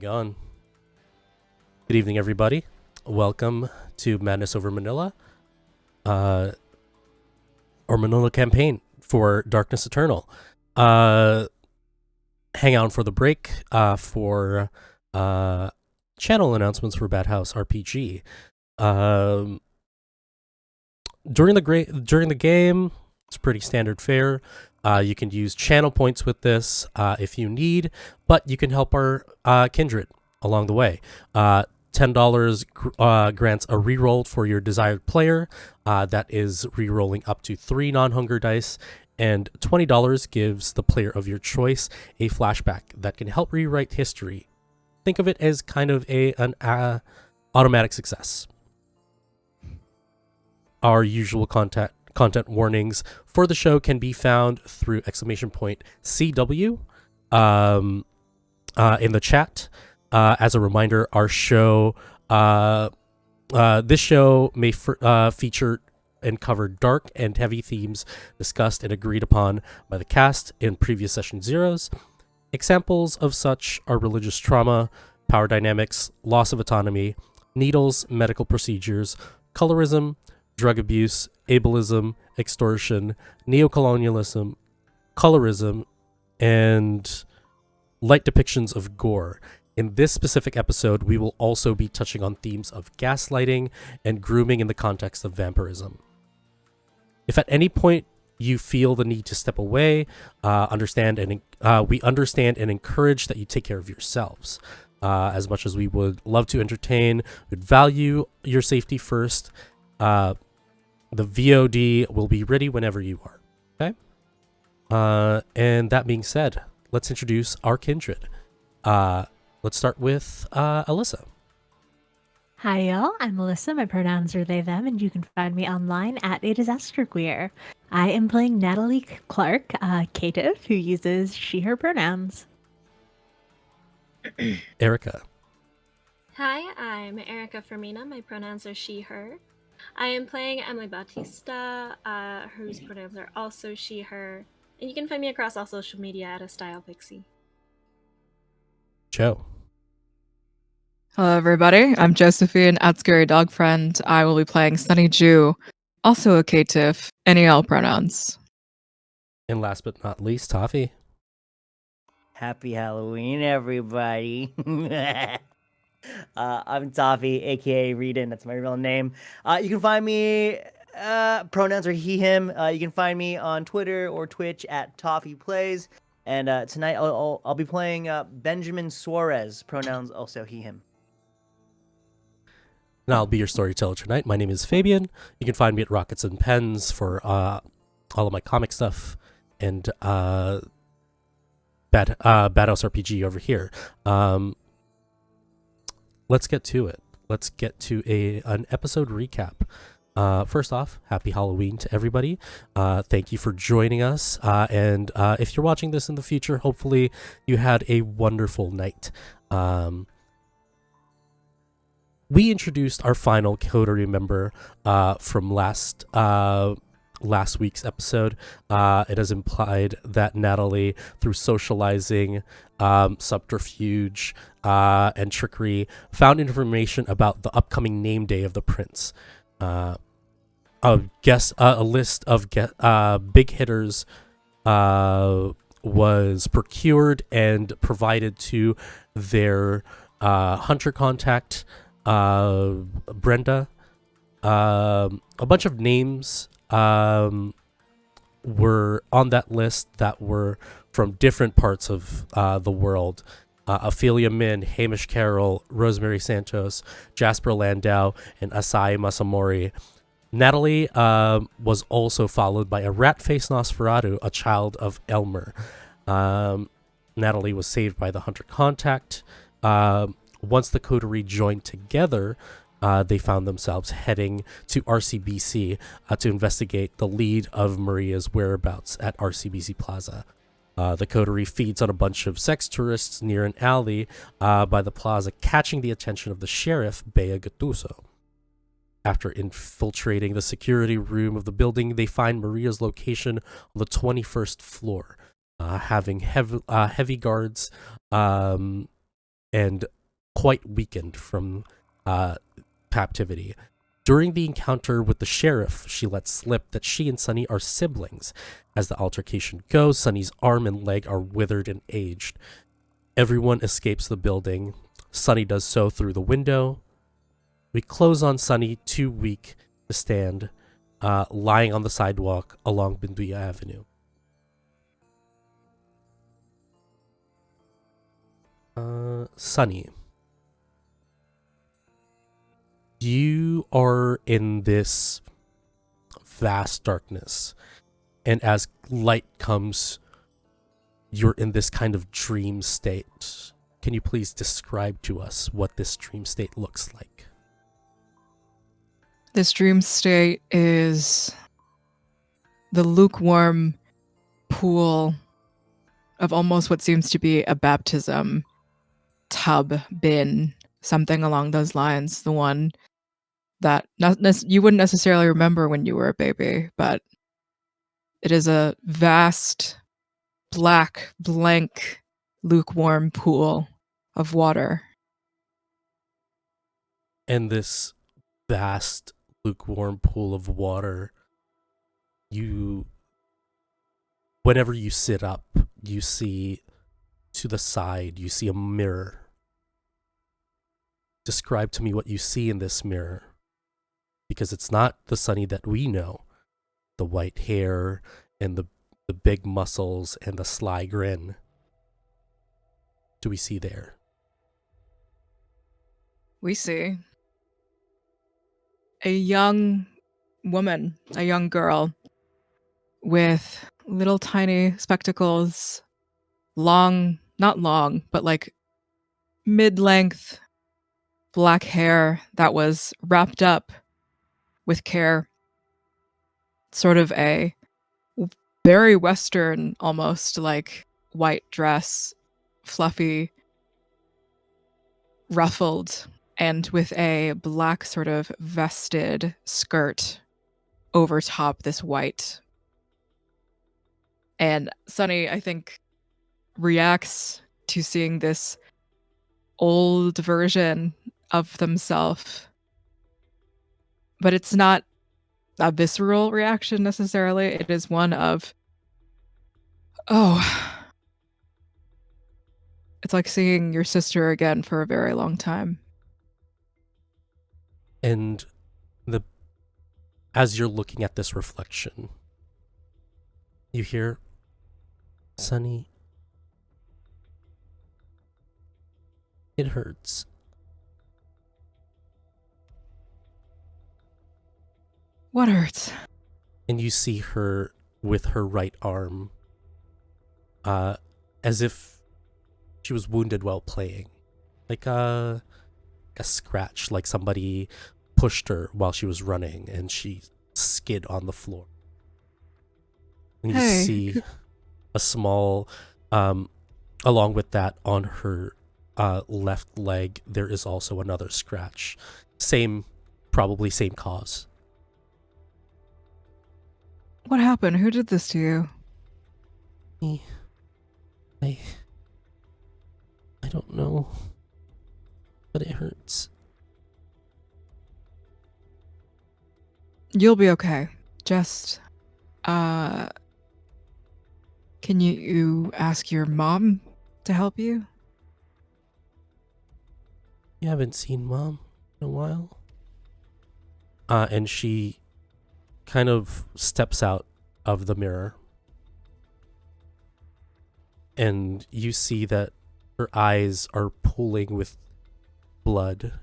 it going? Good evening, everybody. Welcome to Madness Over Manila, or Manila campaign for Darkness Eternal. Hang out for the break for channel announcements for Bad House RPG. During the game, it's pretty standard fare. You can use channel points with this if you need, but you can help our kindred along the way. $10 grants a reroll for your desired player. That is rerolling up to 3 non-hunger dice, and $20 gives the player of your choice a flashback that can help rewrite history. Think of it as kind of an automatic success. Our usual content warnings for the show can be found through !CW in the chat. As a reminder, our show, this show may feature and cover dark and heavy themes discussed and agreed upon by the cast in previous session zeros. Examples of such are religious trauma, power dynamics, loss of autonomy, needles, medical procedures, colorism, drug abuse, ableism, extortion, neocolonialism, colorism, and light depictions of gore. In this specific episode, we will also be touching on themes of gaslighting and grooming in the context of vampirism. If at any point you feel the need to step away, we understand and encourage that you take care of yourselves. As much as we would love to entertain, we'd value your safety first. The VOD will be ready whenever you are. Okay? And that being said, let's introduce our kindred. Let's start with Alyssa. Hi, y'all. I'm Alyssa. My pronouns are they, them, and you can find me online at A Disaster Queer. I am playing Natalie Clark, caitiff, who uses she, her pronouns. Erica. Hi, I'm Erica Fermina. My pronouns are she, her. I am playing Emily Bautista, whose pronouns are also she, her. And you can find me across all social media at @StylePixie. Joe. Hello, everybody. I'm Josephine at Scary Dog Friend. I will be playing Sunny Jew, also a caitiff, NEL pronouns. And last but not least, Toffee. Happy Halloween, everybody. I'm Toffee, aka Reedon. That's my real name. You can find me, pronouns are he, him. You can find me on Twitter or Twitch at Toffee Plays. And tonight I'll be playing Benjamin Suarez, pronouns also he, him. And I'll be your storyteller tonight. My name is Fabian. You can find me at Rockets and Pens for all of my comic stuff and Bad House RPG over here. Let's get to it. Let's get to an episode recap. First off, happy Halloween to everybody. Thank you for joining us. And if you're watching this in the future, hopefully you had a wonderful night. We introduced our final coterie member from last week's episode. It has implied that Natalie, through socializing, subterfuge, and trickery, found information about the upcoming name day of the prince. A list of big hitters was procured and provided to their hunter contact, Brenda. A bunch of names were on that list that were from different parts of the world. Ophelia Min, Hamish Carroll, Rosemary Santos, Jasper Landau, and Asai Masamori. Natalie was also followed by a rat-faced Nosferatu, a child of Elmer. Natalie was saved by the hunter contact. Once the coterie joined together, they found themselves heading to RCBC to investigate the lead of Maria's whereabouts at RCBC Plaza. The coterie feeds on a bunch of sex tourists near an alley by the plaza, catching the attention of the sheriff, Bea Gattuso. After infiltrating the security room of the building, they find Maria's location on the 21st floor, having heavy guards and quite weakened from captivity. During the encounter with the sheriff, she lets slip that she and Sunny are siblings. As the altercation goes, Sunny's arm and leg are withered and aged. Everyone escapes the building. Sunny does so through the window. We close on Sunny, too weak to stand, lying on the sidewalk along Binduya Avenue. Sunny, you are in this vast darkness, and as light comes, you're in this kind of dream state. Can you please describe to us what this dream state looks like? This dream state is the lukewarm pool of almost what seems to be a baptism tub, bin, something along those lines. The one that you wouldn't necessarily remember when you were a baby, but it is a vast, black, blank, lukewarm pool of water. And this vast, lukewarm pool of water, whenever you sit up, you see to the side, you see a mirror. Describe to me what you see in this mirror, because it's not the Sunny that we know. The white hair and the big muscles and the sly grin. Do we see there? We see a young woman, a young girl with little tiny spectacles, not long, but like mid-length black hair that was wrapped up with care. Sort of a very Western, almost like white dress, fluffy, ruffled, and with a black sort of vested skirt over top this white. And Sunny, I think, reacts to seeing this old version of themselves. But it's not a visceral reaction necessarily. It is one of, oh, it's like seeing your sister again for a very long time. And as you're looking at this reflection, you hear, Sunny, it hurts. What hurts? And you see her with her right arm, as if she was wounded while playing. Like a scratch, like somebody pushed her while she was running and she skid on the floor. And you Hey. see a small, along with that, on her left leg, there is also another scratch. Probably same cause. What happened? Who did this to you? Me. I don't know. But it hurts. You'll be okay. Just, can you ask your mom to help you? You haven't seen Mom in a while? And she kind of steps out of the mirror. And you see that her eyes are pooling with blood.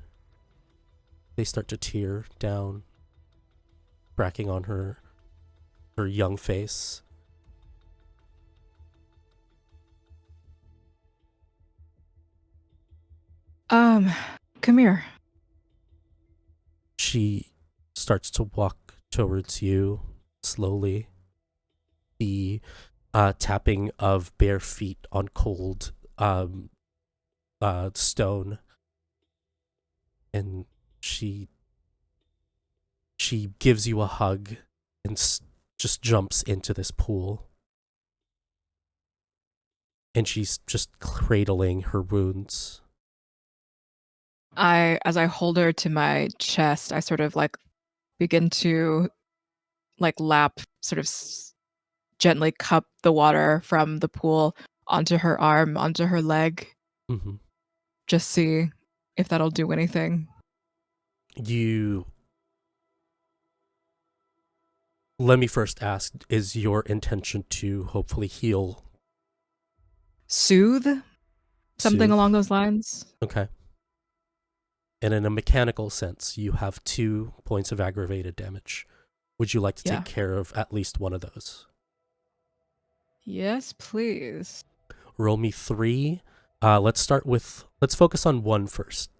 They start to tear down, cracking on her young face. Come here. She starts to walk towards you slowly. The tapping of bare feet on cold stone. And she gives you a hug and just jumps into this pool. And she's just cradling her wounds As I hold her to my chest, I sort of like begin to like lap, sort of gently cup the water from the pool onto her arm, onto her leg. Mm-hmm. Just see if that'll do anything. Let me first ask, is your intention to hopefully heal? Soothe? Something Soothe? along those lines. Okay. And in a mechanical sense, you have 2 points of aggravated damage. Would you like to Yeah. take care of at least one of those? Yes, please. Roll me 3. Let's focus on 1 first.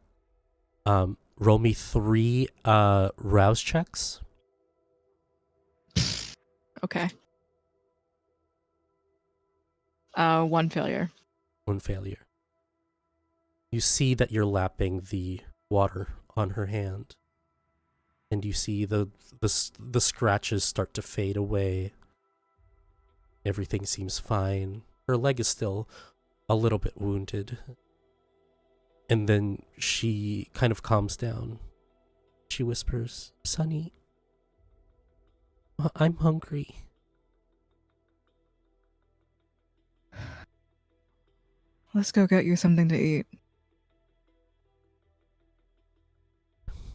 Roll me 3 rouse checks. Okay. 1 failure. 1 failure. You see that you're lapping the water on her hand, and you see the scratches start to fade away. Everything seems fine. Her leg is still a little bit wounded. And then she kind of calms down. She whispers, "Sonny, I'm hungry." Let's go get you something to eat.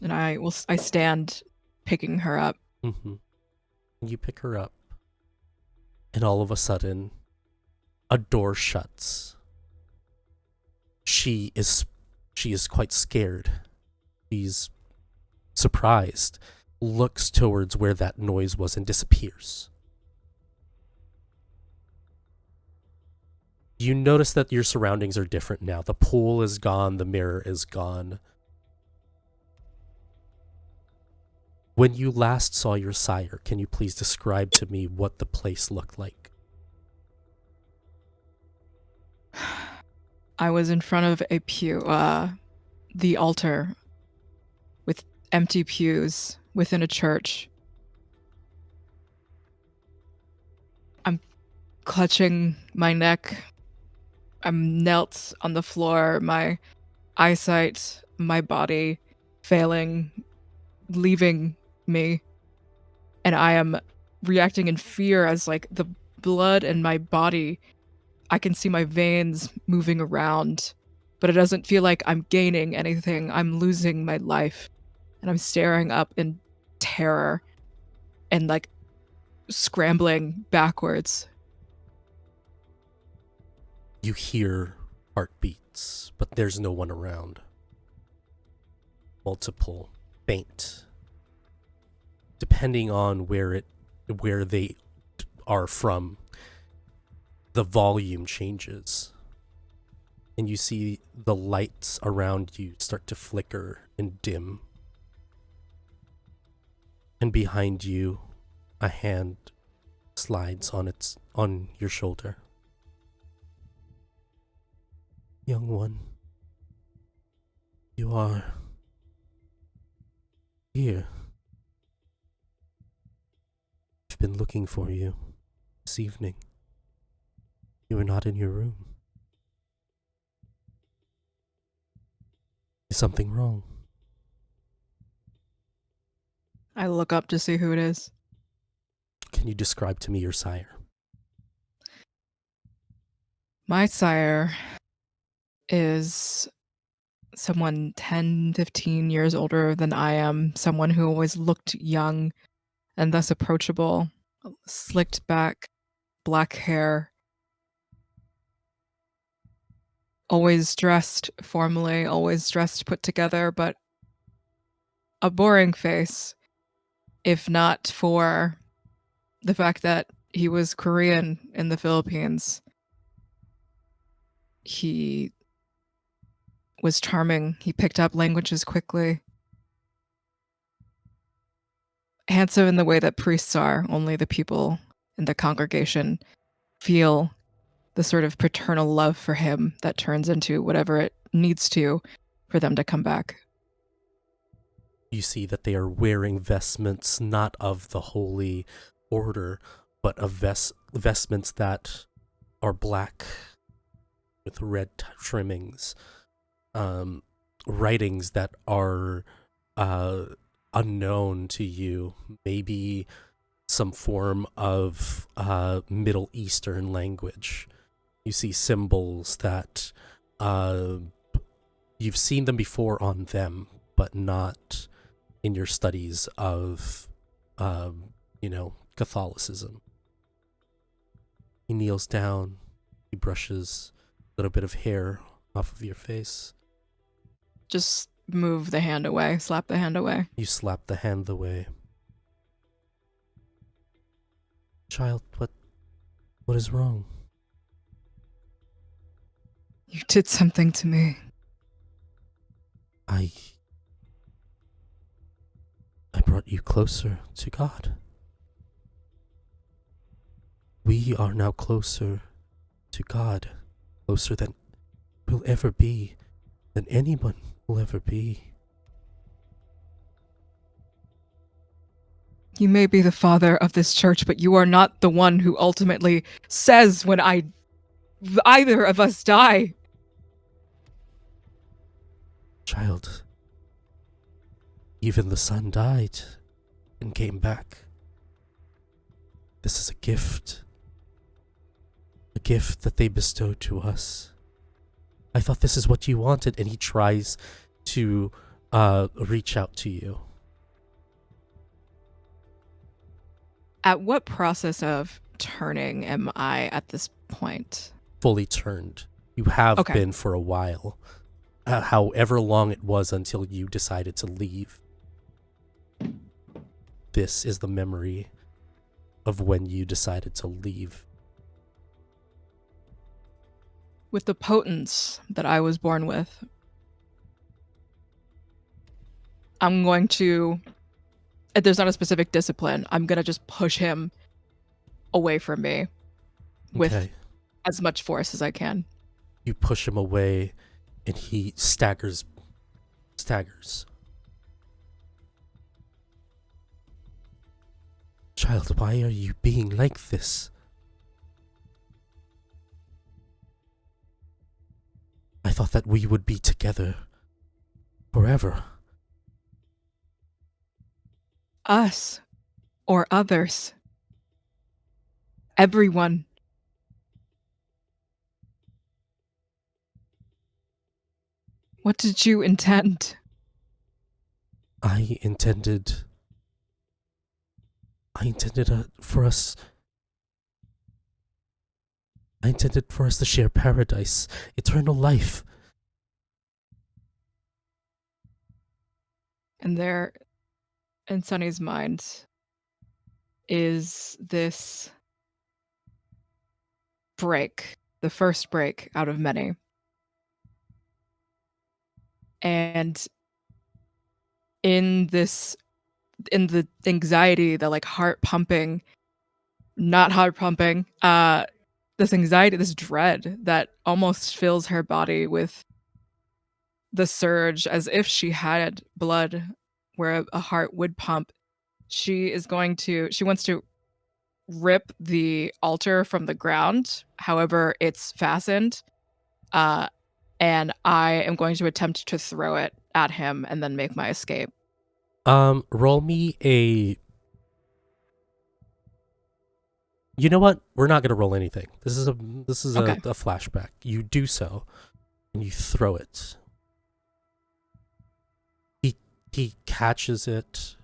And I stand picking her up. Mm-hmm. You pick her up, and all of a sudden, a door shuts. She is quite scared. She's surprised, looks towards where that noise was and disappears. You notice that your surroundings are different now. The pool is gone, the mirror is gone. When you last saw your sire, can you please describe to me what the place looked like? I was in front of a pew, the altar, with empty pews within a church. I'm clutching my neck. I'm knelt on the floor, my eyesight, my body failing, leaving me. And I am reacting in fear as like the blood in my body, I can see my veins moving around, but it doesn't feel like I'm gaining anything. I'm losing my life. And I'm staring up in terror and like scrambling backwards. You hear heartbeats, but there's no one around. Multiple, faint. Depending on where they are from, the volume changes. And you see the lights around you start to flicker and dim. And behind you, a hand slides on your shoulder. "Young one, you are here. I've been looking for you this evening. You were not in your room. Is something wrong?" I look up to see who it is. Can you describe to me your sire? My sire is someone 10, 15 years older than I am, someone who always looked young and thus approachable, slicked back, black hair, always dressed formally, always dressed put together, but a boring face, if not for the fact that he was Korean in the Philippines. He was charming. He picked up languages quickly. Handsome in the way that priests are, only the people in the congregation feel the sort of paternal love for him that turns into whatever it needs to for them to come back. You see that they are wearing vestments not of the holy order, but of vestments that are black with red trimmings. writings that are unknown to you. Maybe some form of Middle Eastern language. You see symbols that you've seen them before on them, but not in your studies of, Catholicism. He kneels down. He brushes a little bit of hair off of your face. Just move the hand away, slap the hand away. You slap the hand away. Child, what is wrong? You did something to me. I brought you closer to God. We are now closer to God, closer than we'll ever be, than anyone will ever be. You may be the father of this church, but you are not the one who ultimately says when either of us die. Child, even the sun died and came back. This is a gift that they bestowed to us. I thought this is what you wanted, and he tries to reach out to you. At what process of turning am I at this point? Fully turned. You have Okay. been for a while. However long it was until you decided to leave. This is the memory of when you decided to leave. With the potence that I was born with, I'm going to, if there's not a specific discipline, I'm going to just push him away from me with Okay. as much force as I can. You push him away, and he staggers. Child, why are you being like this? I thought that we would be together forever. Us or others. Everyone. What did you intend? I intended for us. I intended for us to share paradise, eternal life. And there, in Sunny's mind, is this break, the first break out of many. And in the anxiety, the like heart pumping, not heart pumping, this anxiety, this dread that almost fills her body with the surge as if she had blood where a heart would pump. She wants to rip the altar from the ground. However, it's fastened. And I am going to attempt to throw it at him and then make my escape. Roll me a... You know what? We're not gonna roll anything. This is Okay. a flashback. You do so, and you throw it. He catches it.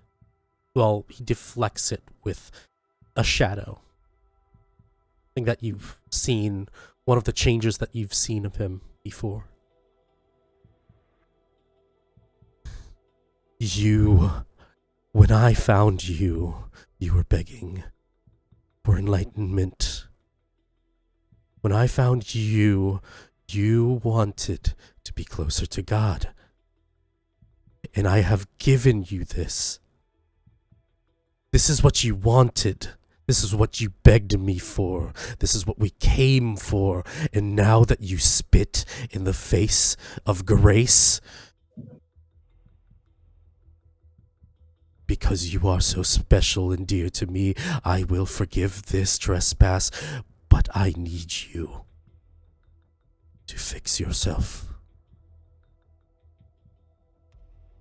Well, he deflects it with a shadow. I think that you've seen one of the changes that you've seen of him before. When I found you, you were begging for enlightenment. When I found you, you wanted to be closer to God. And I have given you this. This is what you wanted. This is what you begged me for. This is what we came for. And now that you spit in the face of grace, because you are so special and dear to me, I will forgive this trespass, but I need you to fix yourself.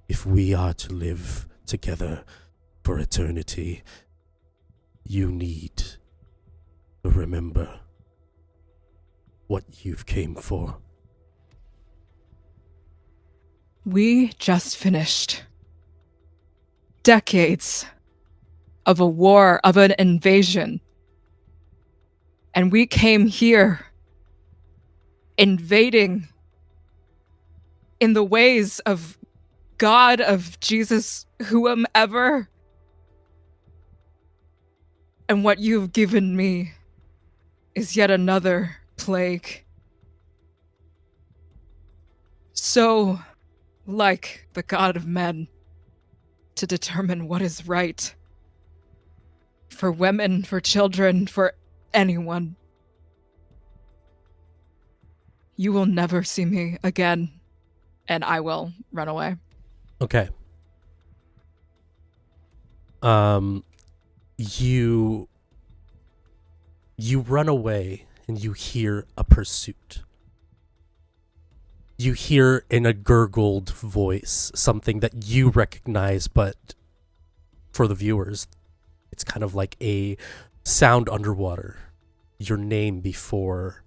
If we are to live together for eternity, you need to remember what you've came for. We just finished decades of a war, of an invasion. And we came here invading in the ways of God, of Jesus, whomever. And what you've given me is yet another plague. So, like the God of men, to determine what is right for women, for children, for anyone. You will never see me again, and I will run away. Okay. You run away and you hear a pursuit. You hear in a gurgled voice something that you recognize, but for the viewers, it's kind of like a sound underwater. Your name before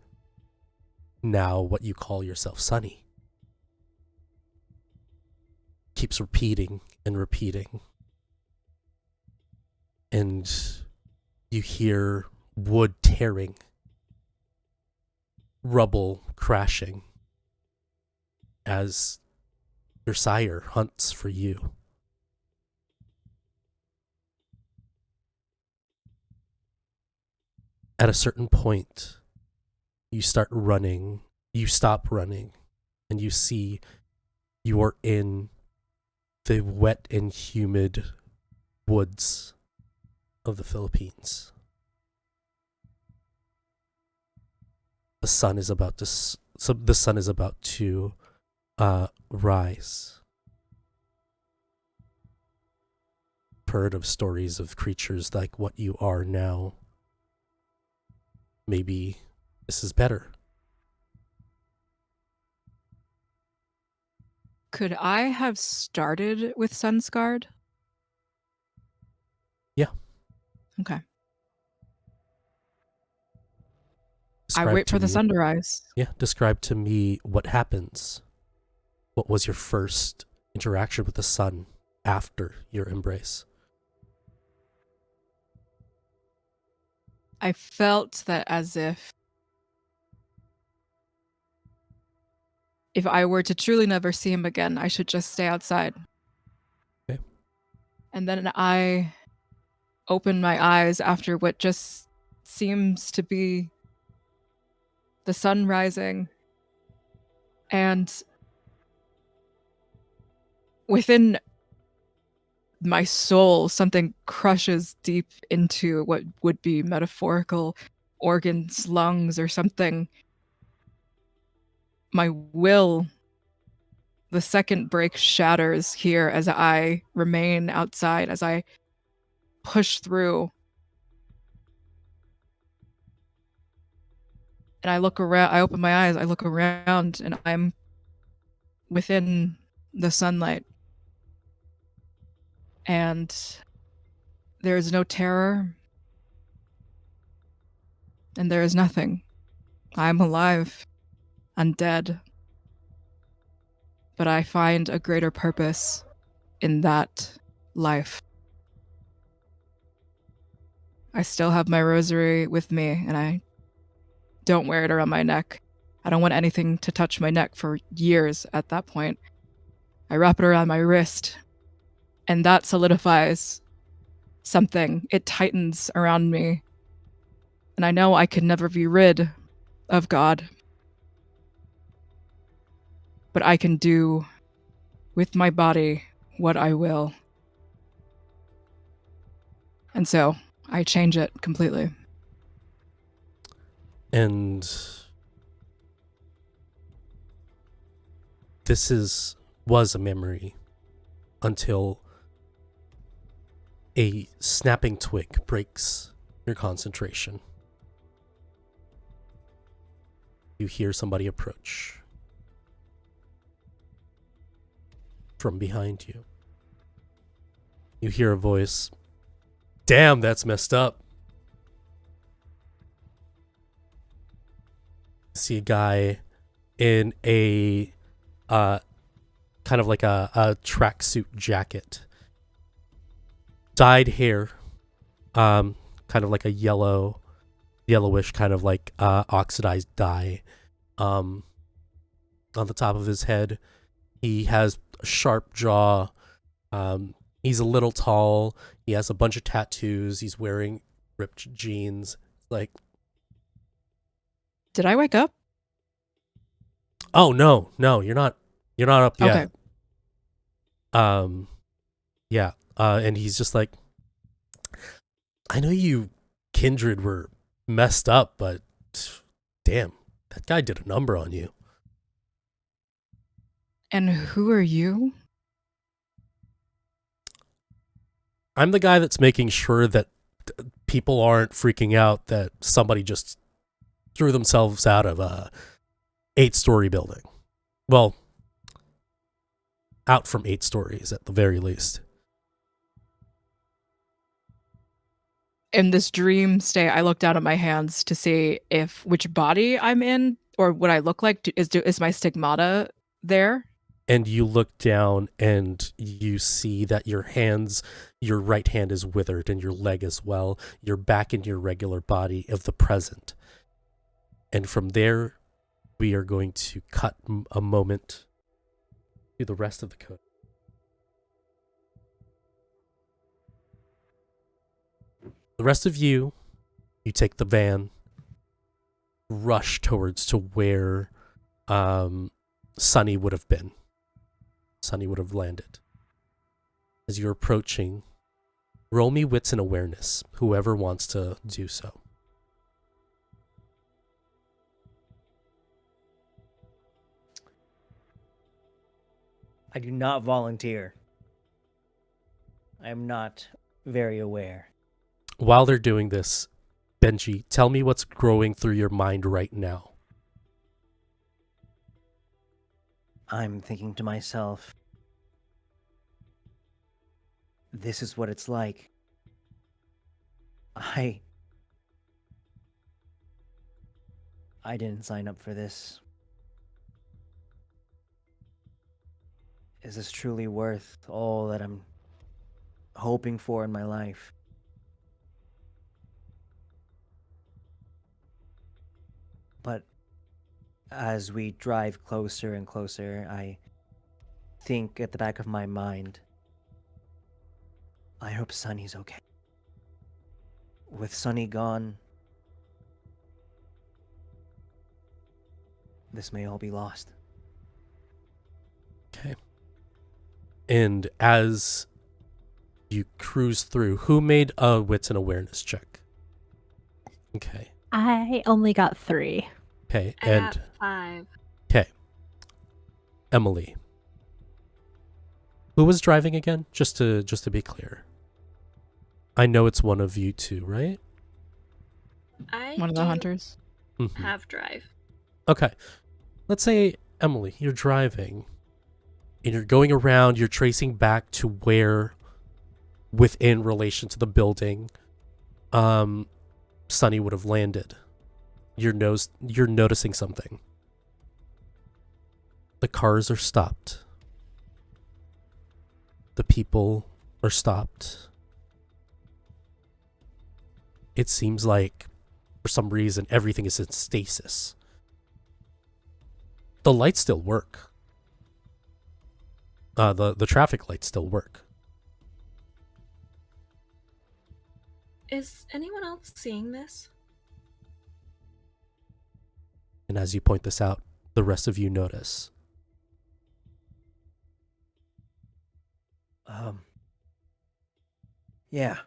now what you call yourself, Sunny. Keeps repeating and repeating. And you hear wood tearing, rubble crashing as your sire hunts for you. At a certain point, you start running, you stop running, and you see you are in the wet and humid woods of the Philippines. The sun is about to rise. Heard of stories of creatures like what you are now. Maybe this is better. Could I have started with Sunscarred? Yeah. Okay. I Describe wait to for the me- sun to rise. Yeah, describe to me what happens. What was your first interaction with the sun after your embrace? I felt that as if I were to truly never see him again, I should just stay outside. Okay. And then I opened my eyes after what just seems to be the sun rising. And within my soul, something crushes deep into what would be metaphorical organs, lungs, or something. My will, the second break shatters here as I remain outside, as I push through. And I look around, I open my eyes, I look around, and I'm within the sunlight. And there is no terror, and there is nothing. I'm alive, undead. But I find a greater purpose in that life. I still have my rosary with me, and I don't wear it around my neck. I don't want anything to touch my neck for years at that point. I wrap it around my wrist, and that solidifies something. It tightens around me. And I know I can never be rid of God. But I can do with my body what I will. And so I change it completely. And this was a memory until a snapping twig breaks your concentration. You hear somebody approach. from behind you. You hear a voice. Damn, that's messed up. See a guy in a kind of like a tracksuit jacket. Dyed hair. Kind of like a yellowish kind of like oxidized dye. On the top of his head. He has a sharp jaw. He's a little tall. He has a bunch of tattoos. He's wearing ripped jeans. Like, Did I wake up? oh no, you're not up yet. Okay. Yeah. And he's just like, I know you kindred were messed up, but damn, that guy did a number on you. And who are you? I'm the guy that's making sure that people aren't freaking out that somebody just threw themselves out of a 8-story building. Well, out from 8 stories at the very least. In this dream state, I look down at my hands to see which body I'm in or what I look like. Is my stigmata there? And you look down and you see that your right hand is withered and your leg as well. You're back in your regular body of the present. And from there, we are going to cut a moment to the rest of the code. The rest of you take the van, rush towards to where Sunny would have been. Sunny would have landed. As you're approaching, roll me wits and awareness, whoever wants to do so. I do not volunteer. I am not very aware. While they're doing this, Benji, tell me what's growing through your mind right now. I'm thinking to myself, this is what it's like. I didn't sign up for this. Is this truly worth all that I'm hoping for in my life? But as we drive closer and closer, I think at the back of my mind, I hope Sunny's okay. With Sunny gone, this may all be lost. Okay. And as you cruise through, who made a wits and awareness check? Okay. I only got 3. Okay. I got 5. Okay. Emily. Who was driving again? Just to be clear. I know it's one of you two, right? I One of the do hunters. Mhm. have drive. Okay. Let's say, Emily, you're driving and you're going around, you're tracing back to where within relation to the building Sunny would have landed. You're noticing something. The cars are stopped. The people are stopped. It seems like, for some reason, everything is in stasis. The lights still work. The traffic lights still work. Is anyone else seeing this? And as you point this out, the rest of you notice. Yeah.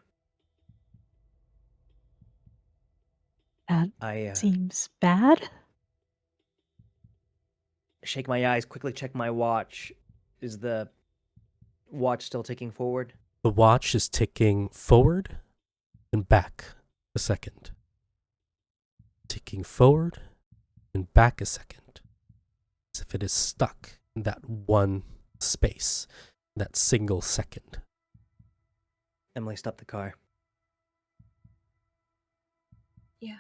That I seems bad. shake my eyes, quickly check my watch. Is the watch still ticking forward? The watch is ticking forward and back a second. Ticking forward and back a second. As if it is stuck in that one space, that single second. Emily, stop the car. Yeah.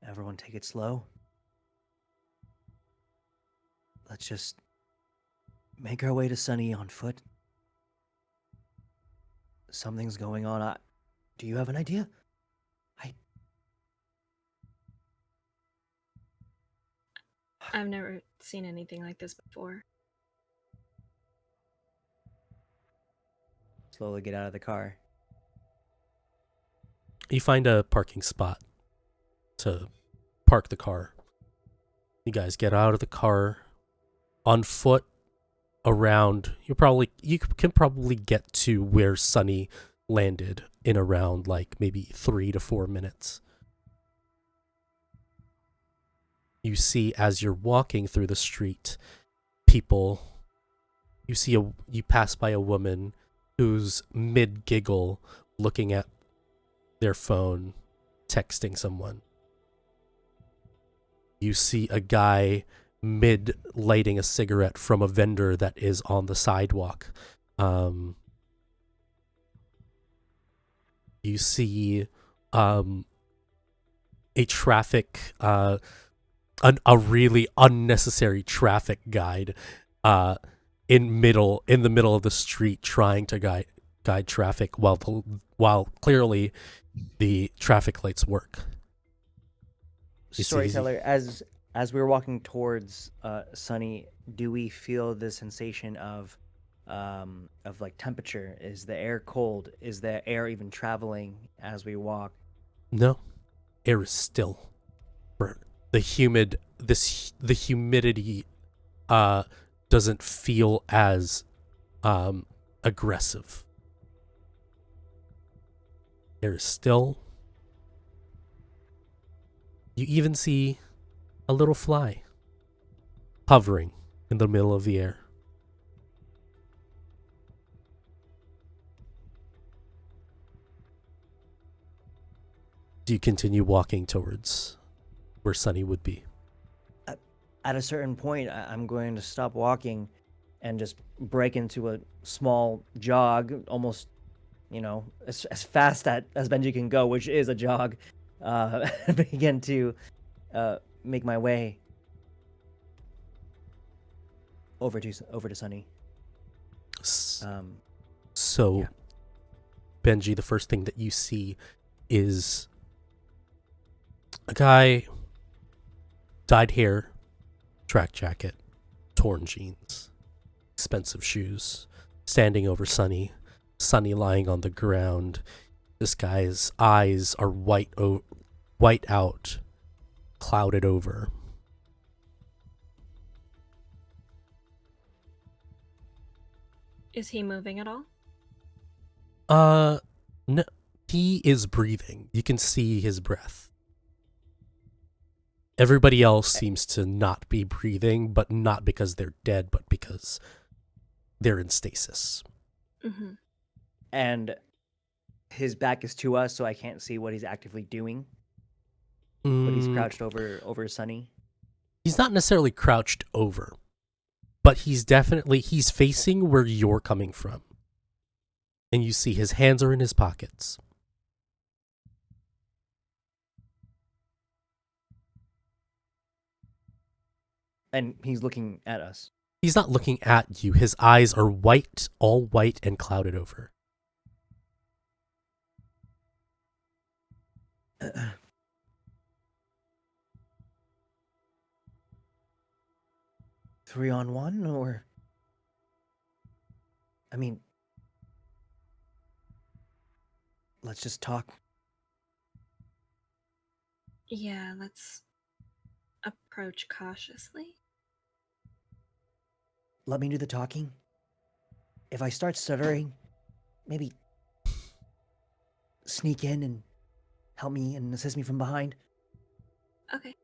Everyone take it slow. Let's just make our way to Sunny on foot. Something's going on. Do you have an idea? I've never seen anything like this before. Slowly get out of the car. You find a parking spot to park the car. You guys get out of the car on foot around. You can probably get to where Sunny landed in around like maybe 3 to 4 minutes. You see, as you're walking through the street, you pass by a woman who's mid-giggle looking at their phone, texting someone. You see a guy mid-lighting a cigarette from a vendor that is on the sidewalk. You see a traffic... a really unnecessary traffic guide in the middle of the street trying to guide traffic while clearly the traffic lights work. Storyteller, as we were walking towards Sunny, do we feel the sensation of like temperature? Is the air cold? Is the air even traveling as we walk? No, air is still. The humidity doesn't feel as aggressive. Air is still. You even see a little fly hovering in the middle of the air. Do you continue walking towards where Sunny would be? At a certain point, I'm going to stop walking and just break into a small jog, almost, as fast as Benji can go, which is a jog. Begin to make my way over to Sunny. So, Benji, the first thing that you see is a guy, dyed hair, track jacket, torn jeans, expensive shoes, standing over Sunny. Sunny lying on the ground. This guy's eyes are white out, clouded over. Is he moving at all? No, he is breathing. You can see his breath. Everybody else seems to not be breathing, but not because they're dead, but because they're in stasis. Mm-hmm. And his back is to us, so I can't see what he's actively doing. But he's crouched over Sunny. He's not necessarily crouched over, but he's facing where you're coming from. And you see his hands are in his pockets. And he's looking at us. He's not looking at you. His eyes are white, all white and clouded over. Three on one, or... I mean... Let's just talk. Yeah, let's approach cautiously. Let me do the talking. If I start stuttering, maybe sneak in and help me and assist me from behind. Okay.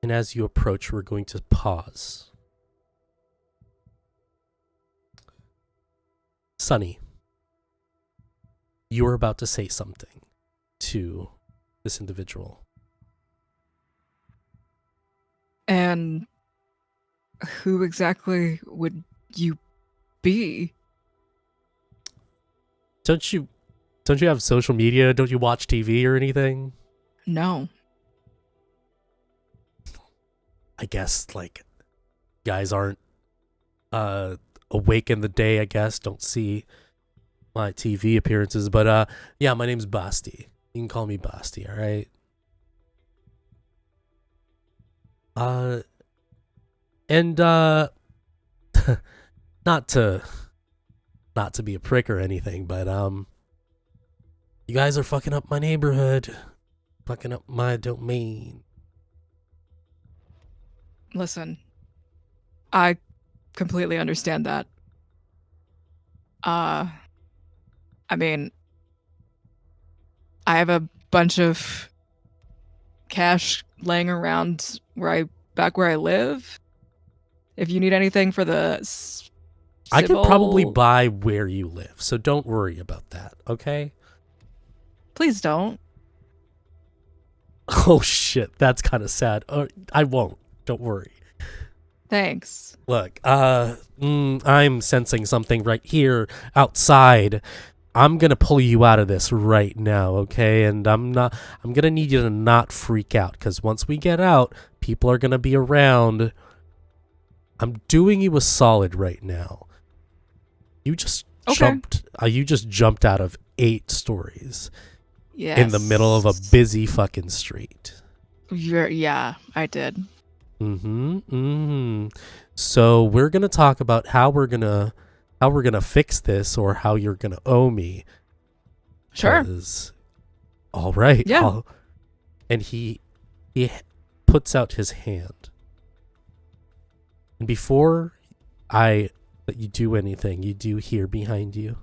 And as you approach, we're going to pause. Sunny, you are about to say something to this individual. And who exactly would you be? Don't you have social media? Don't you watch TV or anything? No. I guess like guys aren't awake in the day, I guess, don't see my TV appearances, but yeah, my name's Basti. You can call me Basti, all right? And not to be a prick or anything, but you guys are fucking up my neighborhood, fucking up my domain. Listen, I completely understand that. I mean, I have a bunch of cash laying around back where I live. If you need anything for the I could probably civil- buy where you live, so don't worry about that, okay? Please don't. Oh shit, that's kind of sad. I won't. Don't worry. Thanks. Look, I'm sensing something right here outside. I'm gonna pull you out of this right now, okay? And I'm gonna need you to not freak out, because once we get out, people are gonna be around. I'm doing you a solid right now. You just jumped out of 8 stories in the middle of a busy fucking street. Yeah, I did. So we're gonna talk about how we're gonna fix this, or how you're gonna owe me. Sure. 'Cause- all right. Yeah. And he puts out his hand. And before I let you do anything, you do hear behind you,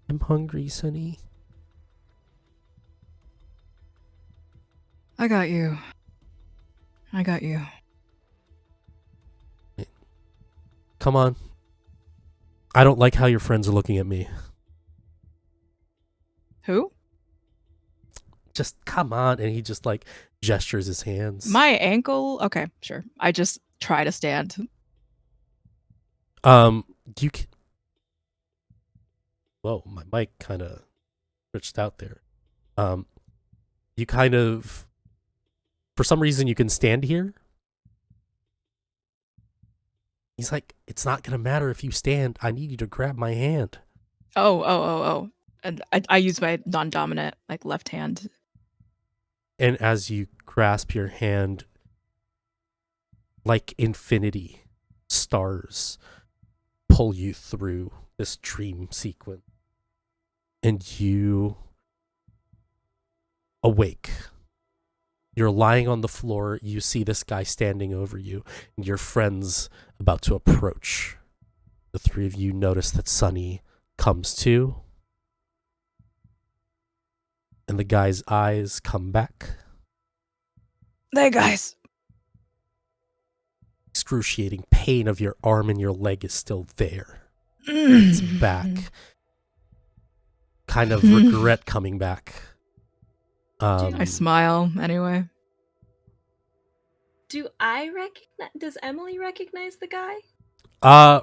"I'm hungry, Sonny." I got you. Come on. I don't like how your friends are looking at me. Who? Just come on. And he just like gestures his hands. My ankle? Okay, sure. I just try to stand. You can. Whoa, my mic kind of switched out there. You kind of, for some reason, you can stand here. He's like, "It's not gonna matter if you stand. I need you to grab my hand." Oh. And I use my non-dominant, like, left hand. And as you grasp your hand, like infinity, stars pull you through this dream sequence. And you awake. You're lying on the floor. You see this guy standing over you, and your friend's about to approach. The 3 of you notice that Sonny comes to, and the guy's eyes come back. Hey, guys. Excruciating pain of your arm and your leg is still there. It's back. Kind of regret coming back. I smile anyway. Does Emily recognize the guy?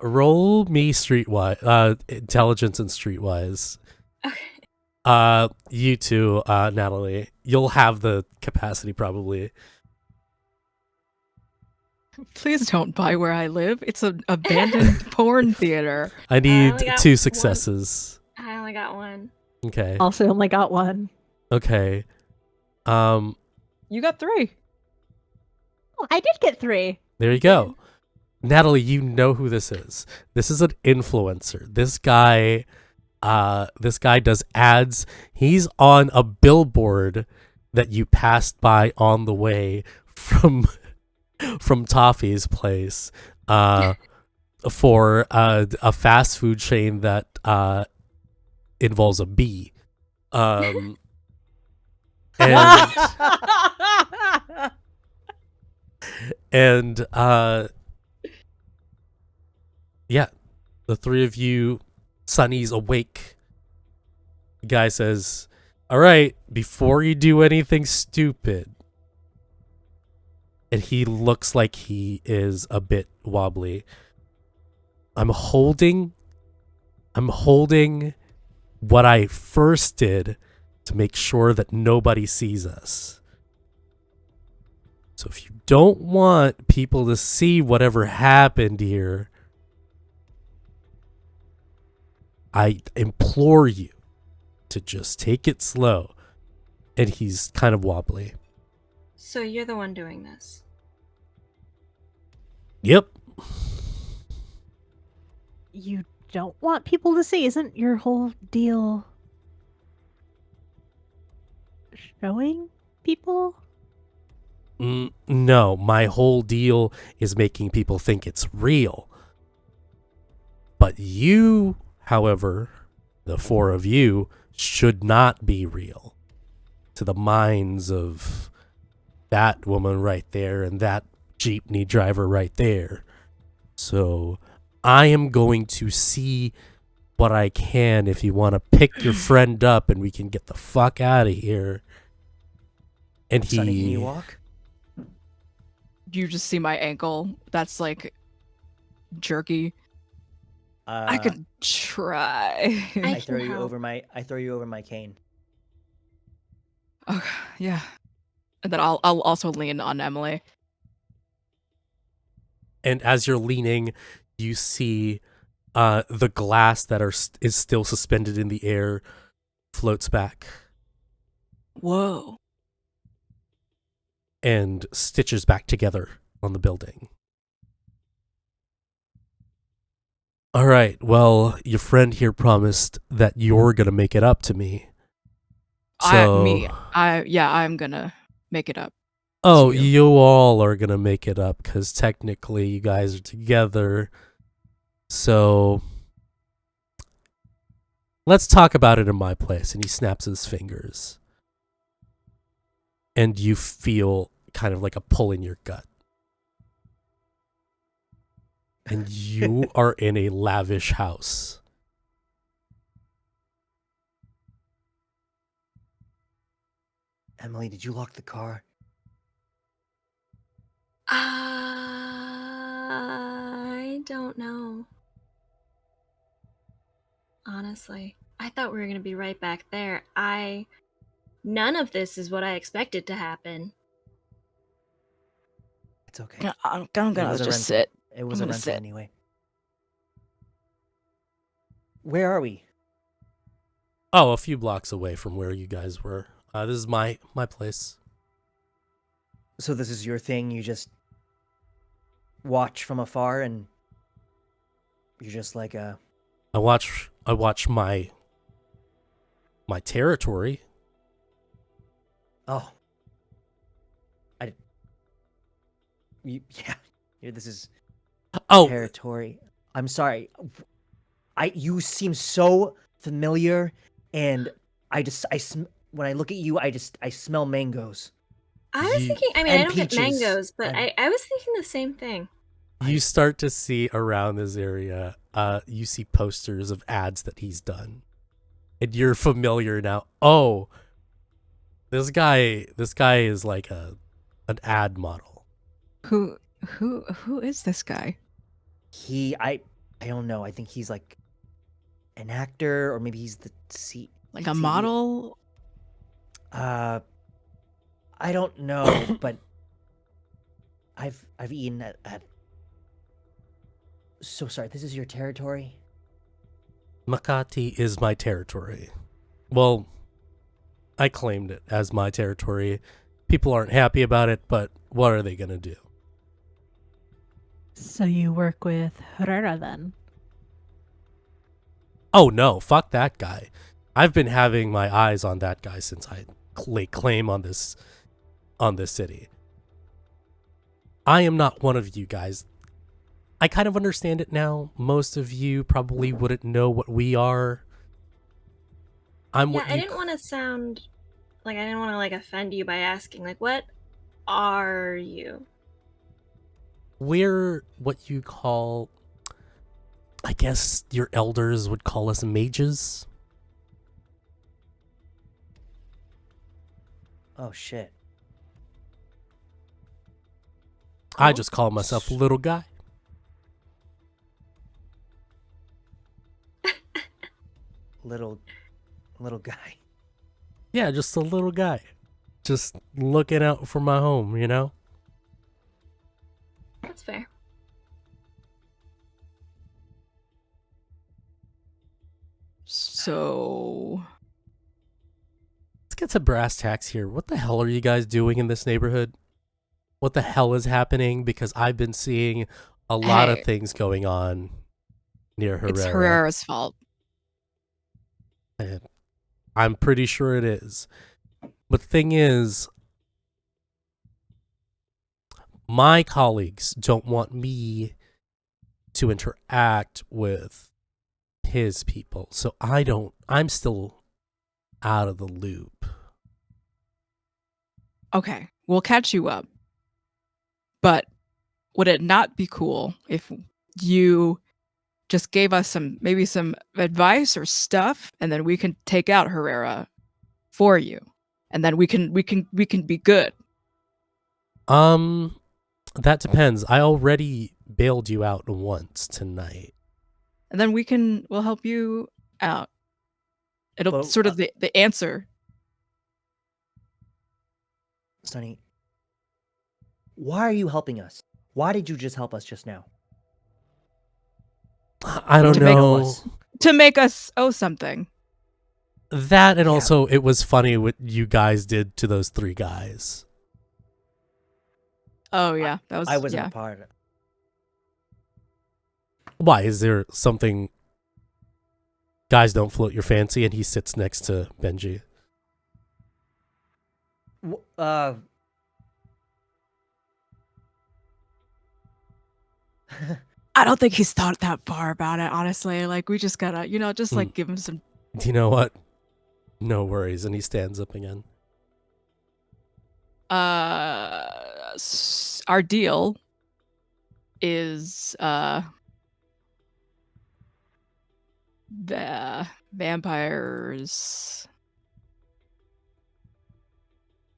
Roll me streetwise, intelligence and streetwise. Okay. You two, Natalie, you'll have the capacity probably. Please don't buy where I live. It's an abandoned porn theater. I need only got 2 one. successes. I only got 1. Okay. Also only got 1. Okay. You got 3. Oh, I did get 3. There you go. Natalie, you know who this is. This is an influencer. This guy does ads. He's on a billboard that you passed by on the way from Toffee's place, for a fast food chain that involves a bee. And yeah, the 3 of you, Sonny's awake. The guy says, "All right, before you do anything stupid, and he looks like he is a bit wobbly. I'm holding what I first did to make sure that nobody sees us. So if you don't want people to see whatever happened here, I implore you to just take it slow. And he's kind of wobbly. So you're the one doing this. Yep. You don't want people to see. Isn't your whole deal showing people? No, my whole deal is making people think it's real. But you, however, the four of you, should not be real to the minds of that woman right there and that jeepney driver right there. So I am going to see what I can if you want to pick your friend up and we can get the fuck out of here. And Sonny, can you walk? You just see my ankle. That's like jerky. I could try. I throw can you help. over my cane. Oh, yeah. And then I'll also lean on Emily. And as you're leaning, you see the glass that is still suspended in the air floats back Whoa. and stitches back together on the building. All right, well, your friend here promised that you're going to make it up to me. So, I'm gonna make it up. oh, you. you all are going to make it up because technically you guys are together. So, let's talk about it in my place. And he snaps his fingers. And you feel kind of like a pull in your gut. And you are in a lavish house. Emily, did you lock the car? I don't know. Honestly, I thought we were gonna be right back there. None of this is what I expected to happen. It's okay. Yeah, I'm It gonna was a just rental. sit. It was I'm a gonna rental sit. anyway. Where are we? Oh, a few blocks away from where you guys were. This is my place. So this is your thing. You just watch from afar, and you're just like a. I watch my territory. Oh. Yeah. This is Oh, territory. I'm sorry. You seem so familiar, and when I look at you, I smell mangoes. I was You- thinking, I and don't get peaches, mangoes, but and- I was thinking the same thing. you start to see around this area. You see posters of ads that he's done, and you're familiar now. Oh, this guy is like an ad model. Who is this guy? I don't know. I think he's like an actor, or maybe he's the Like a model? I don't know, but I've eaten at. So sorry. This is your territory. Makati is my territory. Well, I claimed it as my territory. People aren't happy about it, but what are they gonna do? So you work with Herrera then? Oh no, fuck that guy. I've been having my eyes on that guy since I laid claim on this city. I am not one of you guys. I kind of understand it now. Most of you probably wouldn't know what we are. I'm Yeah, what I you didn't want to sound like I didn't want to offend you by asking what are you? we're what you call, I guess your elders would call us mages. Oh shit. I Cool. just call myself a little guy. Little guy. Yeah, just a little guy. Just looking out for my home, you know? That's fair. So Let's get to brass tacks here. What the hell are you guys doing in this neighborhood? What the hell is happening? Because I've been seeing a lot of Hey. things going on near Herrera. it's Herrera's fault. And I'm pretty sure it is. But the thing is, my colleagues don't want me to interact with his people. So I'm still out of the loop. Okay, we'll catch you up. But would it not be cool if you just gave us maybe some advice or stuff, and then we can take out Herrera for you, and then we can be good. That depends. I already bailed you out once tonight. And then we'll help you out. It'll But, sort of the answer. Sonny, why are you helping us? Why did you just help us just now? I don't To make know. us- To make us owe something. That and Yeah. also it was funny what you guys did to those 3 guys. Oh yeah, that was I wasn't yeah. a part of it. Why? Is there something guys don't float your fancy and he sits next to Benji? I don't think he's thought that far about it, honestly. Like we just gotta, just like give him some. You know what? No worries. And he stands up again. Our deal is the vampires.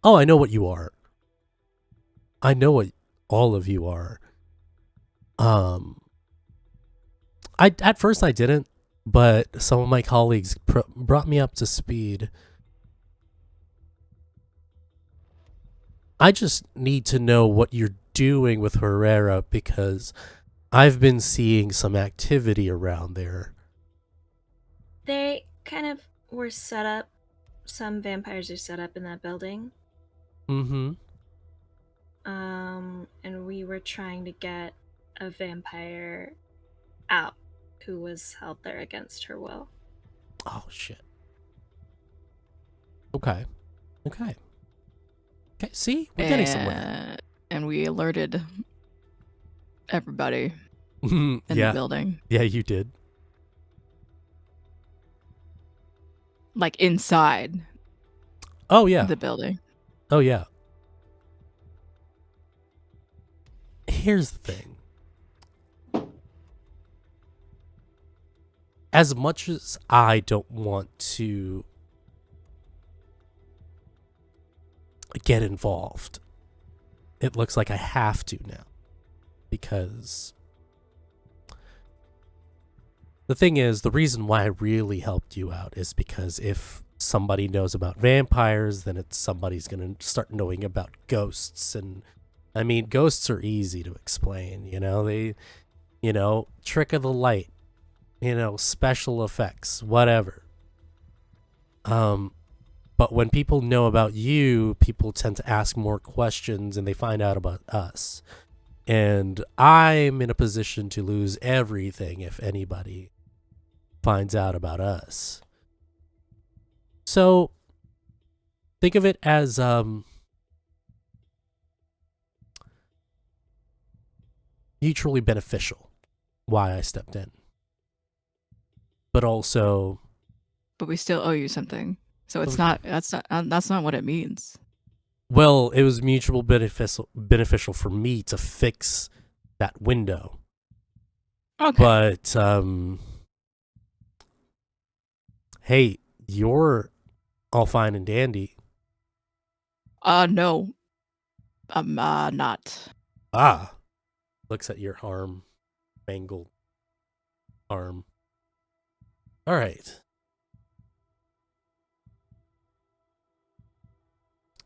Oh, I know what you are. I know what all of you are. At first I didn't, but some of my colleagues brought me up to speed. I just need to know what you're doing with Herrera because I've been seeing some activity around there. They kind of were set up. Some vampires are set up in that building. Mm-hmm. And we were trying to get a vampire out who was held there against her will. Oh, shit. Okay. See? We're getting somewhere. And we alerted everybody in the building. Yeah, you did. Like inside Oh, yeah. the building. Oh, yeah. Here's the thing. As much as I don't want to get involved, it looks like I have to now. Because the thing is, the reason why I really helped you out is because if somebody knows about vampires, then somebody's going to start knowing about ghosts. And I mean, ghosts are easy to explain, they, trick of the light, special effects, whatever. But when people know about you, people tend to ask more questions and they find out about us. And I'm in a position to lose everything if anybody finds out about us. So think of it as mutually beneficial why I stepped in. But also, But we still owe you something. So it's not that's not what it means. well, it was mutual beneficial for me to fix that window. Okay. But hey, you're all fine and dandy. No. I'm not. Ah. Looks at your arm. Mangled arm. All right.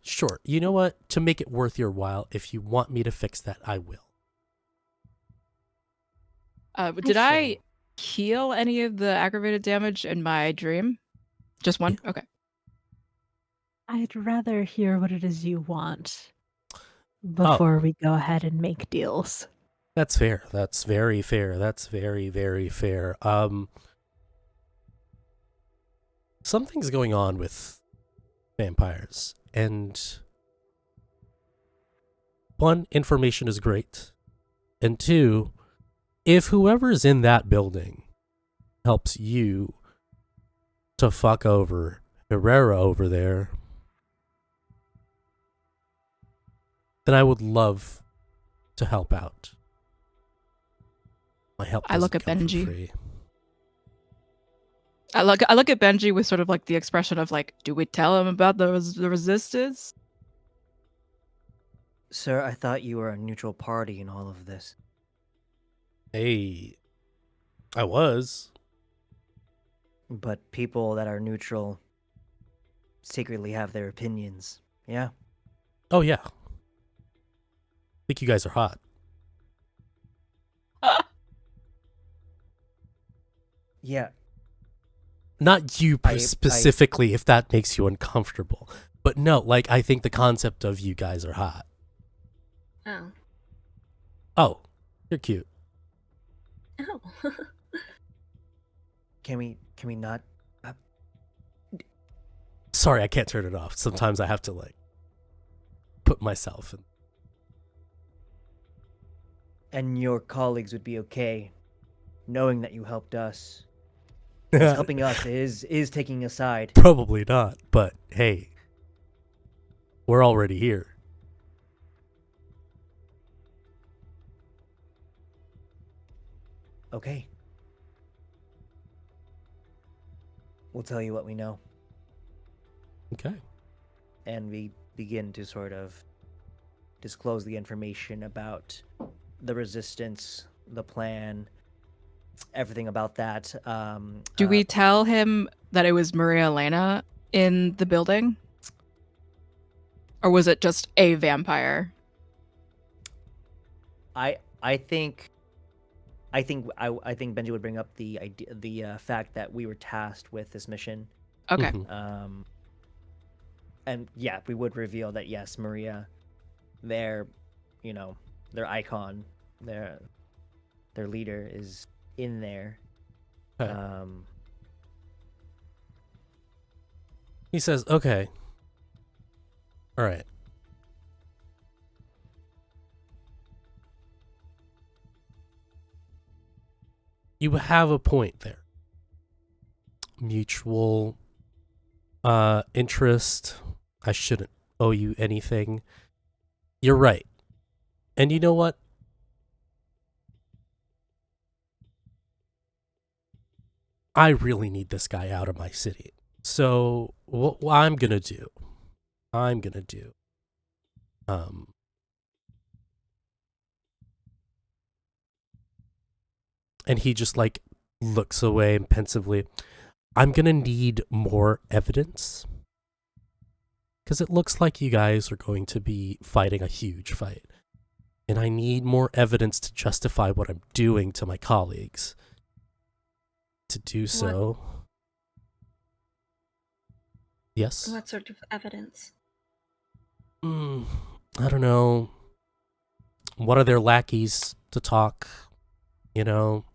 Sure. You know what? To make it worth your while, if you want me to fix that, I will. Did I heal any of the aggravated damage in my dream? Just one? Yeah. Okay. I'd rather hear what it is you want before we go ahead and make deals. That's fair. That's very fair. That's very, very fair. Something's going on with vampires, and one, information is great, and two, if whoever's in that building helps you to fuck over Herrera over there, then I would love to help out. My help I look doesn't at come for Benji. free. I look at Benji with sort of like the expression of like, do we tell him about the resistance? Sir, I thought you were a neutral party in all of this. Hey, I was. But people that are neutral secretly have their opinions. Yeah? Oh, yeah. I think you guys are hot. Yeah. Not you I- specifically, if that makes you uncomfortable. But no, like, I think the concept of you guys are hot. Oh. Oh, you're cute. Oh. Can we not? Sorry, I can't turn it off. Sometimes I have to, like, put myself in. And your colleagues would be okay knowing that you helped us. 'Cause helping us is taking a side. Probably not, but hey, we're already here. Okay. We'll tell you what we know. Okay. And we begin to sort of disclose the information about the resistance, the plan, everything about that. Do we tell him that it was Maria Elena in the building? Or was it just a vampire? I think Benji would bring up the idea, the fact that we were tasked with this mission. Okay. Mhm. And yeah, we would reveal that yes, Maria, their icon, their leader is in there. Okay. He says, okay. All right. You have a point there. Mutual interest. I shouldn't owe you anything. You're right. And you know what? I really need this guy out of my city. So what I'm gonna do, and he just like looks away and pensively, I'm gonna need more evidence. Because it looks like you guys are going to be fighting a huge fight. And I need more evidence to justify what I'm doing to my colleagues. To do so. Yes? What sort of evidence? I don't know. One of their lackeys to talk, you know.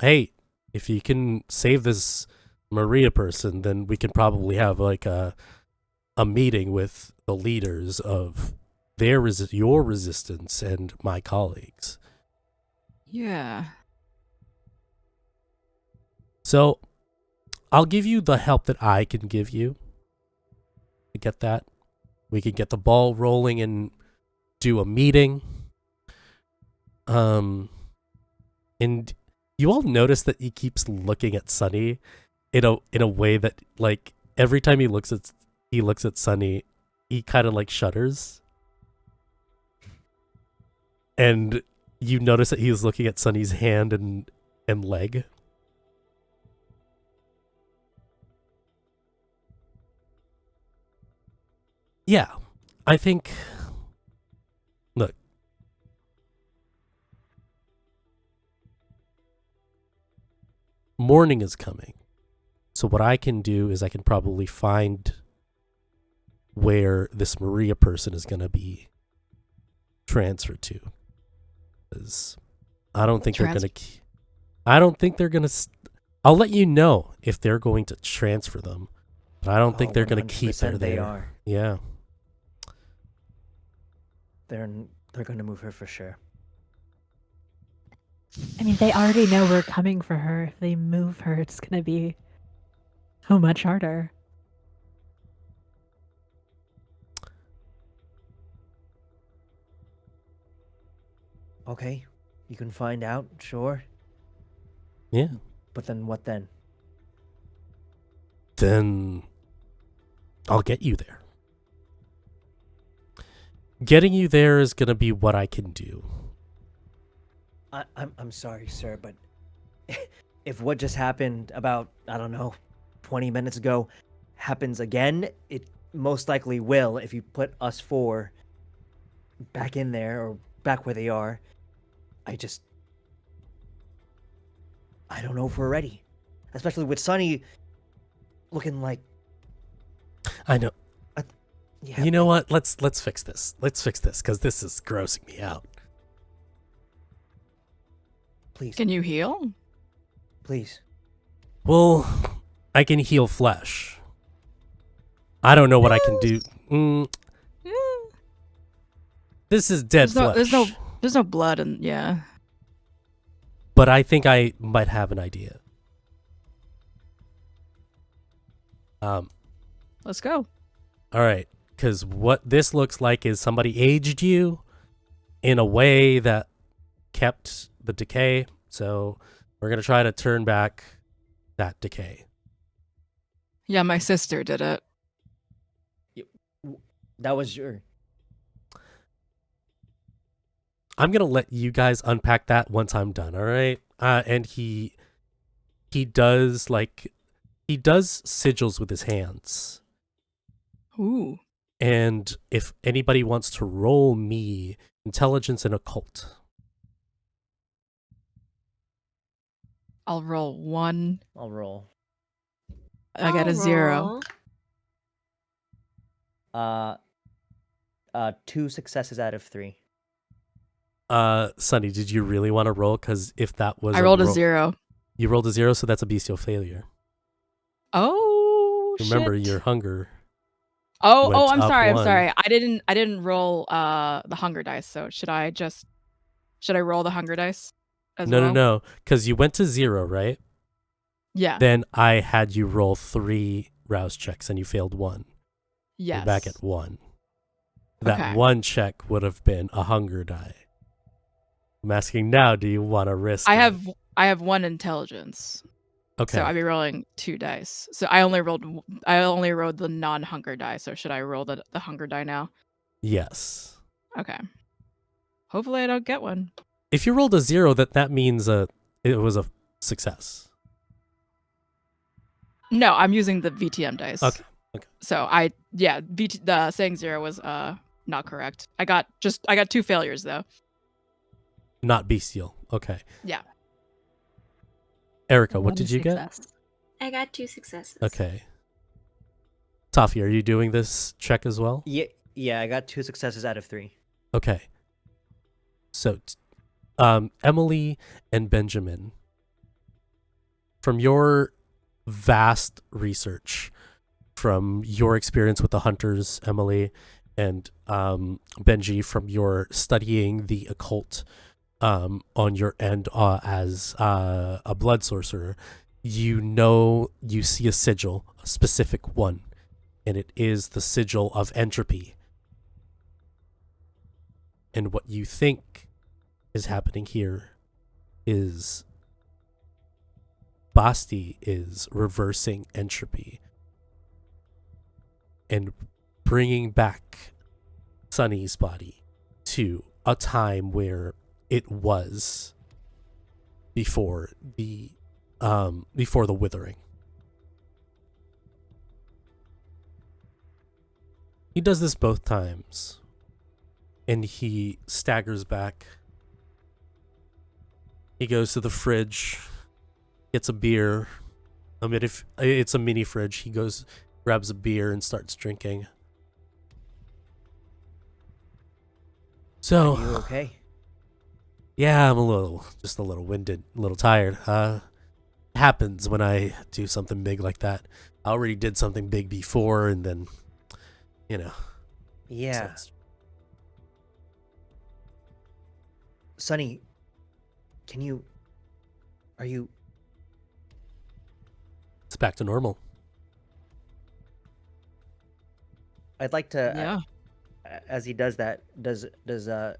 Hey, if you can save this Maria person, then we can probably have like a meeting with the leaders of your resistance and my colleagues. Yeah. So I'll give you the help that I can give you to get that. We can get the ball rolling and do a meeting. And you all notice that he keeps looking at Sunny in a way that, like, every time he looks at Sunny, he kind of like shudders. And you notice that he was looking at Sunny's hand and leg. Yeah, I think, look, morning is coming. So what I can do is I can probably find where this Maria person is going to be transferred to. 'Cause I don't think they're going to, I don't think they're going to, I'll let you know if they're going to transfer them, but I don't think they're going to keep her there. They are. Yeah. They're going to move her for sure. I mean, they already know we're coming for her. If they move her, it's gonna be so much harder. Okay, you can find out, sure. Yeah. But then what then? Then I'll get you there. Getting you there is going to be what I can do. I'm sorry, sir, but if what just happened about, I don't know, 20 minutes ago happens again, it most likely will if you put us four back in there or back where they are. I don't know if we're ready. Especially with Sunny looking like... I know. Yeah. You know what? Let's fix this. Let's fix this because this is grossing me out. Please. Can you heal? Please. Well, I can heal flesh. I don't know what I can do. This is dead flesh. There's no blood and yeah. But I think I might have an idea. Let's go. All right. Because what this looks like is somebody aged you in a way that kept the decay. So we're going to try to turn back that decay. Yeah, my sister did it. That was your... I'm going to let you guys unpack that once I'm done, all right? And he does sigils with his hands. Ooh. And if anybody wants to roll me intelligence and occult. I'll roll 1. I'll roll. I got a 0. Roll. 2 successes out of 3. Sunny, did you really want to roll? Because if that was I rolled a 0. You rolled a 0, so that's a bestial failure. Oh, Remember shit. your hunger. I'm went up sorry. 1. I'm sorry. I didn't roll the hunger dice. So should I roll the hunger dice as well? No. Because you went to 0, right? Yeah. Then I had you roll 3 rouse checks and you failed 1. Yes. You're back at 1. That Okay. 1 check would have been a hunger die. I'm asking now, do you want to risk I it? have 1 intelligence. Okay. So I'd be rolling 2 dice. So I only rolled the non-hunger die. So should I roll the hunger die now? Yes. Okay. Hopefully I don't get one. If you rolled a 0, that means it was a success. No, I'm using the VTM dice. Okay. So the saying 0 was not correct. I got 2 failures though. Not bestial. Okay. Yeah. Erica, what One did you get? success. I got 2 successes. Okay. Toffee, are you doing this check as well? Yeah, I got 2 successes out of 3. Okay. So, Emily and Benjamin, from your vast research, from your experience with the hunters, Emily, and Benji, from your studying the occult on your end as a blood sorcerer, you see a sigil, a specific one, and it is the sigil of entropy. And what you think is happening here is Basti is reversing entropy and bringing back Sunny's body to a time where it was before the withering. He does this both times, and he staggers back. He goes to the fridge, gets a beer. I mean, if it's a mini fridge, he goes, grabs a beer, and starts drinking. So, Are you okay? yeah, I'm just a little winded, a little tired. Happens when I do something big like that. I already did something big before, and then, you know. Yeah. Sonny, are you... It's back to normal. I'd like to, Yeah. as he does that, does the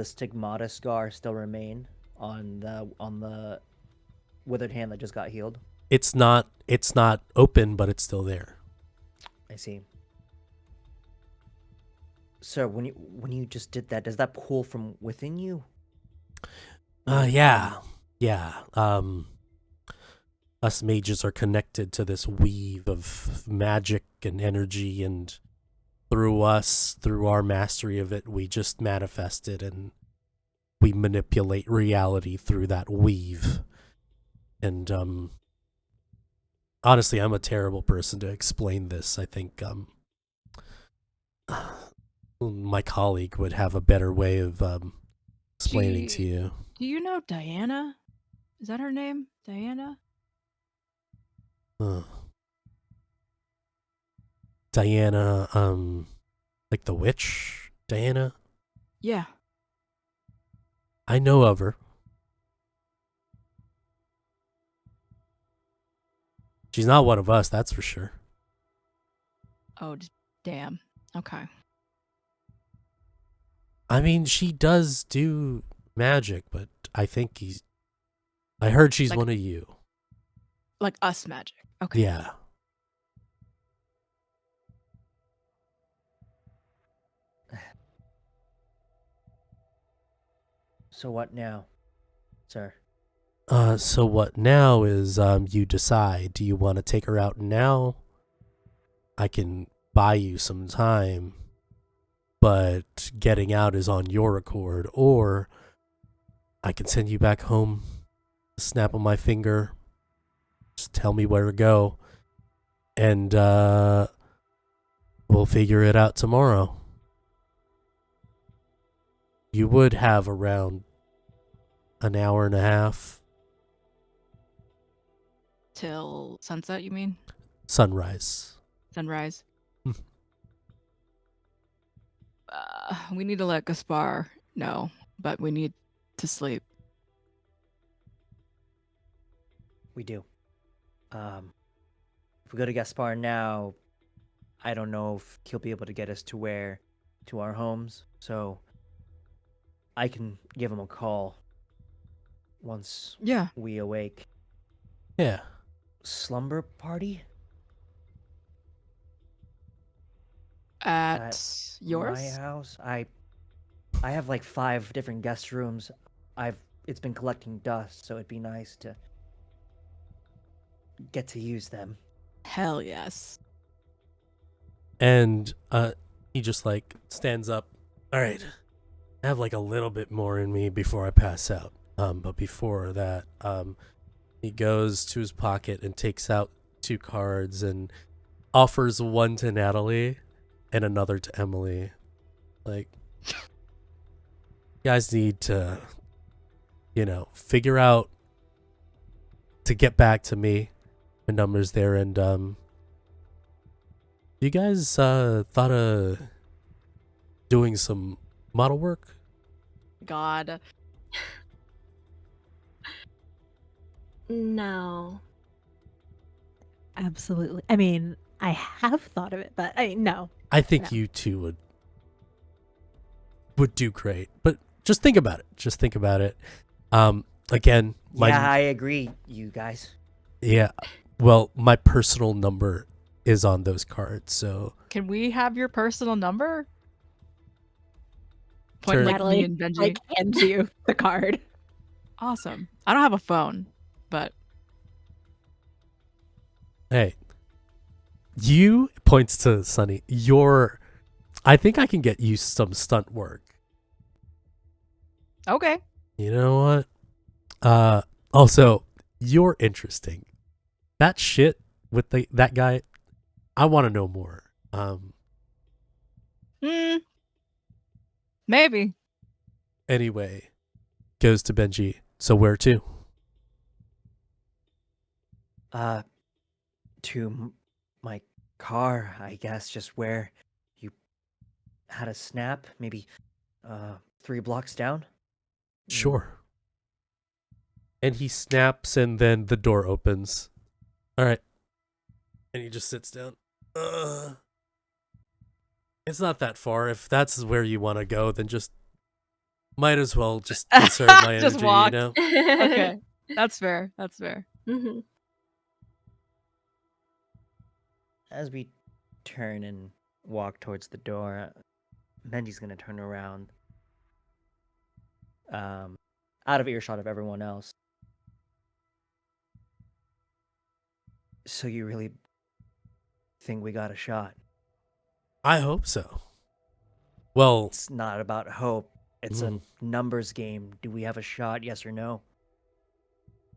stigmata scar still remain on the withered hand that just got healed? It's not open, but it's still there. I see. Sir, when you just did that, does that pull from within you? Yeah. Us mages are connected to this weave of magic and energy, and through our mastery of it, we just manifest it, and we manipulate reality through that weave. And honestly, I'm a terrible person to explain this. I think my colleague would have a better way of explaining to you. Do you know Diana? Is that her name? Diana? Diana, like the witch, Diana? Yeah. I know of her. She's not one of us, that's for sure. Oh, damn. Okay. I mean, she does do magic, but I think I heard she's Like- one of you. Like us magic. Okay. Yeah. So what now, sir? So what now is you decide. Do you want to take her out now? I can buy you some time, but getting out is on your accord, or I can send you back home. Snap of my finger. Just tell me where to go, and we'll figure it out tomorrow. You would have around an hour and a half. Till sunset, you mean? Sunrise. Sunrise. Hmm. We need to let Gaspar know, but we need to sleep. We do. If we go to Gaspar now, I don't know if he'll be able to get us to our homes. So I can give him a call once Yeah. we awake. Yeah. Slumber party? At yours? My house? I have like 5 different guest rooms. It's been collecting dust, so it'd be nice to get to use them. Hell yes. And he just like stands up. All right. I have like a little bit more in me before I pass out. But before that, he goes to his pocket and takes out 2 cards and offers one to Natalie and another to Emily. Like, you guys need to, figure out to get back to me. My number's there, and you guys thought of doing some model work? God. No. Absolutely. I mean, I have thought of it, but no. I think No. you two would do great, but just think about it. Just think about it. Again, Yeah, I agree, you guys. yeah. Well, my personal number is on those cards, so Can we have your personal number? Point turn. like me Natalie and Benji. like hands you the card. Awesome. I don't have a phone, but Hey, you points to Sunny. I think I can get you some stunt work. okay. You know what? Also, you're interesting. That shit with that guy, I want to know more. Maybe. Anyway, goes to Benji. So where to? To my car, I guess, just where you had a snap, maybe 3 blocks down. Sure. And he snaps, and then the door opens. All right. And he just sits down. It's not that far. If that's where you want to go, then just might as well just conserve my Just energy, walk. you know? Okay. That's fair. That's fair. Mhm. As we turn and walk towards the door, Benji's gonna turn around, out of earshot of everyone else. So you really think we got a shot? I hope so. Well, It's not about hope. It's a numbers game. Do we have a shot? Yes or no?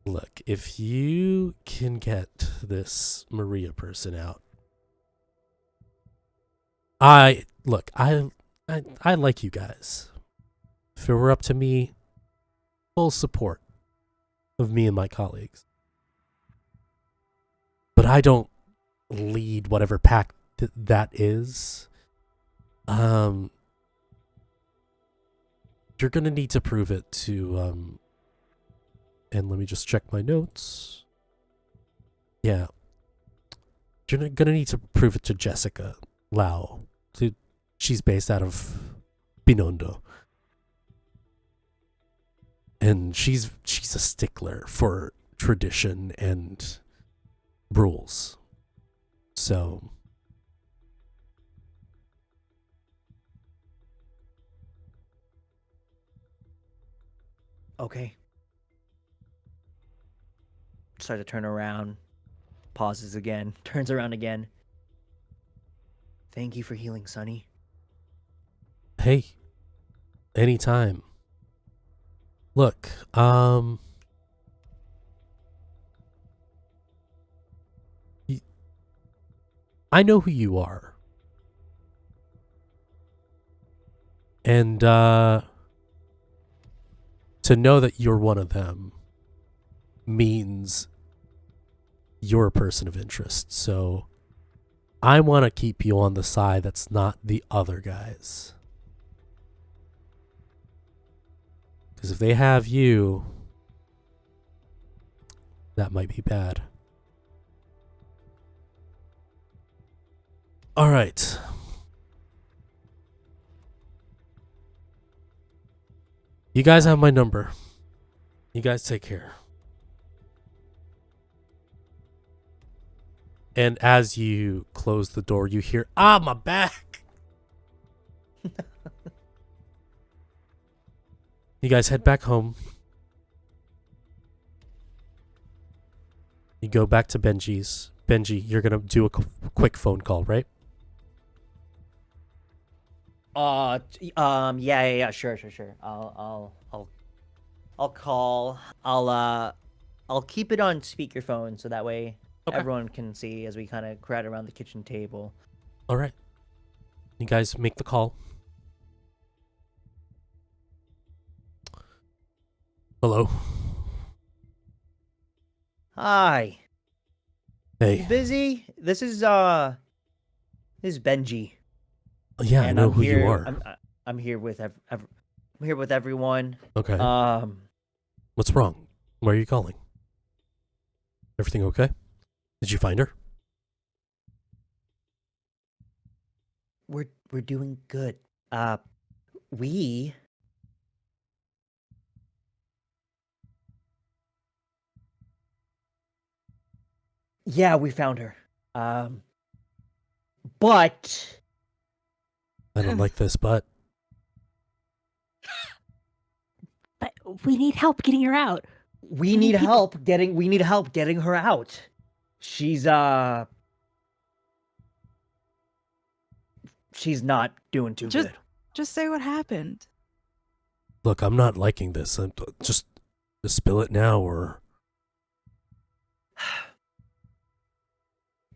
look, if you can get this Maria person out, I like you guys. If it were up to me, full support of me and my colleagues. But I don't lead whatever pack that is. You're gonna need to prove it to and let me just check my notes. Yeah. You're gonna need to prove it to Jessica Lau. She's based out of Binondo. And she's a stickler for tradition and rules. So Okay. Start to turn around, pauses again, turns around again. Thank you for healing, Sonny. hey, anytime. Look, I know who you are. And to know that you're one of them means you're a person of interest. So I want to keep you on the side that's not the other guys. Because if they have you, that might be bad. All right. You guys have my number. You guys take care. And as you close the door, you hear, my back. You guys head back home. You go back to Benji's. Benji, you're going to do a quick phone call, right? Yeah, sure. I'll call. I'll keep it on speakerphone so that way everyone can see as we kind of crowd around the kitchen table. All right. You guys make the call. Hello. Hi. Hey. You busy? This is Benji. Yeah, And I know I'm who here, you are. I'm here with I'm here with everyone. Okay. Um, What's wrong? Why are you calling? Everything okay? Did you find her? we're doing good. We Yeah, we found her. But I don't like this, but We need help getting her out. We need help getting her out. She's not doing too good. Just say what happened. Look, I'm not liking this. Just spill it now, or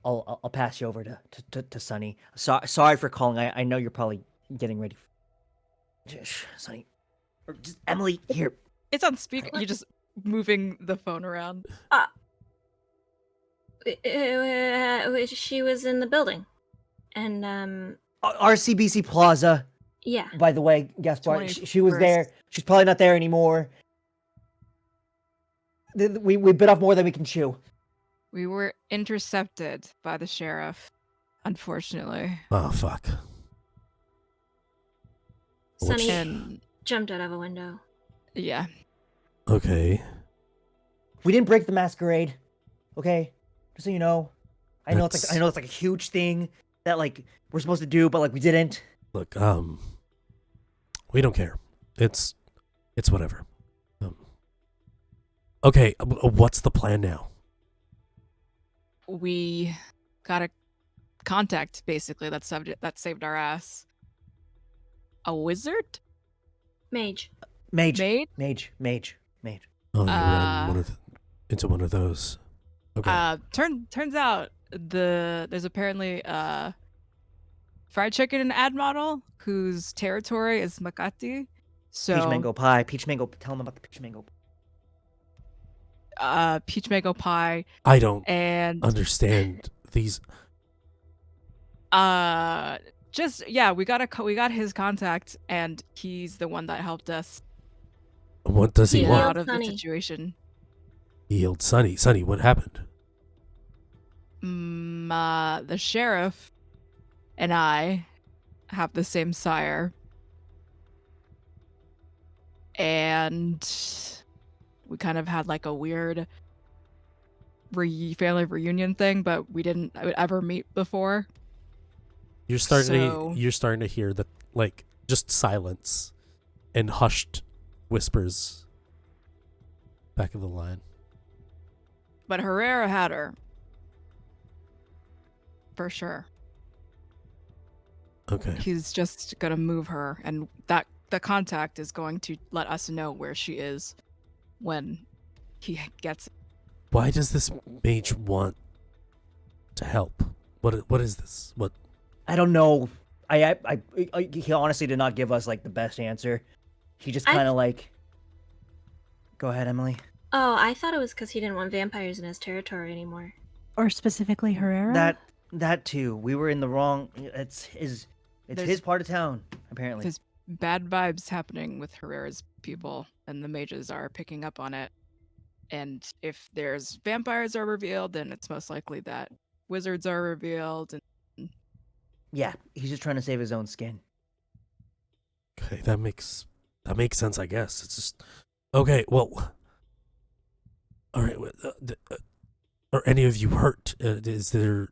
I'll pass you over to Sunny. Sorry for calling. I know you're probably getting ready. Sunny, or just Emily here. It's on speaker. You're just moving the phone around. She was in the building, and RCBC Plaza. yeah. By the way, Gaspar, she was 21st. there. She's probably not there anymore. We bit off more than we can chew. We were intercepted by the sheriff, unfortunately. oh fuck. Sunny And jumped out of a window. yeah, Okay. We didn't break the masquerade. Okay, just so you know. I know it's like a huge thing that like we're supposed to do, but like we didn't. Look, we don't care. It's whatever. Okay, what's the plan now? we got a contact basically that saved our ass. A wizard? Mage. Mage. Mage? Oh, you ran into one of those. Okay. Turns out there's apparently fried chicken and ad model whose territory is Makati. So Peach mango pie. Peach mango. Tell them about the peach mango. peach mango pie I don't and understand these. just yeah, we got his contact and he's the one that helped us What does he Yeah. want? out of the Sunny. situation. He healed Sunny. Sunny, what happened? The sheriff and I have the same sire. And we kind of had like a weird family reunion thing, but we didn't ever meet before. You're starting So- to hear the like just silence and hushed whispers back of the line. But Herrera had her. For sure. Okay. He's just gonna move her, and that the contact is going to let us know where she is when he gets it. Why does this mage want to help? What is this? What? I don't know. He honestly did not give us like the best answer. He just I- kind of like. Go ahead, Emily. Oh, I thought it was because he didn't want vampires in his territory anymore. Or specifically Herrera? That too. We were in the wrong. It's his There's- part of town apparently. There's bad vibes happening with Herrera's people, and the mages are picking up on it. And if there's vampires are revealed, then it's most likely that wizards are revealed. And Yeah, he's just trying to save his own skin. Okay, that makes sense, I guess. It's just okay. Well, all right. Are any of you hurt? Is there?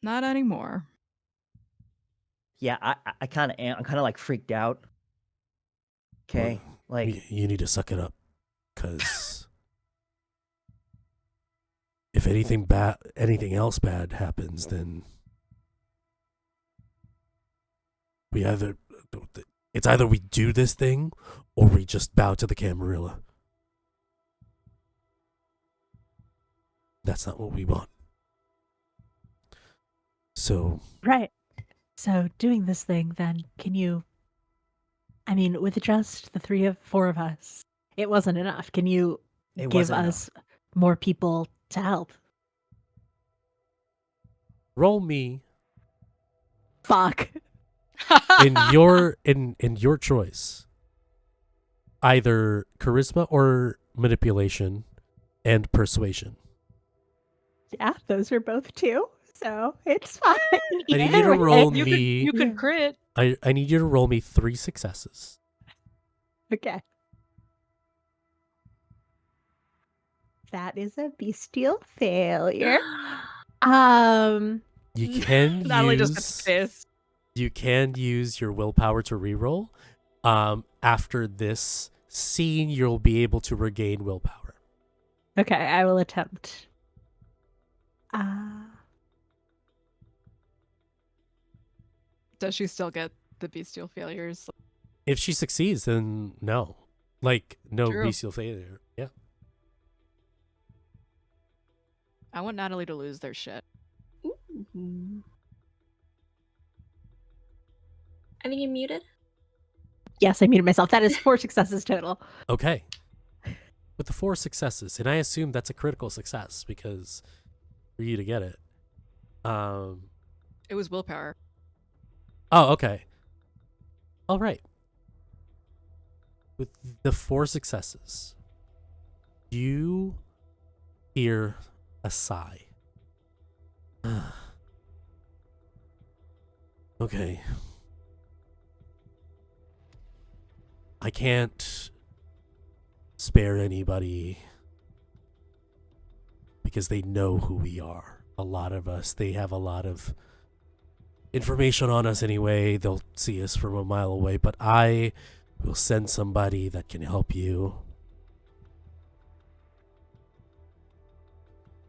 not anymore. Yeah, I kind of am. I'm kind of like freaked out. Okay, Well, like you need to suck it up, because if anything else bad happens, then it's either we do this thing or we just bow to the Camarilla. That's not what we want. So Right. So doing this thing, then, can you... I mean, with just the four of us, it wasn't enough. Can you it give wasn't us more people to help? roll me Fuck. in your choice, either charisma or manipulation and persuasion. Yeah, those are both two, so it's fine. I need you to roll you me. Could, you could crit. I need you to roll me 3 successes. Okay. That is a bestial failure. You can Natalie just gets use pissed. you can use your willpower to reroll, After this scene, you'll be able to regain willpower. Okay, I will attempt. Does she still get the bestial failures? If she succeeds, then no. Like, no True. bestial failure. Yeah. I want Natalie to lose their shit. I think you're muted. Yes, I muted myself. That is 4 successes total. Okay. With the 4 successes, and I assume that's a critical success because for you to get it. It was willpower. Oh, okay. All right. With the 4 successes, you hear a sigh. Okay. I can't spare anybody because they know who we are. A lot of us, they have a lot of information on us anyway. They'll see us from a mile away, but I will send somebody that can help you.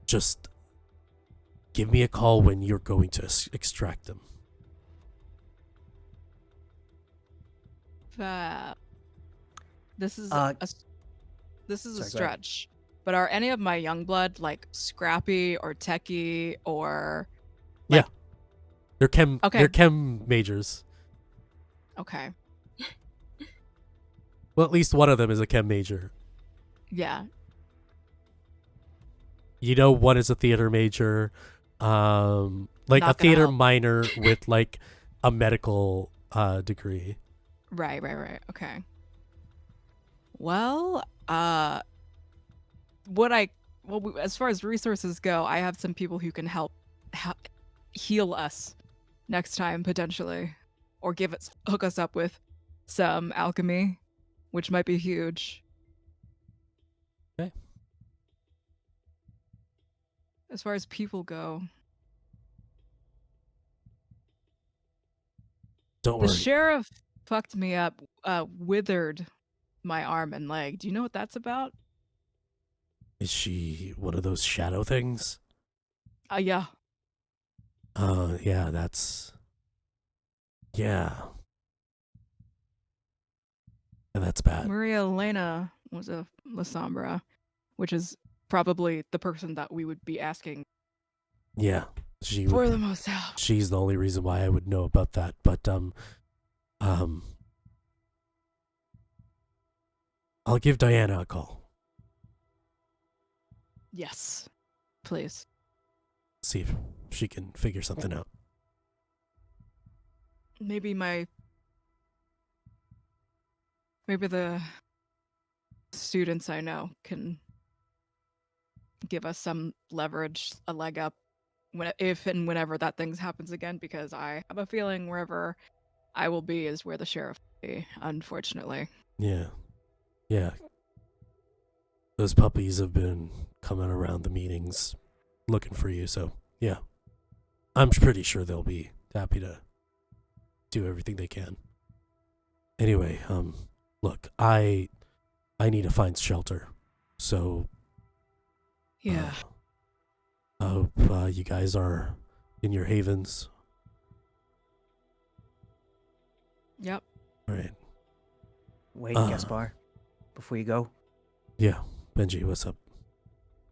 Just give me a call when you're going to extract them. This is Uh, this is a sorry, go ahead. stretch. But are any of my young blood like scrappy or techie or Yeah. They're chem Okay. they're chem majors. okay? Well, at least one of them is a chem major. Yeah. You know, one is a theater major, like Not a gonna theater help. minor with like a medical degree. Right. Okay. Well, as far as resources go, I have some people who can help heal us next time potentially, or hook us up with some alchemy, which might be huge. Okay. As far as people go, Don't the worry. sheriff fucked me up, withered my arm and leg. Do you know what that's about? Is she one of those shadow things? Yeah. Yeah, that's... Yeah. And that's bad. Maria Elena was a La Sombra, which is probably the person that we would be asking Yeah. She for would, the most help. she's the only reason why I would know about that. But, I'll give Diana a call. Yes, please. See if she can figure something out. Maybe the students I know can give us some leverage, a leg up, if and whenever that thing happens again, because I have a feeling wherever I will be is where the sheriff will be, unfortunately. Yeah. Yeah. Those puppies have been coming around the meetings looking for you, so yeah. I'm pretty sure they'll be happy to do everything they can. Anyway, look, I need to find shelter. So Yeah. I hope you guys are in your havens. Yep. All right. Wait, Uh. Gaspar, before you go, Yeah. Benji, what's up?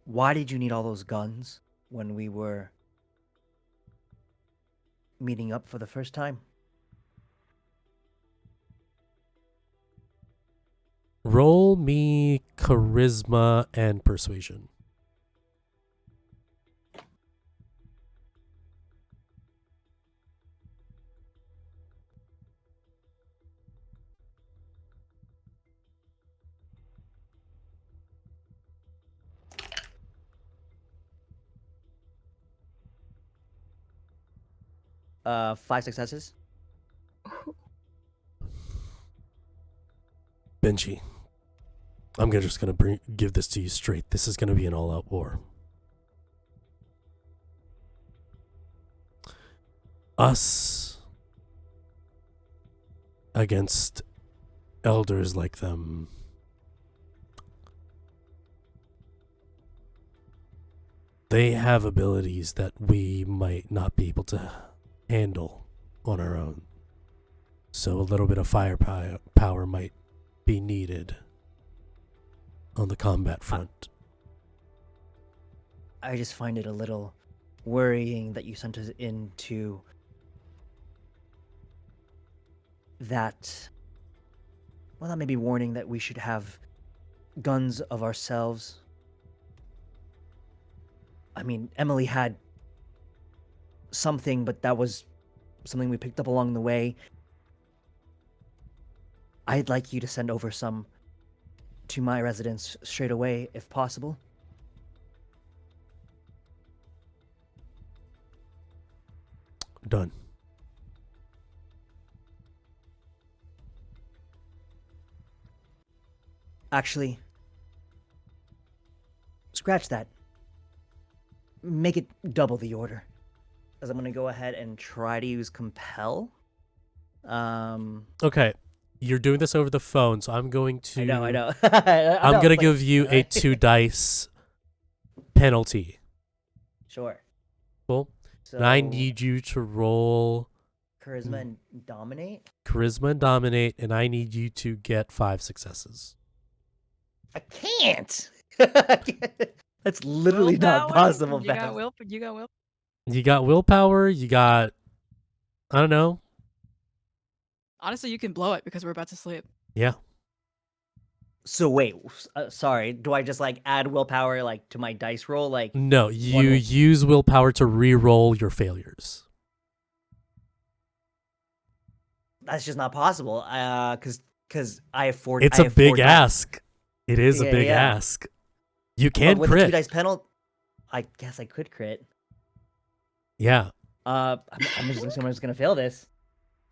why did you need all those guns when we were meeting up for the first time? Roll me charisma and persuasion. Five successes. Benji, I'm just gonna give this to you straight. This is gonna be an all-out war. Us against elders like them, they have abilities that we might not be able to handle on our own. So a little bit of firepower might be needed on the combat front. I just find it a little worrying that you sent us into that. Well, that may be warning that we should have guns of ourselves. I mean, Emily had something, but that was something we picked up along the way. I'd like you to send over some to my residence straight away, if possible. Done. Actually, scratch that. Make it double the order. As I'm going to go ahead and try to use compel. Okay. You're doing this over the phone, so I'm going to... I know. I'm going to give you a 2 dice penalty. Sure. Cool. So, And I need you to roll charisma and dominate. charisma and dominate, and I need you to get 5 successes. I can't. That's literally not possible. You got will. You got will. You got willpower, you got... I don't know. Honestly, you can blow it because we're about to sleep. Yeah. So wait, sorry. Do I just like add willpower like to my dice roll? Like No, you use willpower to re-roll your failures. that's just not possible. Because I have 4. It's I a have big 4 dice. ask. It is a Yeah, big yeah. ask. You can But with the 2 crit. dice penalty, I guess I could crit. Yeah. I'm just gonna fail this.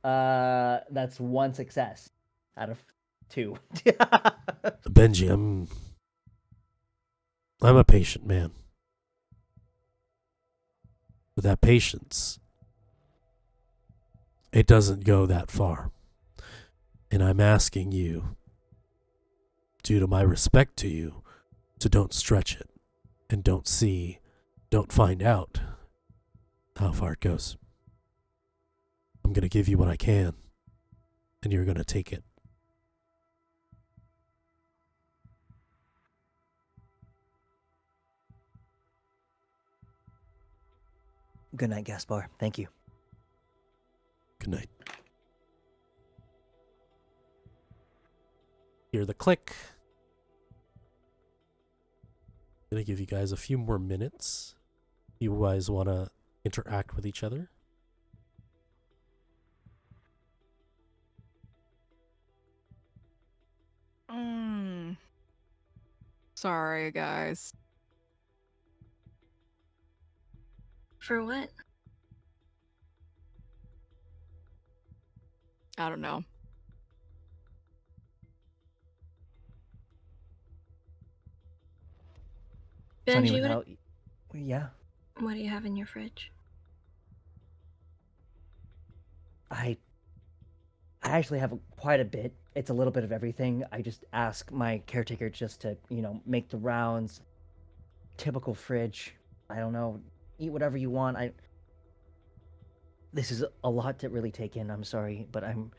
That's 1 success out of 2. Benji, I'm a patient man. With that patience, it doesn't go that far. And I'm asking you, due to my respect to you, to don't stretch it and don't find out how far it goes. I'm going to give you what I can, and you're going to take it. Good night, Gaspar. Thank you. Good night. Hear the click. Gonna give you guys a few more minutes. You guys want to interact with each other? Sorry, guys. For what? I don't know. Sonny, Benji, without... Yeah. what do you have in your fridge? I actually have quite a bit. It's a little bit of everything. I just ask my caretaker just to, make the rounds. Typical fridge. I don't know. Eat whatever you want. This is a lot to really take in. I'm sorry, but I'm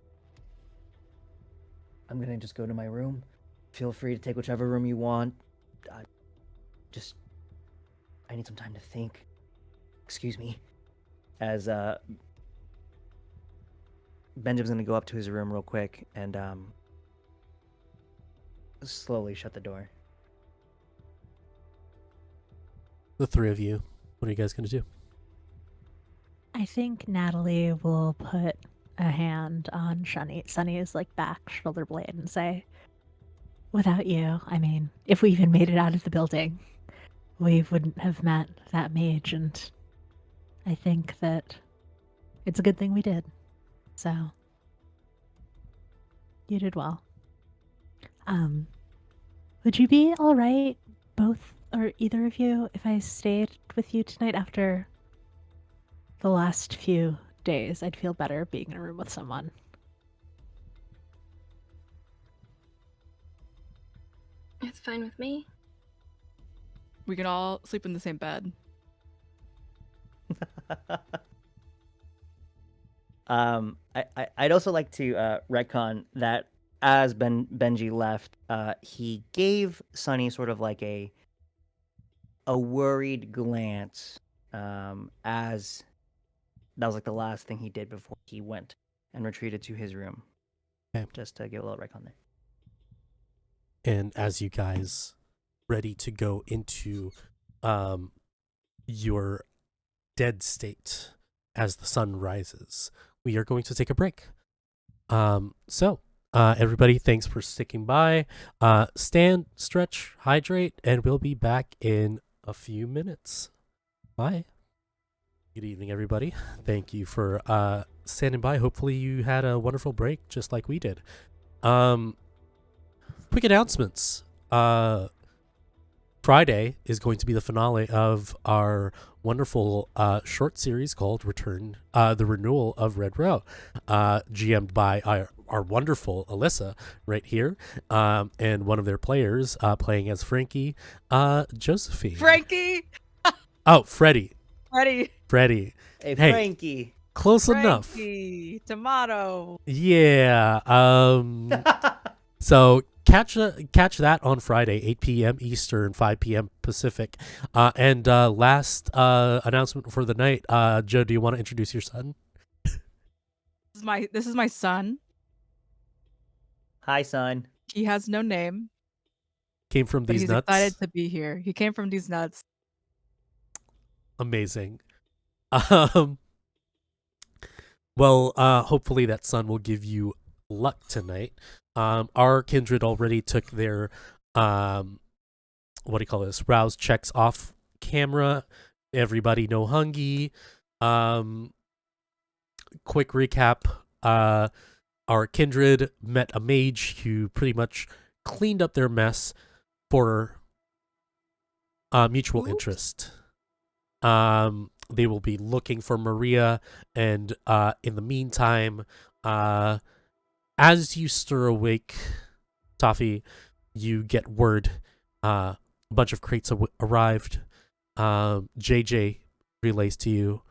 gonna just go to my room. Feel free to take whichever room you want. I need some time to think. Excuse me. As Benjamin's gonna go up to his room real quick and slowly shut the door. The 3 of you, what are you guys going to do? I think Natalie will put a hand on Sunny's like back shoulder blade and say, without you, I mean, if we even made it out of the building, we wouldn't have met that mage, and I think that it's a good thing we did. So, you did well. Would you be all right, both or either of you, if I stayed with you tonight after the last few days? I'd feel better being in a room with someone. It's fine with me. We can all sleep in the same bed. I'd also like to retcon that as Benji left, he gave Sunny sort of like a worried glance, as that was like the last thing he did before he went and retreated to his room. Okay. Just to give a little retcon there. And as you guys ready to go into your dead state as the sun rises, we are going to take a break. So everybody, thanks for sticking by. Stand, stretch, hydrate, and we'll be back in a few minutes. Bye. Good evening, everybody. Thank you for standing by. Hopefully you had a wonderful break just like we did. Quick announcements. Friday is going to be the finale of our wonderful short series called The Renewal of Red Row, GM'd by our wonderful Alyssa right here, and one of their players playing as Frankie, Josephine. Frankie! Oh, Freddie. Freddie. Hey, Hey. Frankie. Close enough. Frankie. Tomato. Yeah. So catch that on Friday, 8 p.m. Eastern, 5 p.m. Pacific. And last announcement for the night. Joe, do you want to introduce your son? This is my son. Hi, son. He has no name, Came from but these he's nuts. excited to be here. He came from these nuts. Amazing. Well, hopefully that son will give you luck tonight. Our kindred already took their rouse checks off camera. Everybody no hungy. Quick recap. Our kindred met a mage who pretty much cleaned up their mess for mutual interest. They will be looking for Maria, and in the meantime, as you stir awake, Toffee, you get word a bunch of crates arrived. JJ relays to you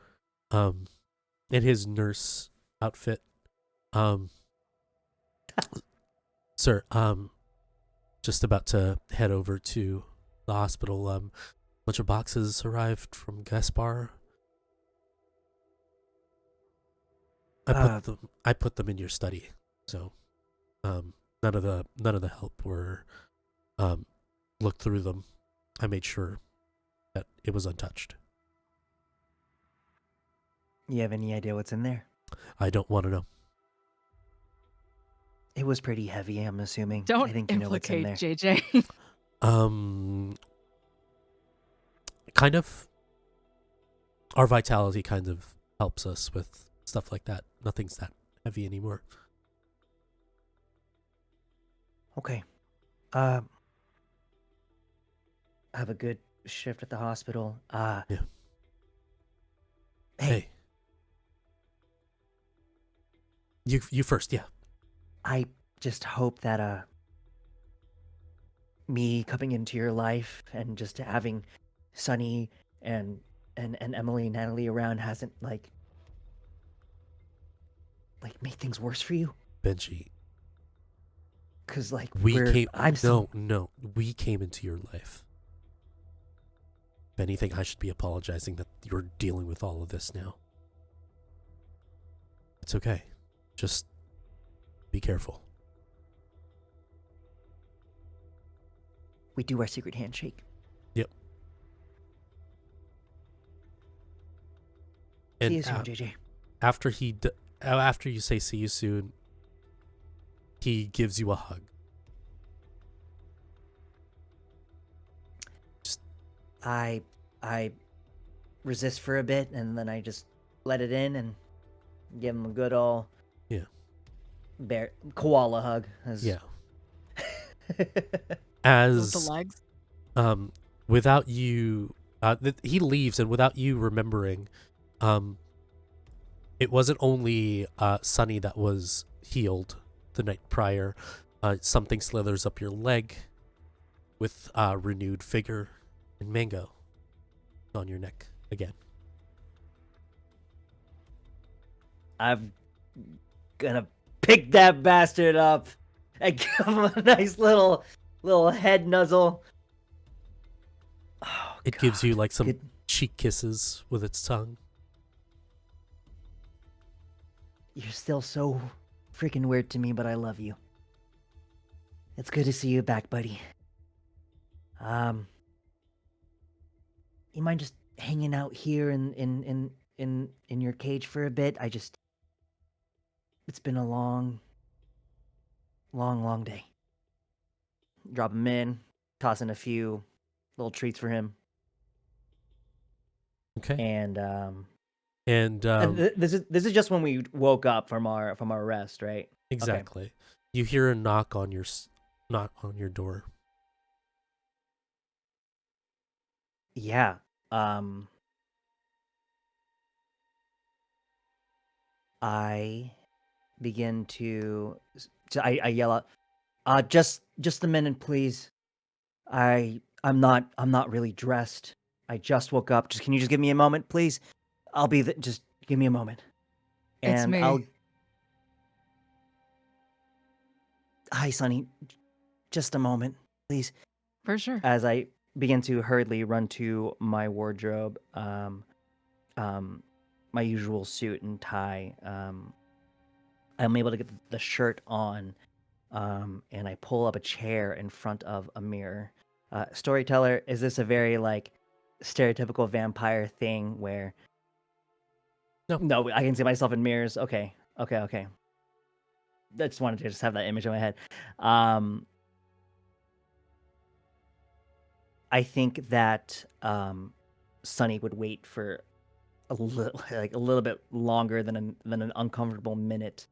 in his nurse outfit. Sir, just about to head over to the hospital. A bunch of boxes arrived from Gaspar. I put them in your study. So, none of the help were looked through them. I made sure that it was untouched. You have any idea what's in there? I don't want to know. It was pretty heavy, I'm assuming. Don't I think you know what's in implicate there. JJ. Kind of. Our vitality kind of helps us with stuff like that. Nothing's that heavy anymore. Okay. Have a good shift at the hospital. Yeah. Hey, Hey. You first, yeah. I just hope that me coming into your life and just having Sunny and Emily and Natalie around hasn't like made things worse for you. Benji, Cause like we came into your life. If anything, I should be apologizing that you're dealing with all of this now. It's okay. Just be careful. We do our secret handshake. Yep. See And you soon, JJ. after you say see you soon, he gives you a hug. I resist for a bit and then I just let it in and give him a good old bear koala hug. Yeah. With As the legs. without you, he leaves, and without you remembering, it wasn't only Sunny that was healed the night prior. Something slithers up your leg, with renewed vigor and mango on your neck again. I'm gonna pick that bastard up and give him a nice little head nuzzle. Oh, It gives you like some Good. cheek kisses with its tongue. You're still so freaking weird to me, but I love you. It's good to see you back, buddy. You mind just hanging out here in your cage for a bit? It's been a long day. Drop him in, toss in a few little treats for him, Okay. and And this is just when we woke up from our rest, right? exactly. You hear a knock on your door. Yeah. I begin to I yell out, just a minute, please. I'm not really dressed. I just woke up. Can you just give me a moment, please? I'll be just give me a moment. It's And me. Hi, Sonny. Just a moment, please. For sure. As I begin to hurriedly run to my wardrobe, my usual suit and tie. I'm able to get the shirt on, and I pull up a chair in front of a mirror. Storyteller, is this a very like stereotypical vampire thing where? No, I can see myself in mirrors. Okay. I just wanted to have that image in my head. I think that Sunny would wait for a little bit longer than an uncomfortable minute.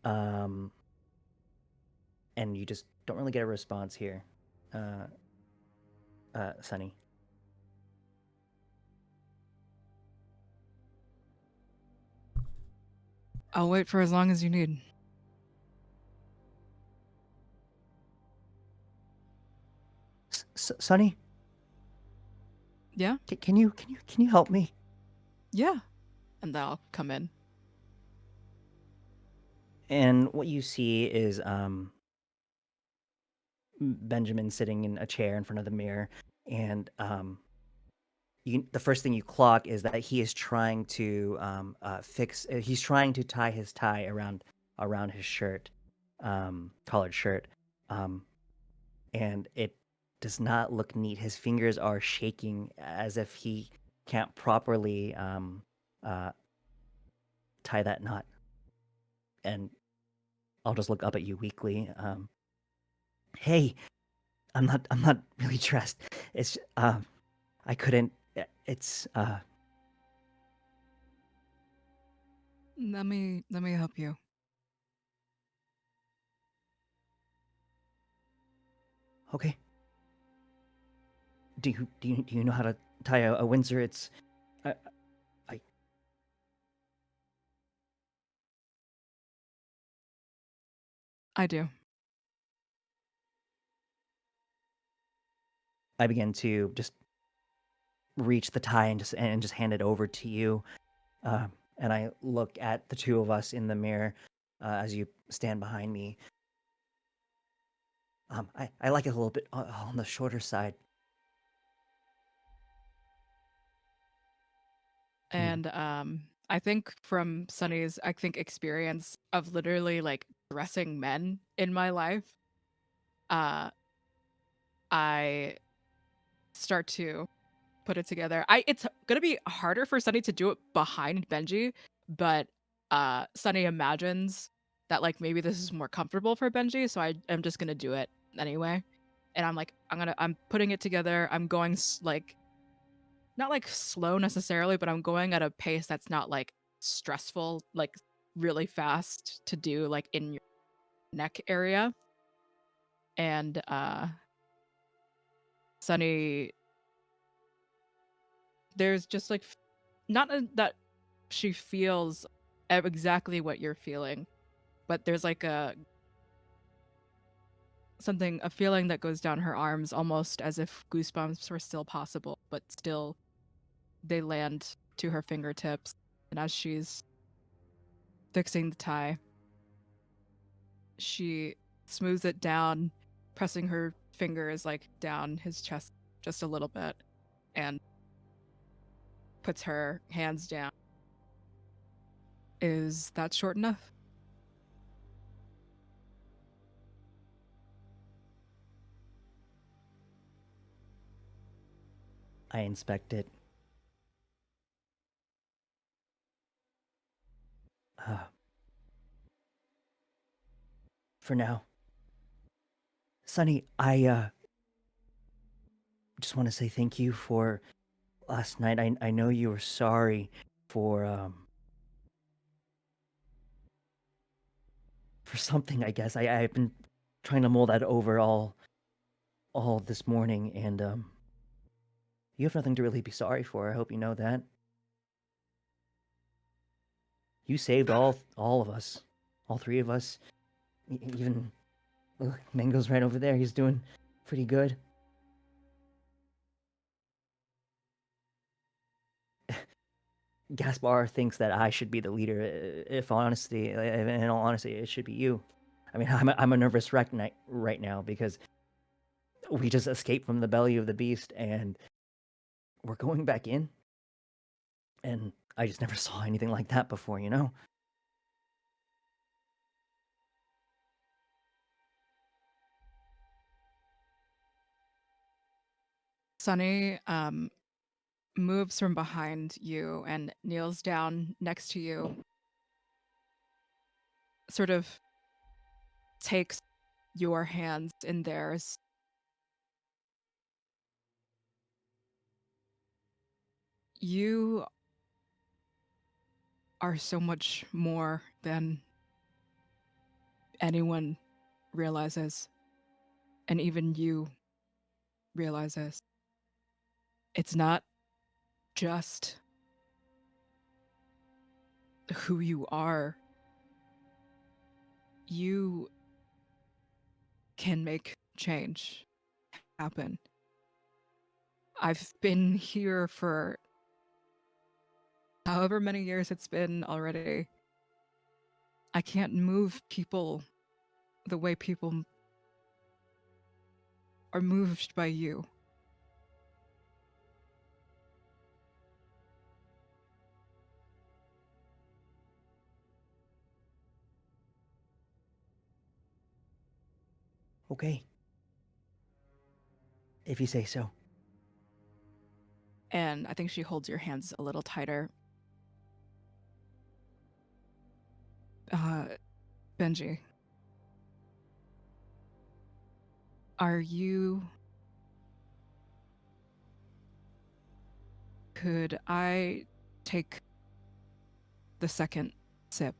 And you just don't really get a response here, Sunny. I'll wait for as long as you need. Sunny? Yeah? Can you help me? Yeah. And then I'll come in. And what you see is Benjamin sitting in a chair in front of the mirror, and the first thing you clock is that he is trying to he's trying to tie his tie around his shirt, collared shirt, and it does not look neat. His fingers are shaking as if he can't properly tie that knot. And I'll just look up at you weakly. Hey, I'm not really dressed. It's I couldn't. It's Let me help you. okay. Do you know how to tie a Windsor? It's I do. I begin to just reach the tie and just hand it over to you. And I look at the two of us in the mirror as you stand behind me. I like it a little bit on the shorter side. And I think from Sunny's experience of literally like dressing men in my life, I start to put it together. It's gonna be harder for Sunny to do it behind Benji, but Sunny imagines that like maybe this is more comfortable for Benji, so I'm just gonna do it anyway. And I'm putting it together. I'm going like not like slow necessarily, but I'm going at a pace that's not like stressful, like really fast to do like in your neck area. And Sunny, there's just like not that she feels exactly what you're feeling, but there's like a a feeling that goes down her arms, almost as if goosebumps were still possible, but still they land to her fingertips. And as she's fixing the tie, she smooths it down, pressing her fingers like down his chest just a little bit, and puts her hands down. Is that short enough? I inspect it. For now. Sunny, I just want to say thank you for last night. I know you were sorry for something, I guess. I've been trying to mull that over all this morning, and you have nothing to really be sorry for. I hope you know that. You saved all of us, all three of us. Even Mango's right over there. He's doing pretty good. Gaspar thinks that I should be the leader. If honesty, in all honesty, it should be you. I mean, I'm a nervous wreck right now because we just escaped from the belly of the beast and we're going back in. And I just never saw anything like that before, you know? Sunny moves from behind you and kneels down next to you, sort of takes your hands in theirs. You are so much more than anyone realizes, and even you realizes. It's not just who you are. You can make change happen. I've been here for however many years it's been already. I can't move people the way people are moved by you. Okay. If you say so. And I think she holds your hands a little tighter. Benji, are you... Could I take the second sip?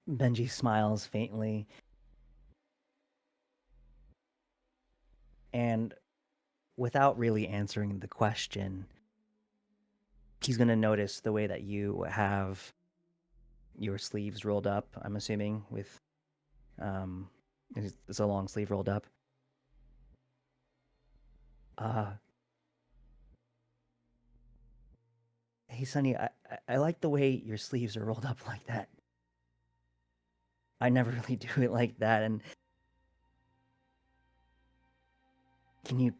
Benji smiles faintly. And without really answering the question, he's going to notice the way that you have your sleeves rolled up, I'm assuming, with it's a long sleeve rolled up. Hey Sunny, I like the way your sleeves are rolled up like that. I never really do it like that, and can you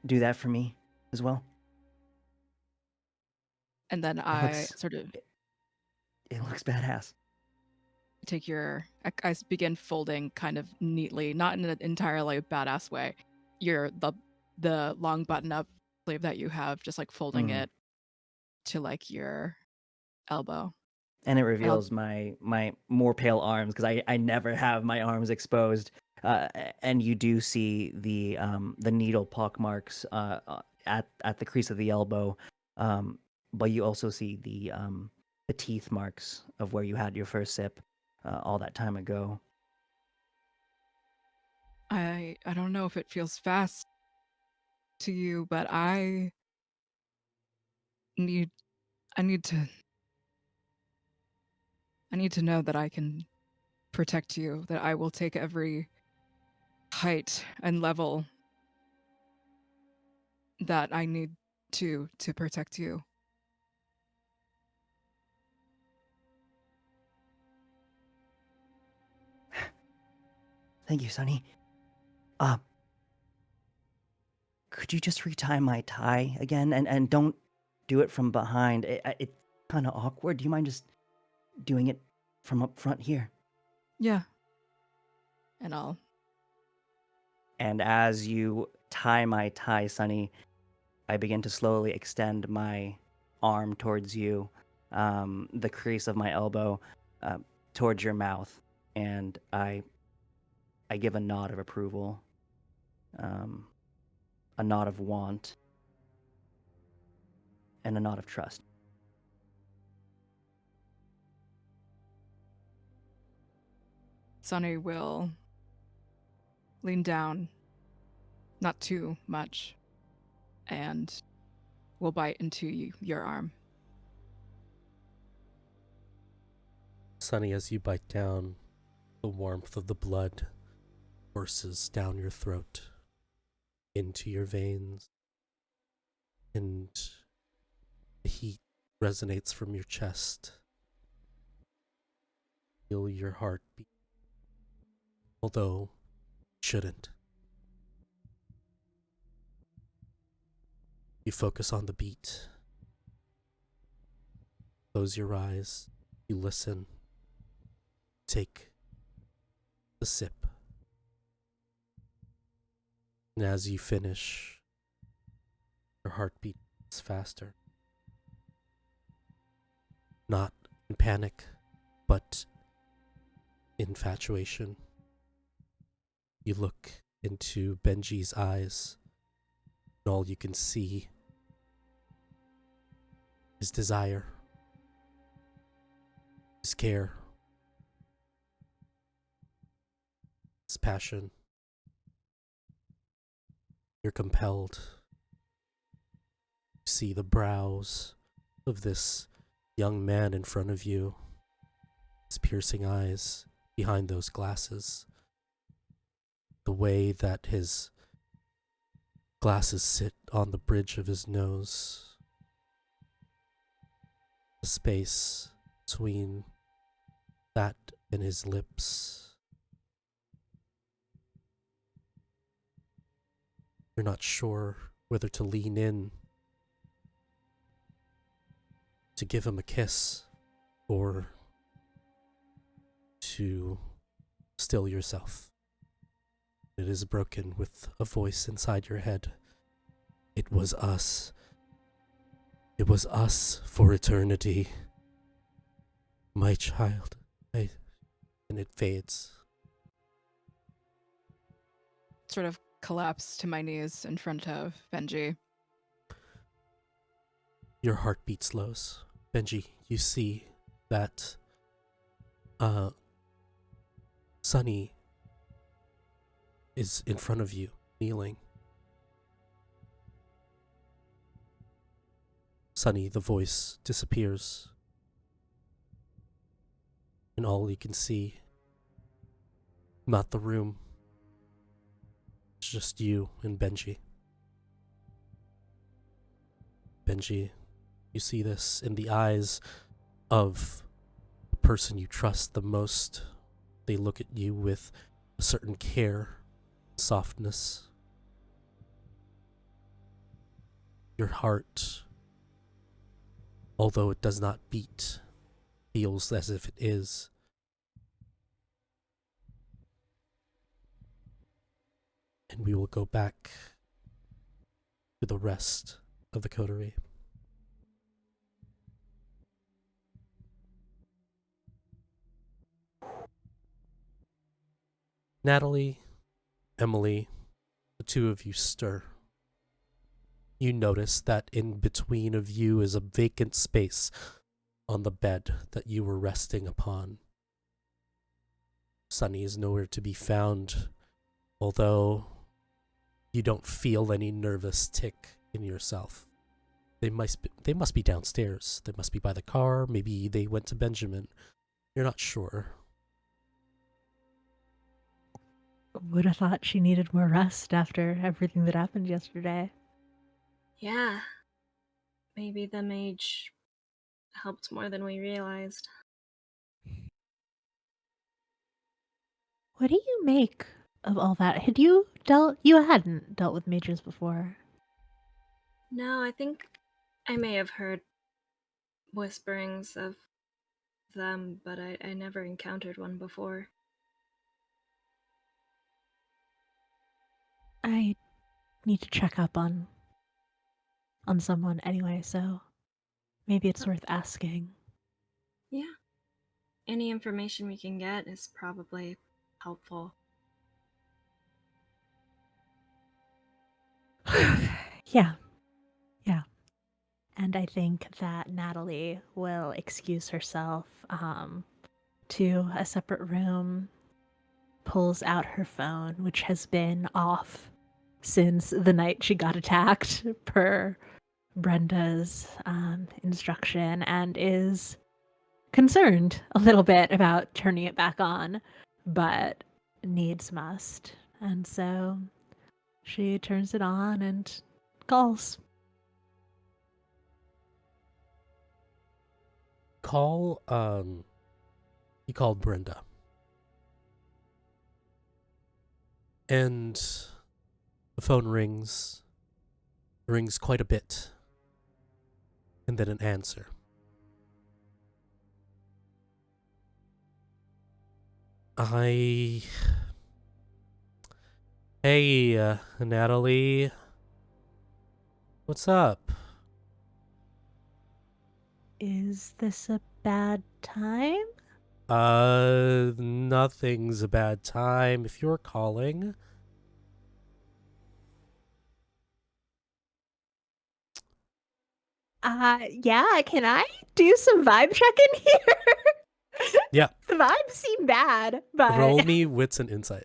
do that for me as well? And then I sort of It looks badass. take I begin folding kind of neatly, not in an entirely badass way. The long button up sleeve that you have, just like folding it to like your elbow. And it reveals my more pale arms because I never have my arms exposed. And you do see the needle pock marks at the crease of the elbow, but you also see the teeth marks of where you had your first sip all that time ago. I don't know if it feels fast to you, but I need to I need to know that I can protect you, that I will take every height and level that I need to protect you. Thank you, Sunny. Could you just retie my tie again? And don't do it from behind. It's kind of awkward. Do you mind just doing it from up front here? Yeah. And I'll... And as you tie my tie, Sunny, I begin to slowly extend my arm towards you, the crease of my elbow, towards your mouth, and I give a nod of approval, a nod of want, and a nod of trust. Sunny will lean down, not too much, and will bite into your arm. Sunny, as you bite down, the warmth of the blood courses down your throat, into your veins, and the heat resonates from your chest. Feel your heart beat, although it shouldn't. You focus on the beat. Close your eyes. You listen. Take the sip. And as you finish, your heart beats faster. Not in panic, but infatuation. You look into Benji's eyes, and all you can see is desire, his care, his passion. You're compelled to see the brows of this young man in front of you, his piercing eyes behind those glasses, the way that his glasses sit on the bridge of his nose, the space between that and his lips. You're not sure whether to lean in to give him a kiss or to still yourself. It is broken with a voice inside your head. It was us. It was us for eternity. My child. And it fades. Sort of collapse to my knees in front of Benji. Your heartbeat slows. Benji, you see that Sunny is in front of you, kneeling. Sunny, the voice, disappears. And all you can see, not the room, it's just you and Benji. Benji, you see this in the eyes of the person you trust the most. They look at you with a certain care, softness. Your heart, although it does not beat, feels as if it is. And we will go back to the rest of the coterie. Natalie, Emily, the two of you stir. You notice that in between of you is a vacant space on the bed that you were resting upon. Sunny is nowhere to be found, although you don't feel any nervous tick in yourself. They must be downstairs. They must be by the car. Maybe they went to Benjamin. You're not sure. Would have thought she needed more rest after everything that happened yesterday. Yeah. Maybe the mage helped more than we realized. What do you make of all that? Had you dealt? You hadn't dealt with mages before. No, I think I may have heard whisperings of them, but I never encountered one before. I need to check up on someone anyway, so maybe it's worth asking. Yeah. Any information we can get is probably helpful. Yeah. And I think that Natalie will excuse herself to a separate room, pulls out her phone, which has been off since the night she got attacked, per Brenda's instruction, and is concerned a little bit about turning it back on, but needs must. And so she turns it on and calls. He called Brenda. And the phone rings quite a bit. And then an answer. Hey, Natalie. What's up? Is this a bad time? Nothing's a bad time if you're calling. Yeah, can I do some vibe check-in here? Yeah. The vibes seem bad, but Roll me wits and insight.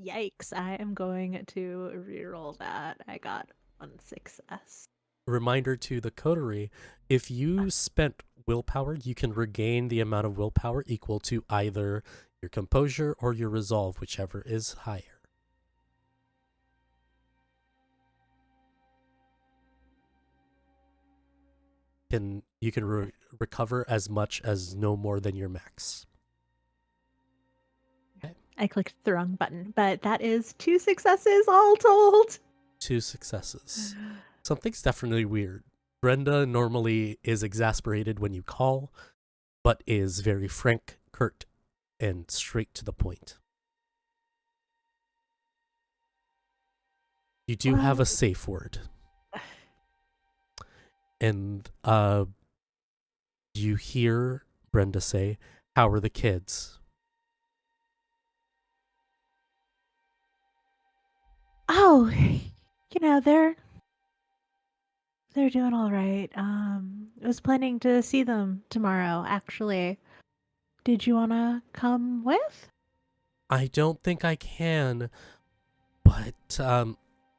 yikes, I am going to reroll that. I got 1 success. Reminder to the coterie, if you spent willpower, you can regain the amount of willpower equal to either your composure or your resolve, whichever is higher. You can recover as much as no more than your max. I clicked the wrong button, but that is 2 successes all told. 2 successes. Something's definitely weird. Brenda normally is exasperated when you call, but is very frank, curt, and straight to the point. You do have a safe word. And you hear Brenda say, "How are the kids?" Oh, they're doing all right. I was planning to see them tomorrow, actually. Did you want to come with? I don't think I can, but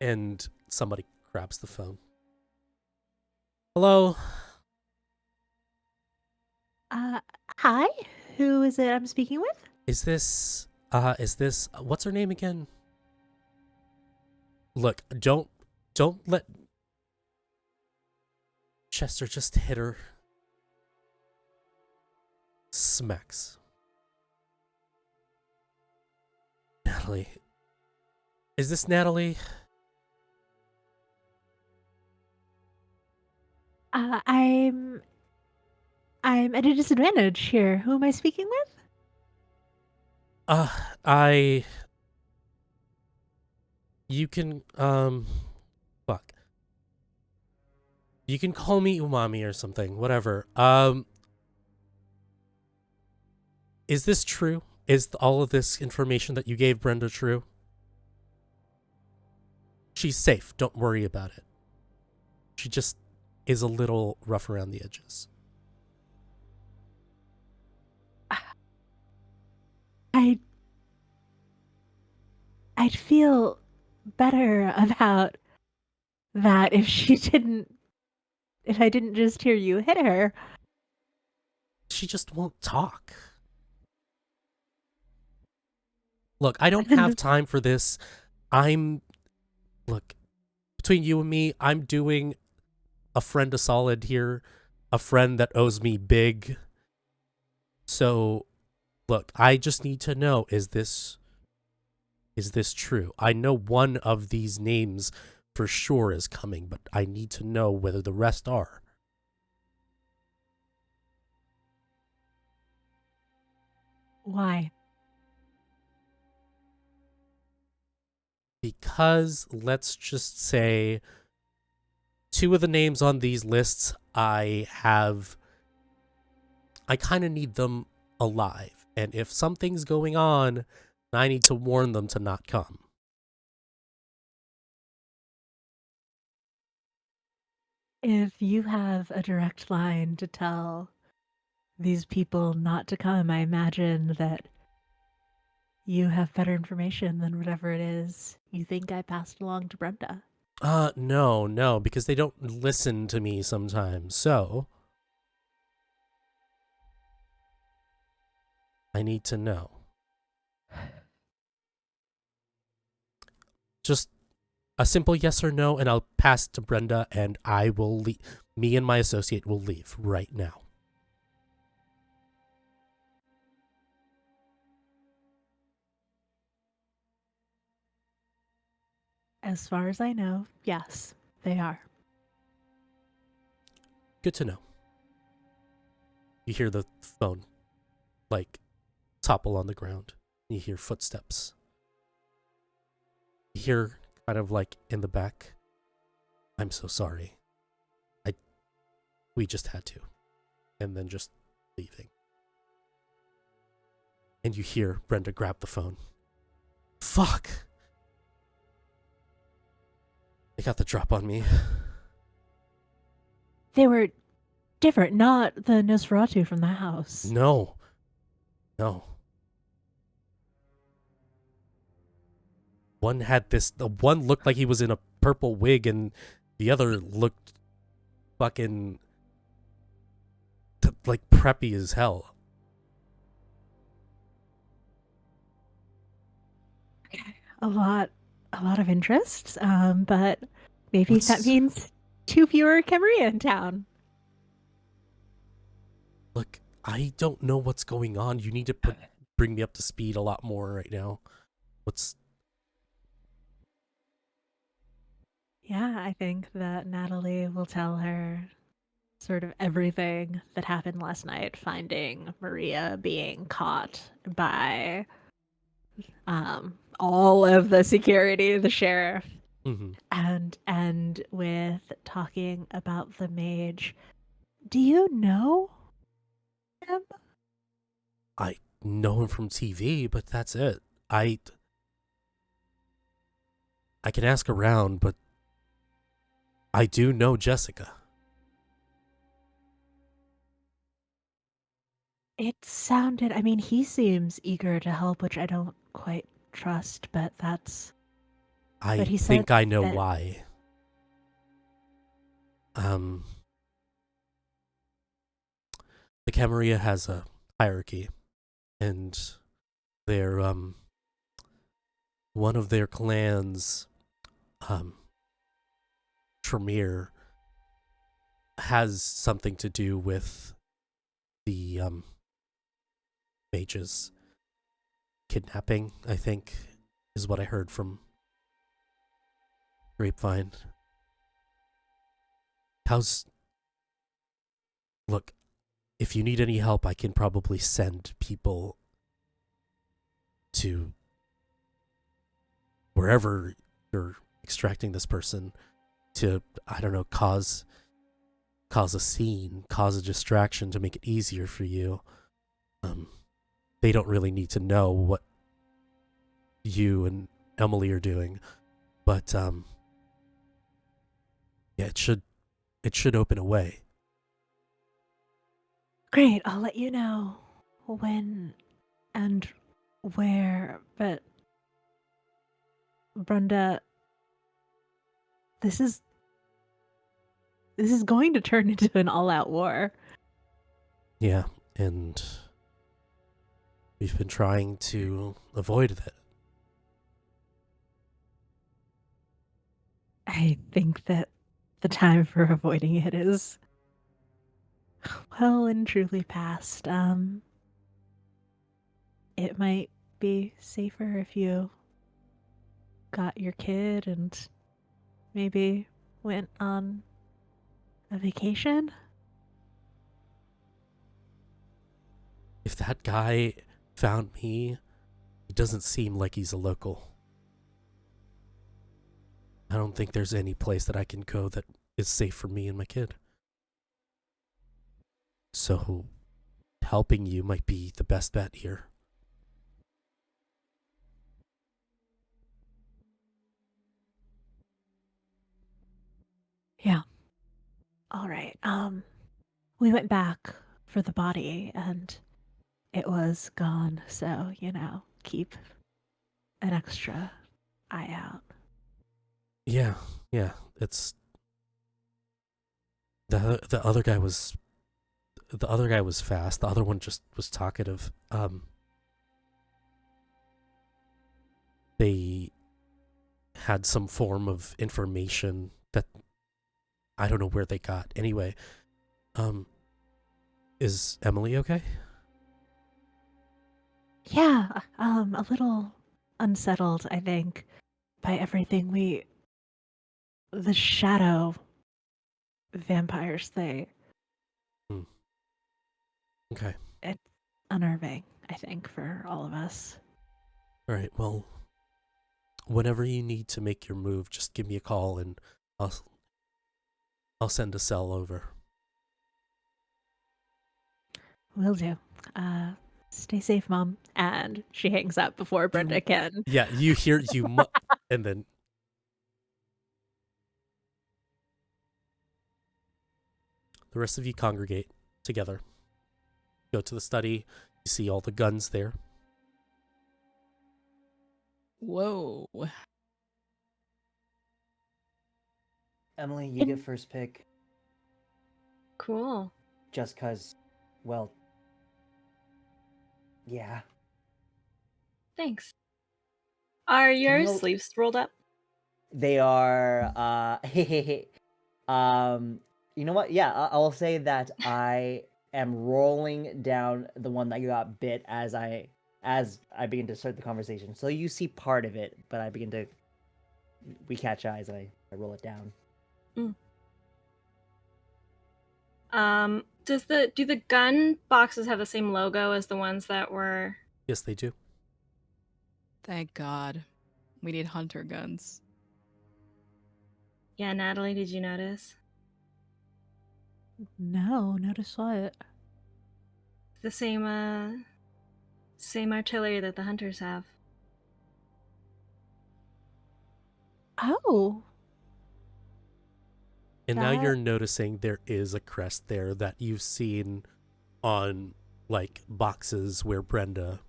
and somebody grabs the phone. Hello? Hi. Who is it I'm speaking with? Is this what's her name again? Look, don't let Chester just hit her. Smacks. Natalie. Is this Natalie? I'm at a disadvantage here. Who am I speaking with? You can, fuck. You can call me Umami or something, whatever. Is this true? Is all of this information that you gave Brenda true? She's safe. Don't worry about it. She just is a little rough around the edges. I'd feel better about that if I didn't just hear you hit her. She just won't talk. Look, I don't have time for this. Look, between you and me, I'm doing a friend a solid here, a friend that owes me big. So, look, I just need to know, is this true? I know one of these names for sure is coming, but I need to know whether the rest are. Why? Because let's just say 2 of the names on these lists I kind of need them alive. And if something's going on, I need to warn them to not come. If you have a direct line to tell these people not to come, I imagine that you have better information than whatever it is you think I passed along to Brenda. No, because they don't listen to me sometimes. So I need to know. Just a simple yes or no, and I'll pass it to Brenda, and I will leave. Me and my associate will leave right now. As far as I know, yes, they are. Good to know. You hear the phone, like, topple on the ground. You hear footsteps. You hear, kind of like, in the back, I'm so sorry. We just had to. And then just leaving. And you hear Brenda grab the phone. Fuck! They got the drop on me. They were different, not the Nosferatu from the house. No. One had the one looked like he was in a purple wig, and the other looked fucking like preppy as hell. A lot of interest, but maybe that means 2 fewer Camarilla in town. Look, I don't know what's going on. You need to bring me up to speed a lot more right now. Yeah, I think that Natalie will tell her sort of everything that happened last night, finding Maria being caught by all of the security, the sheriff, and with talking about the mage. Do you know him? I know him from TV, but that's it. I can ask around, but I do know Jessica. It sounded, I mean, he seems eager to help, which I don't quite trust, but that's... I he think said I know that- why. The Camarilla has a hierarchy, and their one of their clans, Tremere, has something to do with the Mage's kidnapping, I think, is what I heard from Grapevine. Look, if you need any help, I can probably send people to wherever you're extracting this person to, I don't know, cause a scene, cause a distraction to make it easier for you. They don't really need to know what you and Emily are doing, but yeah, it should open a way. Great, I'll let you know when and where, but Brenda, this is going to turn into an all-out war. Yeah, and we've been trying to avoid that. I think that the time for avoiding it is well and truly past. It might be safer if you got your kid and maybe went on a vacation. If that guy found me, it doesn't seem like he's a local. I don't think there's any place that I can go that is safe for me and my kid. So, helping you might be the best bet here. Yeah. All right. We went back for the body and it was gone, so, keep an extra eye out. Yeah, it's the other guy was fast. The other one just was talkative. They had some form of information that I don't know where they got. Anyway, is Emily okay? Yeah, a little unsettled, I think, by everything the shadow vampires Okay. it's unnerving, I think, for all of us. All right. Well, whenever you need to make your move, just give me a call and I'll send a cell over. Will do. Stay safe, Mom. And she hangs up before Brenda can. Yeah, you hear and then the rest of you congregate together. Go to the study. You see all the guns there. Whoa. Emily, you get first pick. Cool. Just cause, well, yeah. Thanks. Are your know- sleeves rolled up? They are, you know what? Yeah, I'll say that I am rolling down the one that got bit as I begin to start the conversation. So you see part of it, but we catch eyes and I roll it down. Do the gun boxes have the same logo as the ones that were? Yes, they do. Thank God. We need hunter guns. Yeah, Natalie, did you notice? No, notice what? The same artillery that the hunters have. Oh. And now That- you're noticing there is a crest there that you've seen on like boxes where Brenda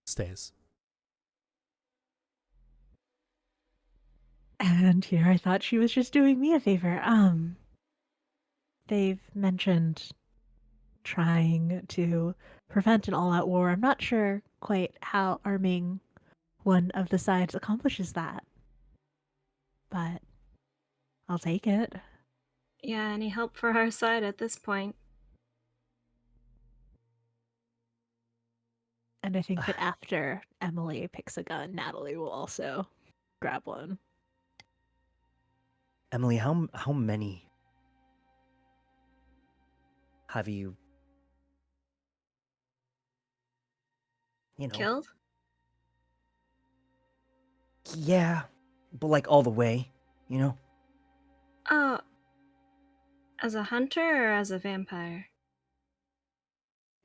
stays. And here I thought she was just doing me a favor. They've mentioned trying to prevent an all-out war. I'm not sure quite how arming one of the sides accomplishes that, but I'll take it. Yeah, any help for our side at this point? And I think that after Emily picks a gun, Natalie will also grab one. Emily, how many have you know? Killed? Yeah, but like all the way, you know? Oh, as a hunter or as a vampire?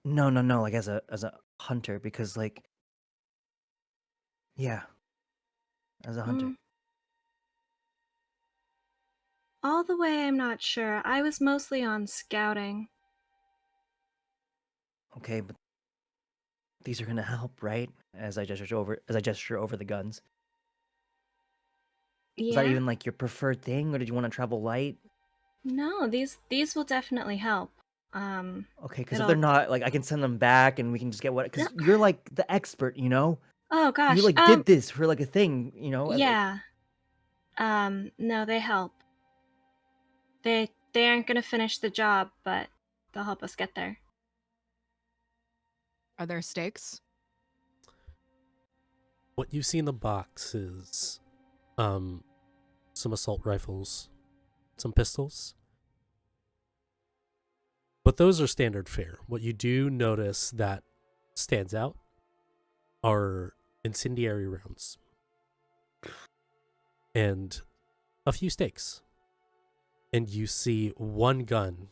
No, like as a hunter, because like, yeah, as a hunter. All the way, I'm not sure. I was mostly on scouting. Okay, but these are gonna help, right? As I gesture over the guns. Is that Yeah. even like your preferred thing, or did you want to travel light? No, these will definitely help. Okay, because if It'll they're not, like, I can send them back and we can just get what. no. Because you're like the expert, you know. Oh You gosh. like did this for like a thing, you know. Like, Yeah. No, they help. They aren't gonna finish the job, but they'll help us get there. Are there stakes? What you see in the box is some assault rifles, some pistols. But those are standard fare. What you do notice that stands out are incendiary rounds and a few stakes. And you see one gun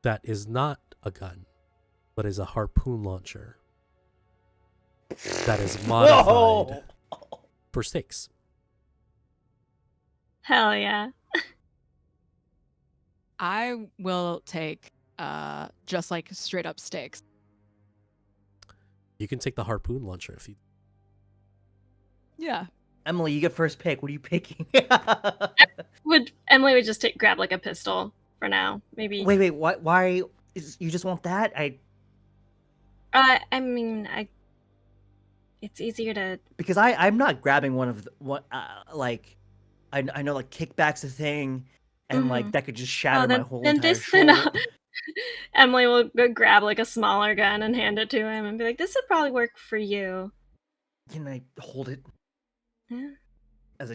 that is not a gun, but is a harpoon launcher that is modified for stakes. Hell yeah. I will take just like straight up stakes. You can take the harpoon launcher if you. Yeah. Emily, you get first pick. What are you picking? Emily would just grab like a pistol for now, maybe. Wait. Why? You just want that? I mean, it's easier to. Because I'm not grabbing one of the, what like I know like kickback's a thing, and like Mhm. that could just shatter Oh, my whole entire shoulder. Emily will go grab like a smaller gun and hand it to him and be like, "This would probably work for you." Can I hold it? Yeah. As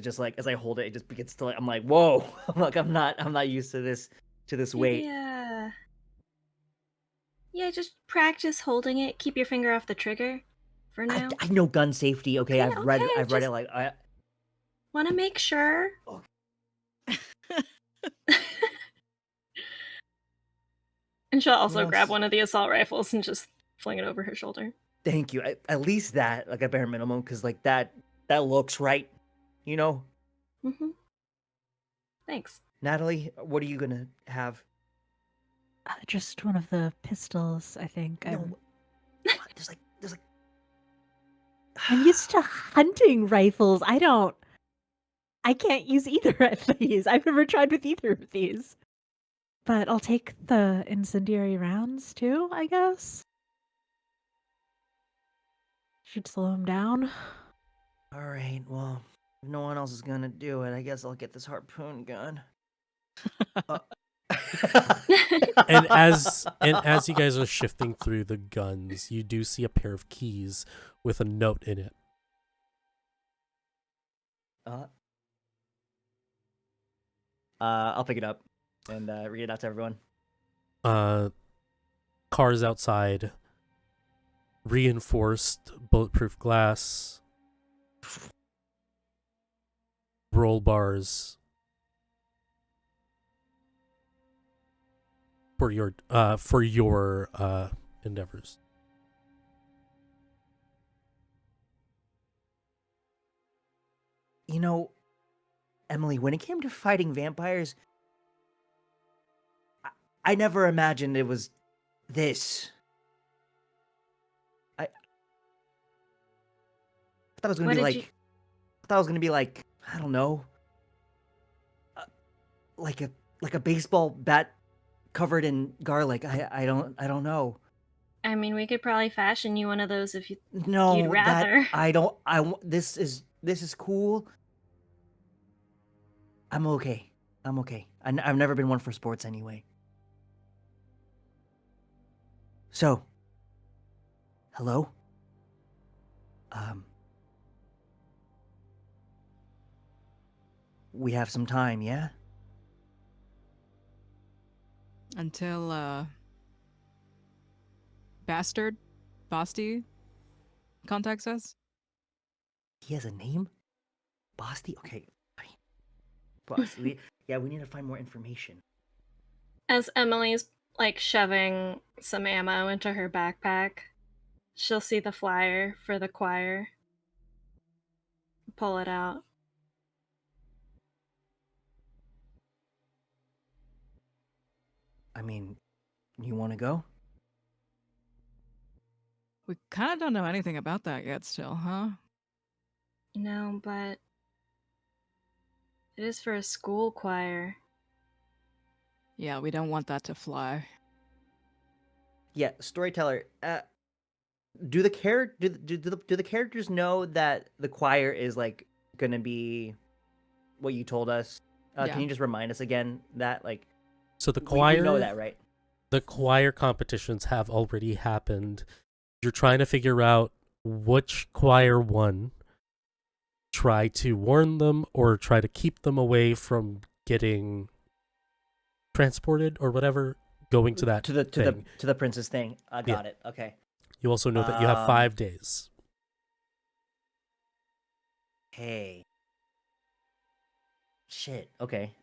I hold it, it just begins to like, I'm like, whoa. I'm not used to this weight. Maybe, yeah, just practice holding it. Keep your finger off the trigger for now. I know gun safety. Okay, Okay, I've read okay, it just like want to make sure. And she'll also What grab else? one of the assault rifles and just fling it over her shoulder. Thank you. At least that, like a bare minimum, because like that looks right, you know. Mm-hmm. Thanks. Natalie, what are you gonna have? Just one of the pistols, I think. No, I'm there's like. I'm used to hunting rifles. I can't use either of these. I've never tried with either of these. But I'll take the incendiary rounds too, I guess. Should slow him down. All right, well, if no one else is gonna do it, I guess I'll get this harpoon gun. And as you guys are shifting through the guns, you do see a pair of keys with a note in it. I'll pick it up and read it out to everyone. Cars outside, reinforced bulletproof glass, roll bars for your endeavors. You know, Emily, when it came to fighting vampires, I never imagined it was this. I thought it was gonna What be did like. you- I thought it was gonna be like, I don't know, like a baseball bat covered in garlic. I don't know. I mean, we could probably fashion you one of those if you'd No, rather. that I don't. This is cool. I'm okay. I've never been one for sports anyway. So, hello. We have some time, yeah? Until Basti contacts us. He has a name? Basti? Okay. Fine. Basti. Yeah, we need to find more information. As Emily's like shoving some ammo into her backpack, she'll see the flyer for the choir. Pull it out. I mean, you want to go? We kind of don't know anything about that yet still, huh? No, but It is for a school choir. Yeah, we don't want that to fly. Yeah, storyteller. Do the characters know that the choir is like gonna be what you told us? Yeah. Can you just remind us again that like So the we choir, know that, right? the choir competitions have already happened. You're trying to figure out which choir won. Try to warn them or try to keep them away from getting transported or whatever, going to that to the thing. to the princess thing. I got it. Okay. You also know that you have 5 days. Hey. Shit. Okay.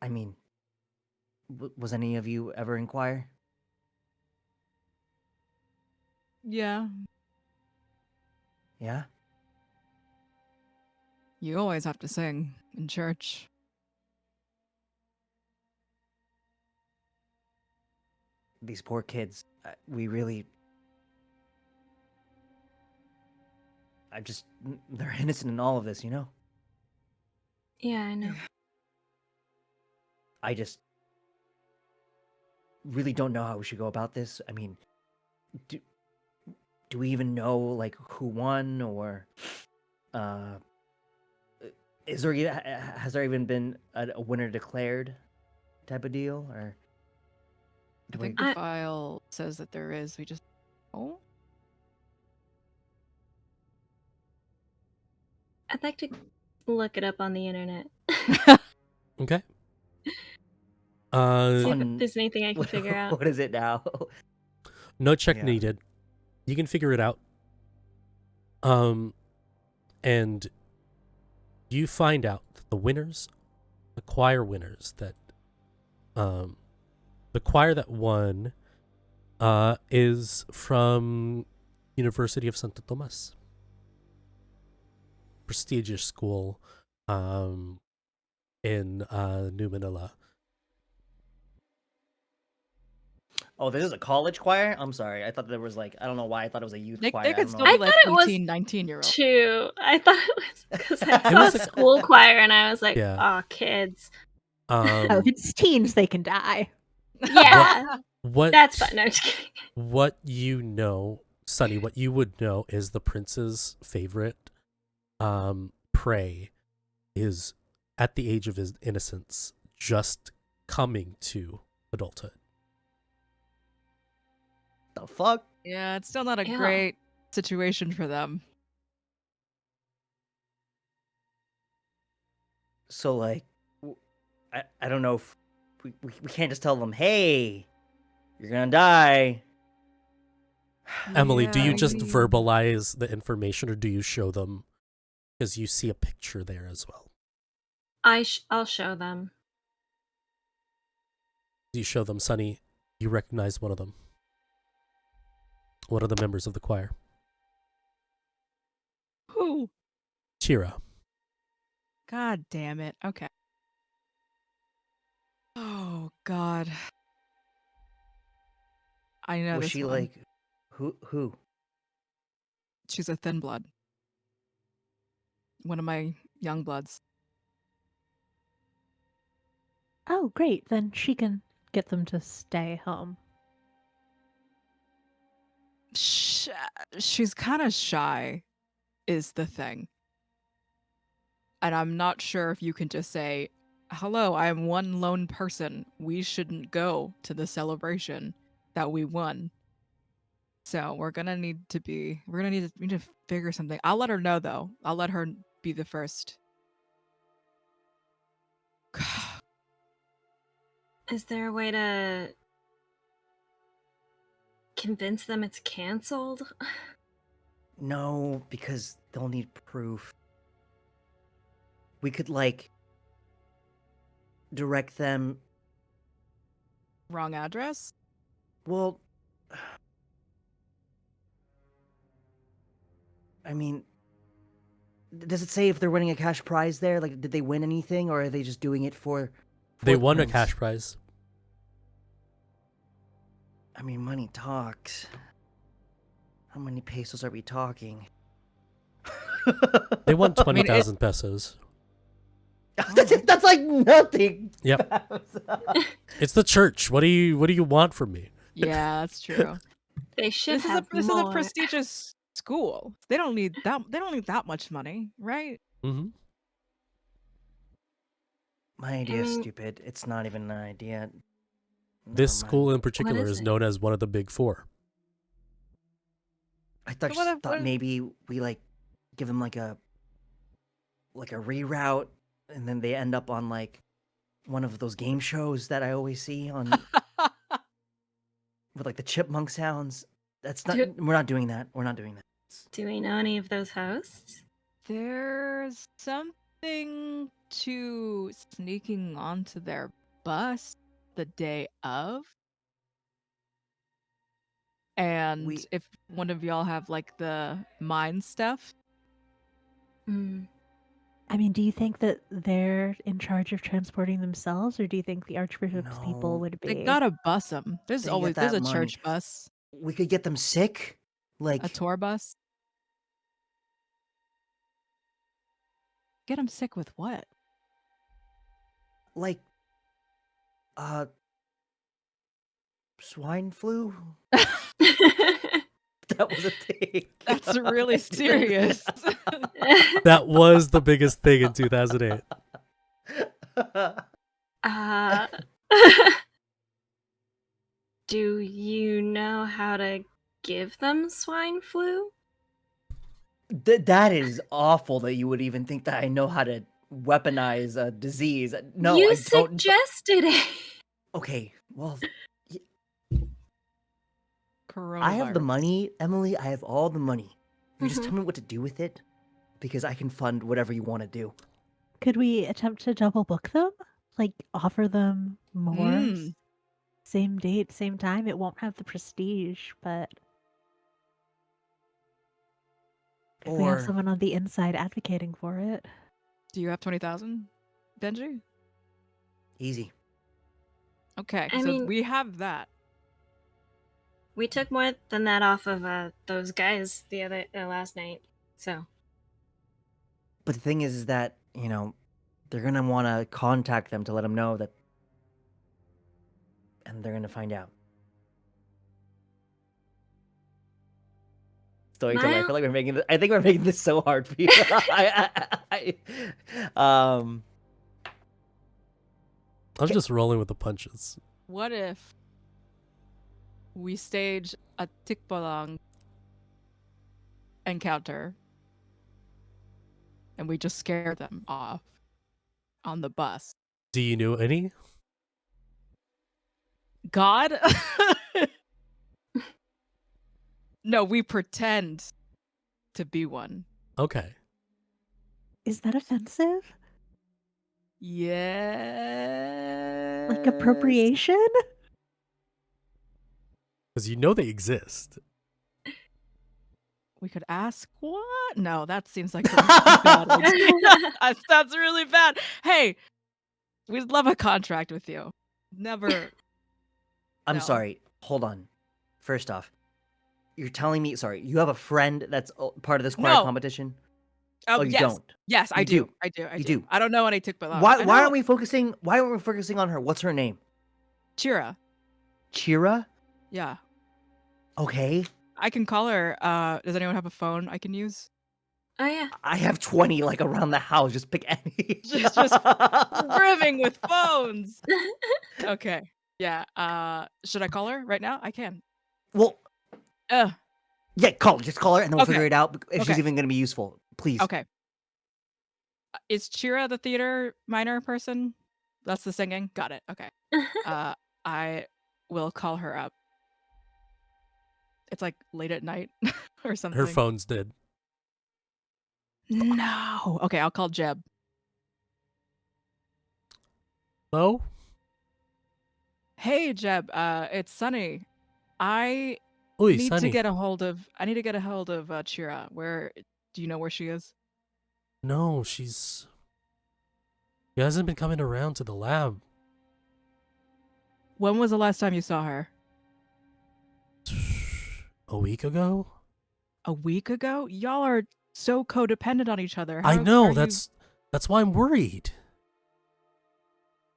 I mean, was any of you ever in choir? Yeah. Yeah. You always have to sing in church. These poor kids. We really. They're innocent in all of this, you know? Yeah, I know. I just really don't know how we should go about this. I mean, do we even know like who won, or has there even been a winner declared type of deal, or I do think we? the file says that there is. We just I'd like to look it up on the internet. Okay. See if On- there's anything I can figure out. What is it now? No check Yeah. needed. You can figure it out. And you find out that the winners, the choir winners, that the choir that won is from University of Santo Tomas. Prestigious school in New Manila. Oh, this is a college choir? I'm sorry. I thought there was like, I don't know why I thought it was a youth they choir. could I don't still know. be I like thought it was 18, 19-year-old. Too. I thought it was because I It saw was a- school choir and I was like, Yeah. oh, kids. Oh, if it's teens, they can die. Yeah, What that's fun. No, I'm just kidding. What you know, Sunny, what you would know is the prince's favorite prey is at the age of his innocence, just coming to adulthood. The fuck? Yeah, it's still not a Ew. great situation for them. So like, I don't know if we can't just tell them, hey, you're gonna die. Emily, do Yeah, you I just mean- verbalize the information or do you show them? Because you see a picture there as well. I'll show them. You show them, Sunny, you recognize one of them. One of the members of the choir. Who? Chira. God damn it. Okay. Oh God. I know Was this she one. like, who? She's a thin blood. One of my young bloods. Oh, great. Then she can get them to stay home. She's kind of shy, is the thing. And I'm not sure if you can just say, hello, I am one lone person. We shouldn't go to the celebration that we won. So we're gonna need to figure something. I'll let her know though. I'll let her be the first. Is there a way to convince them it's canceled? No, because they'll need proof. We could like direct them. Wrong address? Well, I mean, does it say if they're winning a cash prize there? Like, did they win anything, or are they just doing it for They the won a prince? cash prize. I mean, money talks. How many pesos are we talking? They want I mean, 20,000 pesos. That's like nothing. Yep. It's the church. What do you want from me? Yeah, that's true. They should This is have this is a more. prestigious school. They don't need that much money, right? Hmm. My idea is mean- stupid. It's not even an idea. This Never mind. school in particular is is it? known as one of the big four. I So what thought if- maybe we like give them like a reroute, and then they end up on like one of those game shows that I always see on with like the chipmunk sounds. That's not. Do- We're not doing that. We're not doing that. Do we know any of those hosts? There's something to sneaking onto their bus the day of. And We- if one of y'all have like the mind stuff, Hmm. I mean, do you think that they're in charge of transporting themselves, or do you think the Archbishop's No, people would be? they gotta bus them. There's They get always that a money. church bus, We could get them sick, like a tour bus. Get them sick with what? like swine flu. That was a thing. That's really serious. That was the biggest thing in 2008. Uh, do you know how to give them swine flu? That is awful that you would even think that I know how to weaponize a disease. No, you I don't. suggested it. Okay, well, Coronavirus. I have the money, Emily. I have all the money. You just Mhm. tell me what to do with it, because I can fund whatever you want to do. Could we attempt to double book them? Like offer them more? Mm. Same date, same time. It won't have the prestige, but if we have Or someone on the inside advocating for it. Do you have 20,000, Benji? easy. Okay, I so mean- we have that. We took more than that off of those guys the other last night. So But the thing is that they're gonna want to contact them to let them know that, and they're gonna find out. Storyteller, I Mile- feel like we're making. I think we're making this so hard for you. I'm Okay. just rolling with the punches. What if we stage a tikbalang encounter and we just scare them off on the bus? Do you know any? God? No, we pretend to be one. Okay. Is that offensive? Yeah. Like appropriation? Because you know they exist. We could ask what? No, that seems like a really bad idea. That sounds really bad. Hey, we'd love a contract with you. Never. I'm No. sorry. Hold on. First off, you're telling me. Sorry, you have a friend that's part of this choir No. competition. Oh, you yes. don't. Yes, I You do. do. I do. I You do. do. I don't know any tikbalang. Why aren't we focusing? Why aren't we focusing on her? What's her name? Chira. Chira. Yeah. Okay. I can call her. Does anyone have a phone I can use? oh yeah, I have 20 like around the house. Just pick any. Just brimming with phones. Okay. Yeah. Should I call her right now? I can. Well, Uh. yeah, call her. Just call her, and then we'll Okay. figure it out if she's Okay. even going to be useful. Please. Okay. Is Chira the theater minor person? That's the singing. Got it. Okay. I will call her up. It's like late at night or something. Her phone's dead. No. Okay, I'll call Jeb. Hello? Hey Jeb, it's Sunny. I Oi, need Sunny. to get a hold of Chira. Where do you know where she is? No, she hasn't been coming around to the lab. When was the last time you saw her? A week ago? A week ago? Y'all are so codependent on each other. I How know, are you- that's why I'm worried.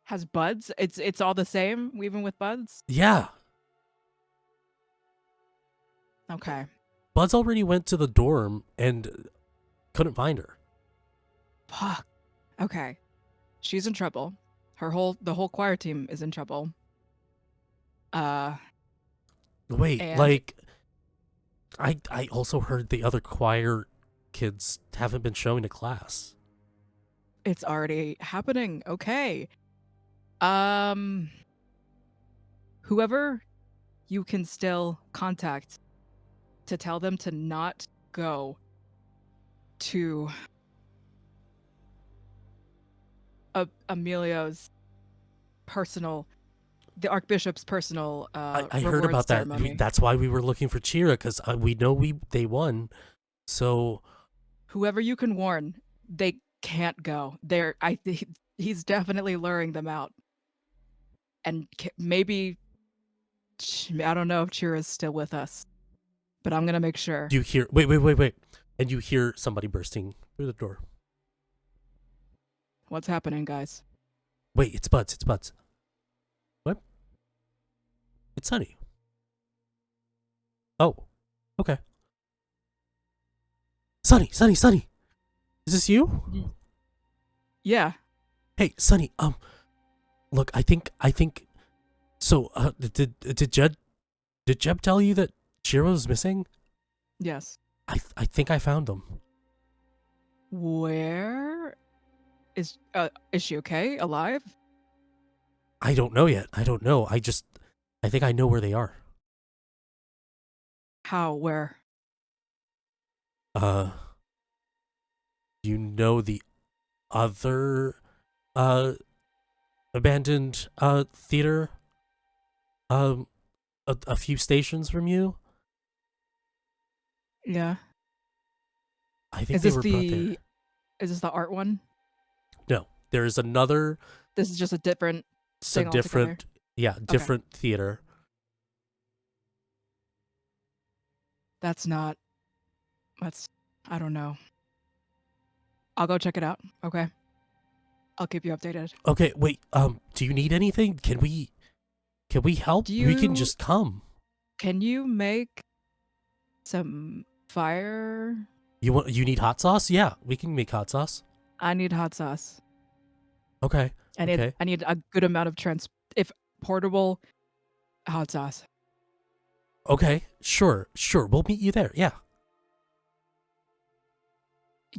Has buds? It's all the same, even with buds? Yeah. Okay. Buzz already went to the dorm and couldn't find her. Fuck. Okay. She's in trouble. The whole choir team is in trouble. Wait, And- like I also heard the other choir kids haven't been showing to class. It's already happening. Okay. Whoever you can still contact to tell them to not go to Emilio's the Archbishop's personal I heard reward about that. ceremony. That's why we were looking for Chira, because we know they won. So Whoever you can warn, they can't go. He's definitely luring them out. And maybe, I don't know if Chira's still with us, but I'm gonna make sure. you hear wait, and you hear somebody bursting through the door. What's happening, guys? Wait, it's Buds. What? It's Sunny. Oh, okay. Sunny. Is this you? Yeah. Hey, Sunny. Look, I think. So, did Jeb tell you that Chiro's missing? Yes. I think I found them. Where is she okay? Alive? I don't know yet. I don't know. I think I know where they are. How? Where? You know the other abandoned theater a few stations from you? Yeah. I think Is they this were brought there. is this the art one? No, there's another. This is just a different It's a thing altogether. different, yeah, different theater. That's I don't know. I'll go check it out. Okay. I'll keep you updated. Okay, wait. Do you need anything? Can we help? We can just come. Can you make some fire? You need hot sauce? Yeah, we can make hot sauce. I need hot sauce. Okay. I need Okay. I need a good amount of if portable hot sauce. Okay. Sure. We'll meet you there. Yeah.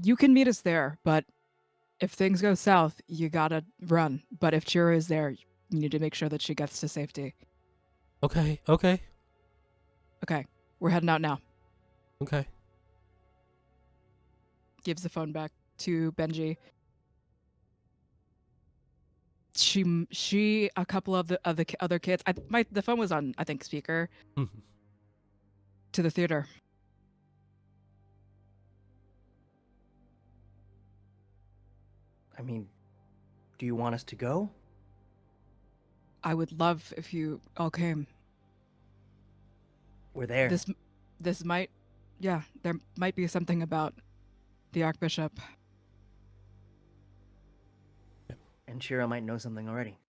You can meet us there, but if things go south, you gotta run. But if Chira is there, you need to make sure that she gets to safety. Okay. Okay, we're heading out now. Okay. Gives the phone back to Benji. She a couple of the other kids. The phone was on, I think, speaker Mhm. to the theater. I mean, do you want us to go? I would love if you all came. We're there. This might, yeah, there might be something about the Archbishop. And Shira might know something already.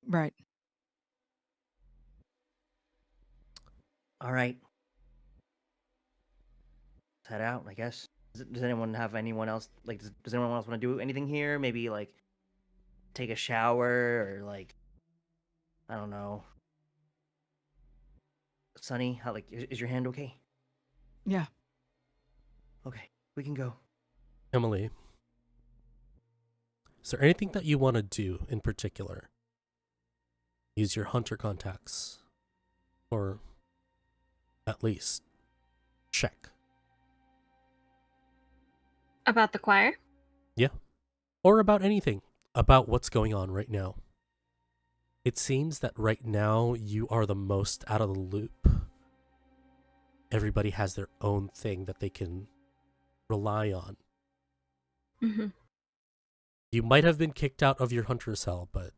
Right. All right. Let's head out, I guess. Does anyone have anyone else? Like, does anyone else want to do anything here? Maybe, like, take a shower or, like, I don't know. Sunny, how, like, is your hand okay? Yeah. Okay, we can go. Emily, is there anything that you want to do in particular? Use your hunter contacts, or at least check. About the choir? Or about anything, about what's going on right now. It seems that right now you are the most out of the loop. Everybody has their own thing that they can rely on. Mm-hmm. You might have been kicked out of your hunter cell, but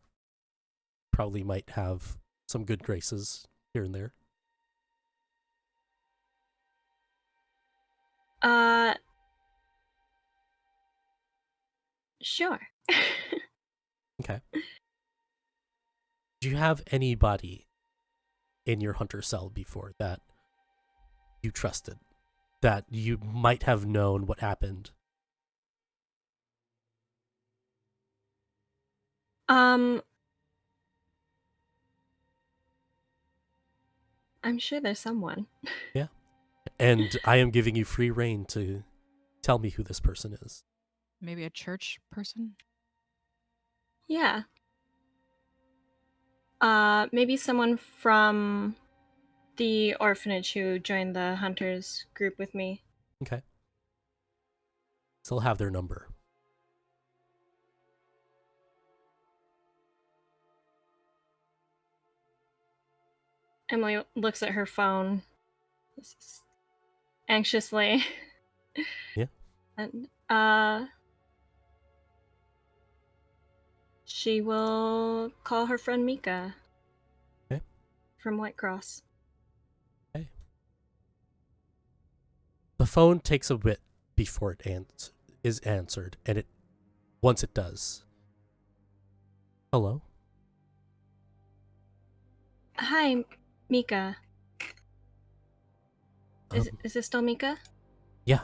probably might have some good graces here and there. Uh, sure. Okay. Do you have anybody in your hunter cell before that you trusted, that you might have known what happened? I'm sure there's someone. Yeah. And I am giving you free reign to tell me who this person is. Maybe a church person? Yeah. Maybe someone from the orphanage who joined the hunters group with me. Okay. Still have their number. Emily looks at her phone anxiously. Yeah. And she will call her friend Mika. Okay. From White Cross. Okay. The phone takes a bit before it is answered, and once it does. Hello? Hi, Mika. Is this still Mika? Yeah.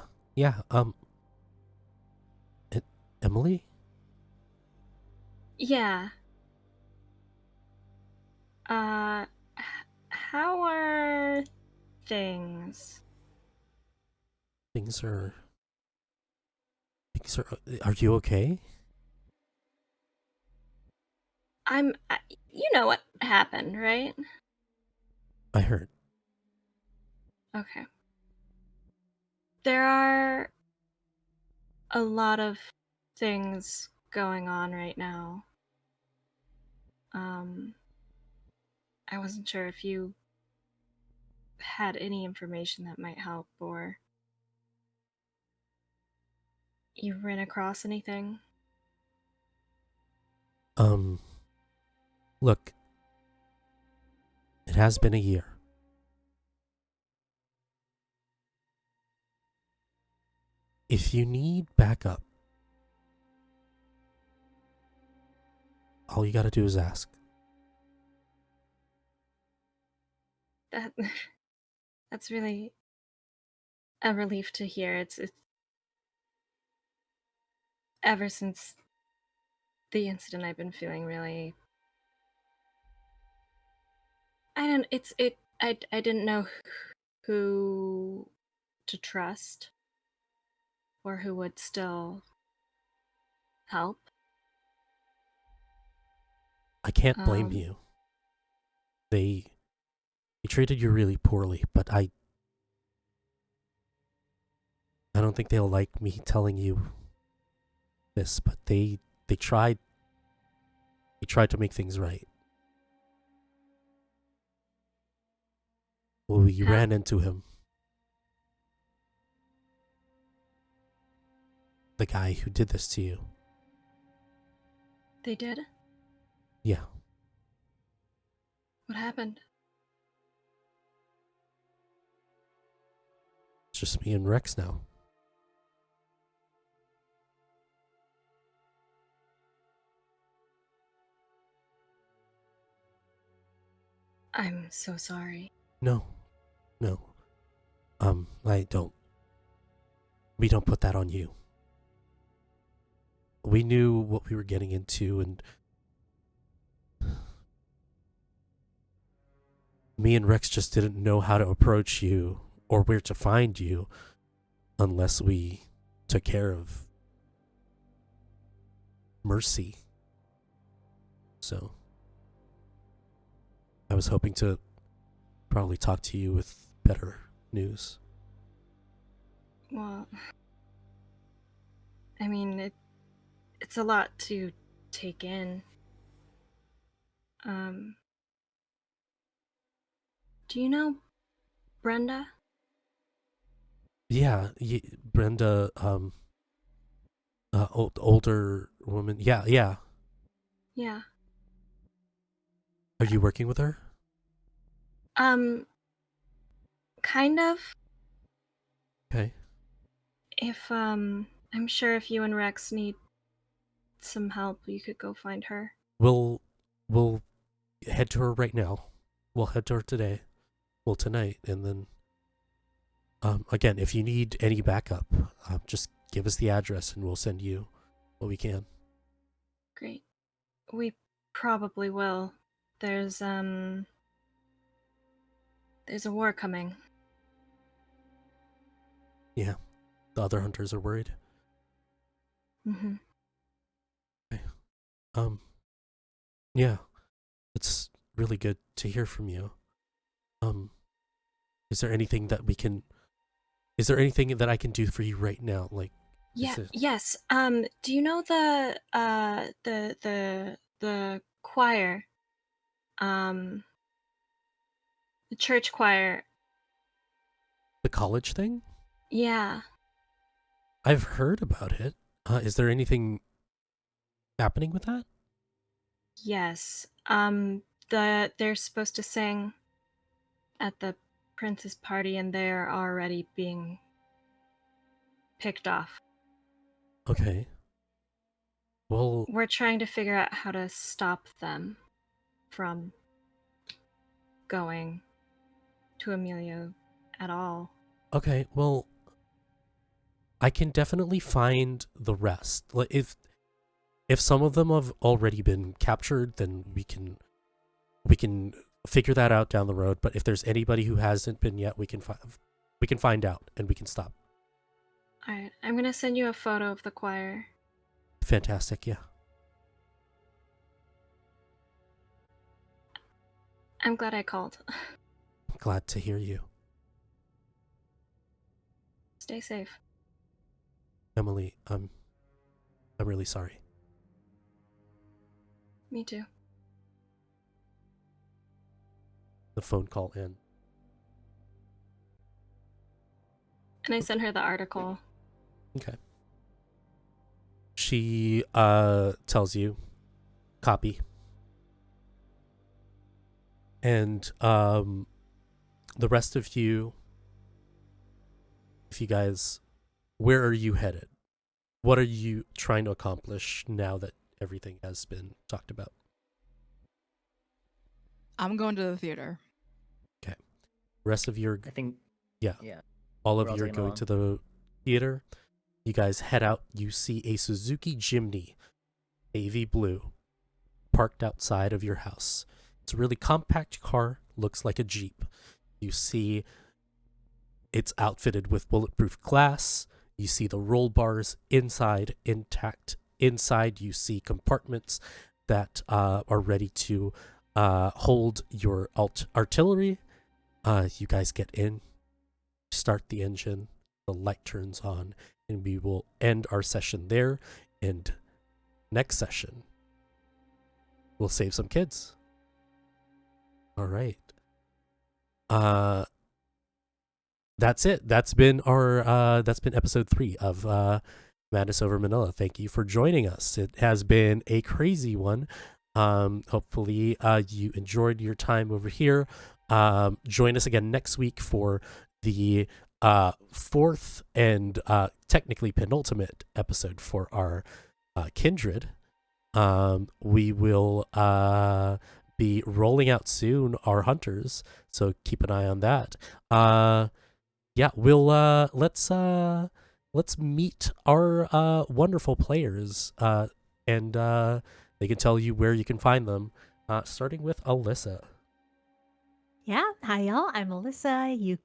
Emily? Yeah. How are things? Things are. Are you okay? You know what happened, right? I heard. Okay. There are a lot of things going on right now. I wasn't sure if you had any information that might help, or you ran across anything. Look. It has been a year. If you need backup, all you gotta do is ask. That's really a relief to hear. It's ever since the incident I've been feeling really I didn't know who to trust or who would still help. I can't blame you. They treated you really poorly, but I don't think they'll like me telling you this, but they tried to make things right. Well, we ran into him. The guy who did this to you. They did? Yeah. What happened? It's just me and Rex now. I'm so sorry. No. We don't put that on you. We knew what we were getting into, and me and Rex just didn't know how to approach you or where to find you unless we took care of Mercy. So I was hoping to probably talk to you with better news. Well, I mean, it's a lot to take in. Do you know Brenda? Yeah, Brenda, older woman. Yeah. Yeah. Are you working with her? Kind of. Okay. If I'm sure if you and Rex need some help, you could go find her. We'll head to her right now. We'll head to her today. Well, tonight, and then again, if you need any backup, just give us the address and we'll send you what we can. Great. We probably will. There's a war coming. Yeah, the other hunters are worried. Mm-hmm. Yeah, it's really good to hear from you. Is there anything that we can? Is there anything that I can do for you right now? Like, Yeah. is it- Yes. Do you know the choir? The church choir. the college thing? Yeah. I've heard about it. Is there anything happening with that? Yes. They're supposed to sing at the prince's party, and they're already being picked off. Okay. Well, We're trying to figure out how to stop them from going to Emilio at all. okay. Well, I can definitely find the rest. Like, if some of them have already been captured, then we can figure that out down the road. But if there's anybody who hasn't been yet, we can find out and we can stop. All right, I'm gonna send you a photo of the choir. Fantastic. Yeah. I'm glad I called. Glad to hear you, Stay safe. Emily. I'm really sorry. Me too. The phone call in. And I sent her the article. Okay. She tells you, copy. And the rest of you, if you guys, where are you headed? What are you trying to accomplish now that everything has been talked about? I'm going to the theater. Rest of your, I think. Yeah. Yeah. all we're of all you are taking going along. to the theater. You guys head out. You see a Suzuki Jimny, navy blue, parked outside of your house. It's a really compact car, looks like a Jeep. You see it's outfitted with bulletproof glass. You see the roll bars inside intact. Inside, you see compartments that are ready to hold your artillery. You guys get in, start the engine, the light turns on, and we will end our session there. And next session, we'll save some kids. All right. That's it. That's been episode 3 of Madness Over Manila. Thank you for joining us. It has been a crazy one. Hopefully you enjoyed your time over here. Join us again next week for the fourth and technically penultimate episode for our Kindred. We will be rolling out soon our hunters, so keep an eye on that. Yeah, we'll let's meet our wonderful players, and they can tell you where you can find them, starting with Alyssa. Yeah, hi y'all. I'm Alyssa. You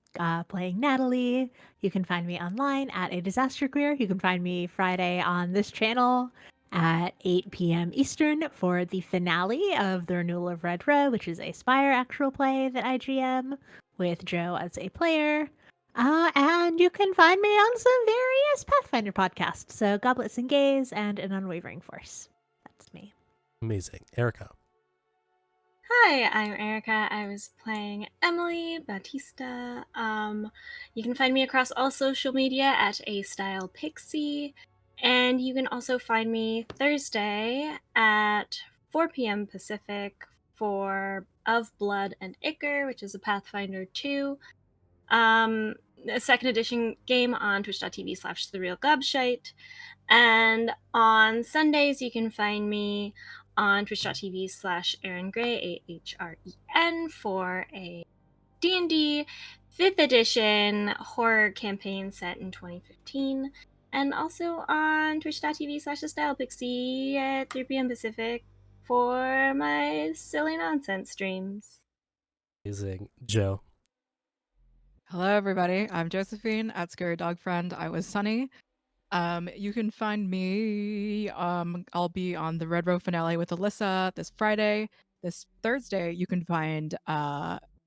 playing Natalie. You can find me online at A Disaster Queer. You can find me Friday on this channel at 8 p.m. Eastern for the finale of The Renewal of Red Row, which is a Spire actual play that I GM with Joe as a player. And you can find me on some various Pathfinder podcasts. So Goblets and Gaze and An Unwavering Force. That's me. Amazing. Erica. Hi, I'm Erica. I was playing Emily Batista. You can find me across all social media at AStylePixie. And you can also find me Thursday at 4 p.m. Pacific for Of Blood and Ichor, which is a Pathfinder 2. a second edition game on twitch.tv/therealglobshite. And on Sundays, you can find me on twitch.tv/Aaron Gray, AHREN, for a D&D 5th edition horror campaign set in 2015. And also on twitch.tv/thestylepixie at 3 p.m. Pacific for my silly nonsense streams. Amazing. Joe. Hello, everybody. I'm Josephine at Scary Dog Friend. I was Sunny. You can find me. I'll be on the Red Row finale with Alyssa this Friday. This Thursday, you can find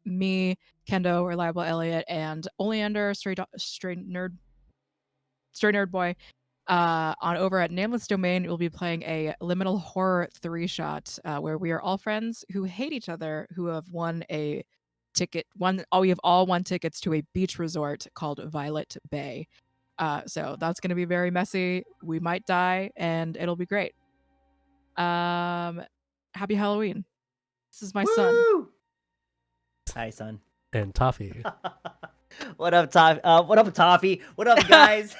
me, Kendo, Reliable Elliot, and Oleander, Stray Nerd Boy. On over at Nameless Domain, we'll be playing a liminal horror 3-shot where we are all friends who hate each other, who have won a ticket. We have all won tickets to a beach resort called Violet Bay. So that's going to be very messy. We might die, and it'll be great. Happy Halloween. This is my son. Woo! Hi, son. And Toffee. What up, Toffee? What up, Toffee? What up, guys?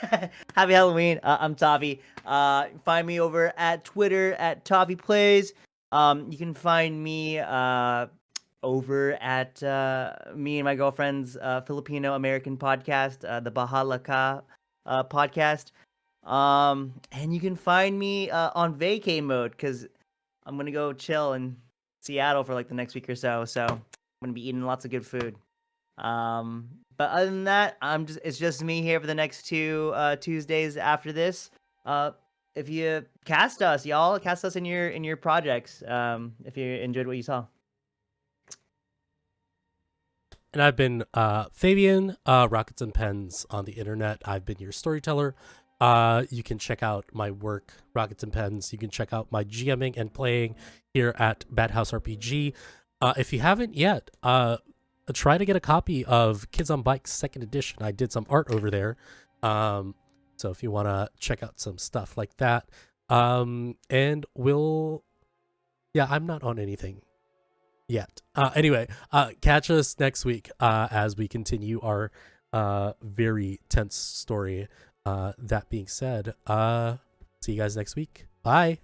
Happy Halloween. I'm Toffee. Find me over at Twitter at Toffee Plays. You can find me over at me and my girlfriend's Filipino American podcast, the Bahala Ka podcast. And you can find me on vacay mode because I'm gonna go chill in Seattle for like the next week or so. So I'm gonna be eating lots of good food. But other than that, it's just me here for the next 2 Tuesdays after this. If you cast us, y'all, cast us in your projects. If you enjoyed what you saw. And I've been Fabian, Rockets and Pens on the internet. I've been your storyteller. You can check out my work, Rockets and Pens. You can check out my GMing and playing here at Bad House RPG. If you haven't yet, try to get a copy of Kids on Bikes 2nd edition. I did some art over there. So if you want to check out some stuff like that. And I'm not on anything yet. Anyway, catch us next week as we continue our very tense story. That being said, see you guys next week. Bye.